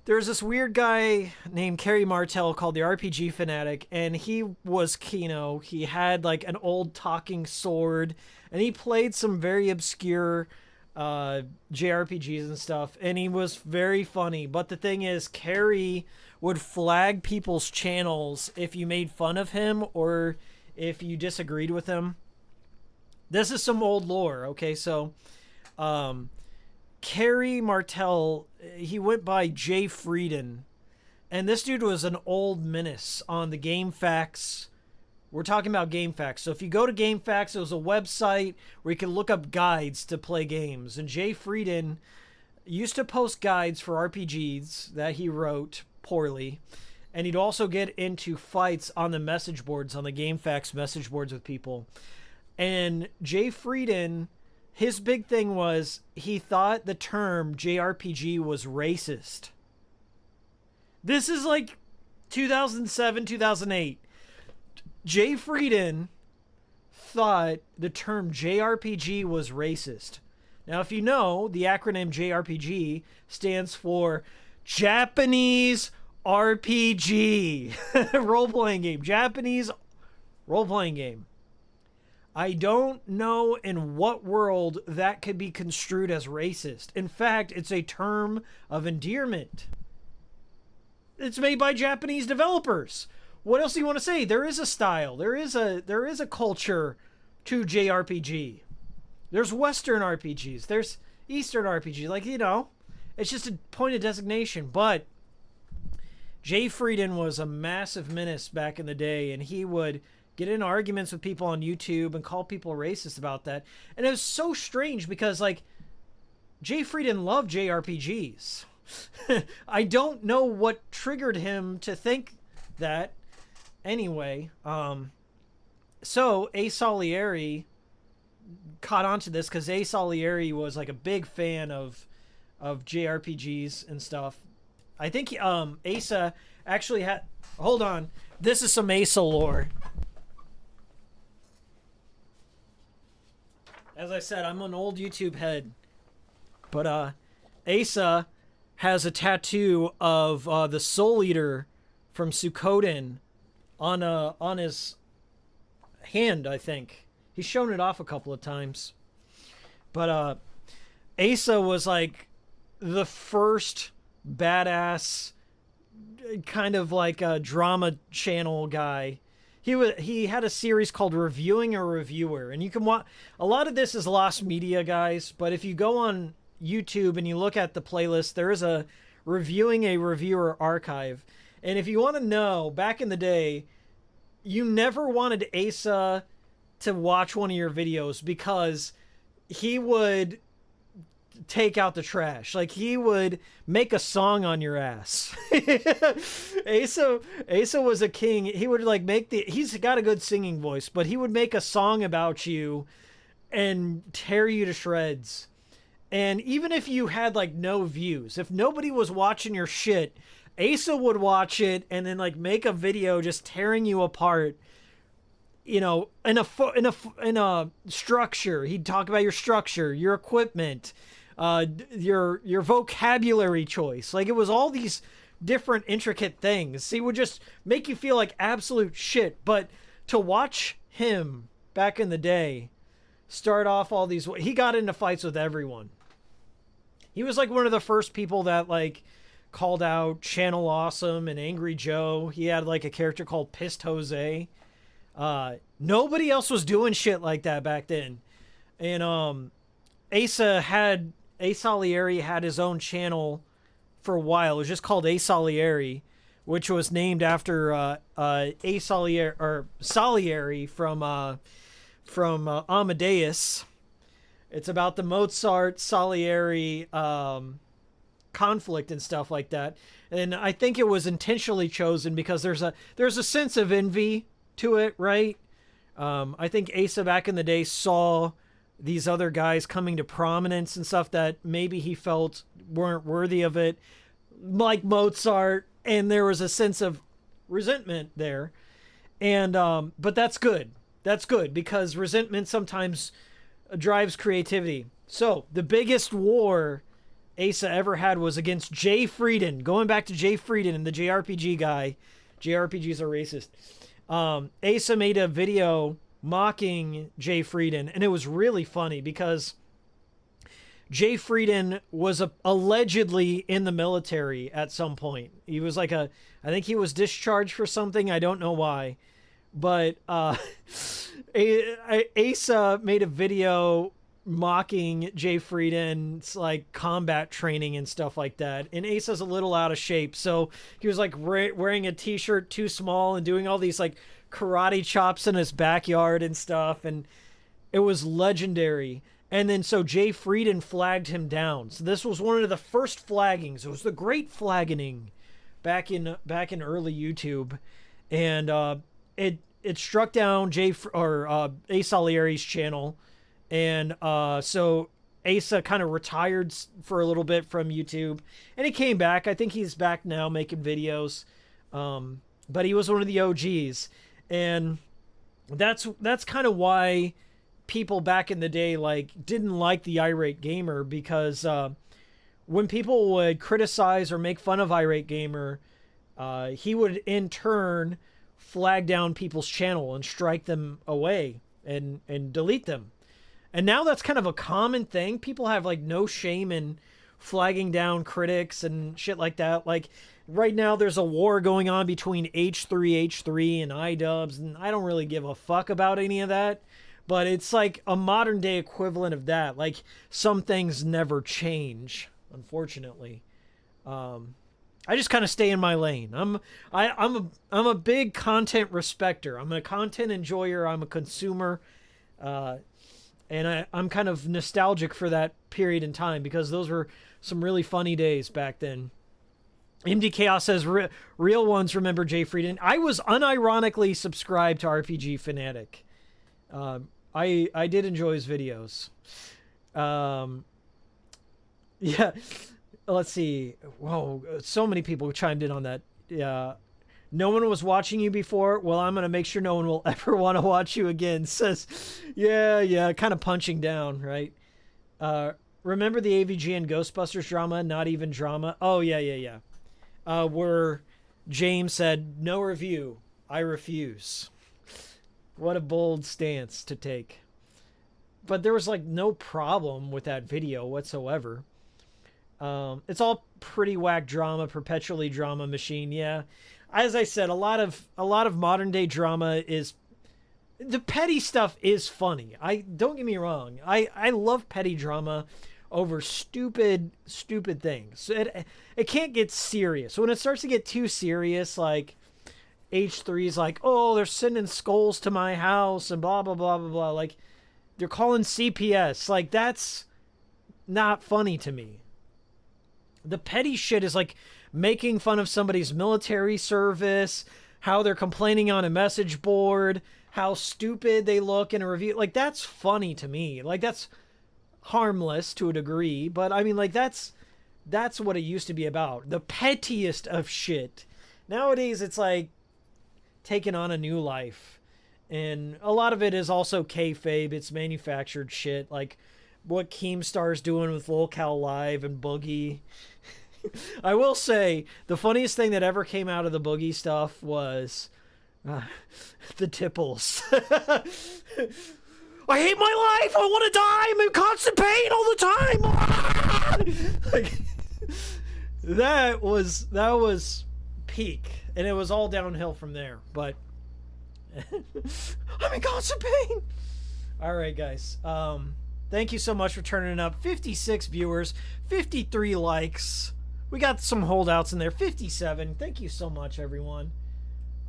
There's this weird guy named Kerry Martell called the RPG Fanatic, and he was Kino. He had like an old talking sword, and he played some very obscure JRPGs and stuff, and he was very funny. But the thing is, Kerry would flag people's channels if you made fun of him or if you disagreed with him. This is some old lore, okay? So, Kerry Martell, he went by Jay Frieden, and this dude was an old menace on the GameFAQs. We're talking about GameFAQs. So if you go to GameFAQs, it was a website where you can look up guides to play games. And Jay Frieden used to post guides for RPGs that he wrote poorly. And he'd also get into fights on the message boards, on the GameFAQs message boards with people. And Jay Frieden, his big thing was he thought the term JRPG was racist. This is like 2007, 2008. Jay Frieden thought the term JRPG was racist. Now, if you know, the acronym JRPG stands for Japanese RPG. Role-playing game. Japanese role-playing game. I don't know in what world that could be construed as racist. In fact, it's a term of endearment. It's made by Japanese developers. What else do you want to say? There is a style. There is a culture to JRPG. There's Western RPGs. There's Eastern RPGs. Like, you know, it's just a point of designation. But Jay Frieden was a massive menace back in the day, and he would get in arguments with people on YouTube and call people racist about that. And it was so strange because, like, Jay Frieden loved JRPGs. I don't know what triggered him to think that. Anyway, so Ace Salieri caught on to this because Ace Salieri was like a big fan of JRPGs and stuff. I think Asa actually had... Hold on. This is some Asa lore. As I said, I'm an old YouTube head. But Asa has a tattoo of the Soul Eater from Suikoden on his hand, I think. He's shown it off a couple of times. But Asa was like the first badass kind of like a drama channel guy. He had a series called Reviewing a Reviewer, and you can watch a lot of this is lost media, guys, but if you go on YouTube and you look at the playlist, there is a Reviewing a Reviewer archive. And if you want to know, back in the day, you never wanted Asa to watch one of your videos because he would take out the trash. Like, he would make a song on your ass. Asa was a king. He would like he's got a good singing voice, but he would make a song about you and tear you to shreds. And even if you had like no views, if nobody was watching your shit, Asa would watch it and then like make a video just tearing you apart. You know, in a structure. He'd talk about your structure, your equipment, your vocabulary choice. Like, it was all these different intricate things. He would just make you feel like absolute shit. But to watch him back in the day start off all these, he got into fights with everyone. He was like one of the first people that like called out Channel Awesome and Angry Joe. He had like a character called Pissed Jose. Nobody else was doing shit like that back then. And Asa Salieri had his own channel for a while. It was just called Ace Salieri, which was named after Ace Salieri from Amadeus. It's about the Mozart Salieri conflict and stuff like that. And I think it was intentionally chosen because there's a sense of envy to it, right? I think Asa back in the day saw these other guys coming to prominence and stuff that maybe he felt weren't worthy of it, like Mozart, and there was a sense of resentment there. And but that's good. That's good because resentment sometimes drives creativity. So the biggest war Asa ever had was against Jay Frieden. Going back to Jay Frieden and the JRPG guy. JRPGs are racist. Asa made a video mocking Jay Frieden, and it was really funny because Jay Frieden was allegedly in the military at some point. He was like I think he was discharged for something. I don't know why. But Asa made a video mocking Jay Frieden's like combat training and stuff like that. And Asa's a little out of shape, so he was like wearing a t-shirt too small and doing all these like karate chops in his backyard and stuff, and it was legendary. And then so Jay Frieden flagged him down. So this was one of the first flaggings. It was the great flagging back in early YouTube, and it struck down Ace Salieri's channel. And so Asa kind of retired for a little bit from YouTube, and he came back. I think he's back now making videos, but he was one of the OGs, and that's kind of why people back in the day like didn't like the Irate Gamer, because when people would criticize or make fun of Irate Gamer, he would in turn flag down people's channel and strike them away and delete them. And now that's kind of a common thing. People have like no shame in flagging down critics and shit like that. Like right now there's a war going on between H3 and iDubbbz, and I don't really give a fuck about any of that. But it's like a modern day equivalent of that. Like, some things never change, unfortunately. I just kind of stay in my lane. I'm a big content respecter. I'm a content enjoyer. I'm a consumer. And I'm kind of nostalgic for that period in time because those were some really funny days back then. MD Chaos says, real ones remember Jay Frieden. I was unironically subscribed to RPG Fanatic. I did enjoy his videos. Yeah, let's see. Whoa, so many people chimed in on that. Yeah. No one was watching you before. Well, I'm going to make sure no one will ever want to watch you again. Says, yeah, kind of punching down, right? Remember the AVGN Ghostbusters drama? Not even drama. Oh, yeah. Where James said, no review. I refuse. What a bold stance to take. But there was like no problem with that video whatsoever. It's all pretty whack drama, perpetually drama machine. Yeah. As I said, a lot of modern day drama is, the petty stuff is funny. Don't get me wrong. I love petty drama over stupid things. It can't get serious. When it starts to get too serious, like H3's like, oh, they're sending skulls to my house and blah blah blah blah blah. Like they're calling CPS. Like that's not funny to me. The petty shit is like making fun of somebody's military service, how they're complaining on a message board, how stupid they look in a review. Like, that's funny to me. Like, that's harmless to a degree, but I mean, like, that's what it used to be about. The pettiest of shit. Nowadays, it's like taking on a new life. And a lot of it is also kayfabe. It's manufactured shit, like what Keemstar's doing with Lolcal Live and Boogie. I will say, the funniest thing that ever came out of the Boogie stuff was the tipples. I hate my life! I want to die! I'm in constant pain all the time! Like, that was peak. And it was all downhill from there. But I'm in constant pain! Alright, guys. Thank you so much for turning up. 56 viewers, 53 likes. We got some holdouts in there. 57. Thank you so much, everyone.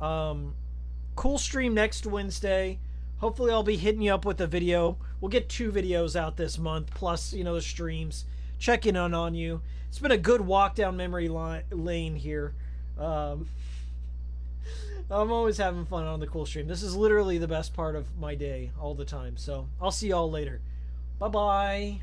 Cool stream next Wednesday. Hopefully I'll be hitting you up with a video. We'll get 2 videos out this month, plus, you know, the streams. Checking in on you. It's been a good walk down memory lane here. I'm always having fun on the Cool stream. This is literally the best part of my day all the time. So I'll see y'all later. Bye-bye.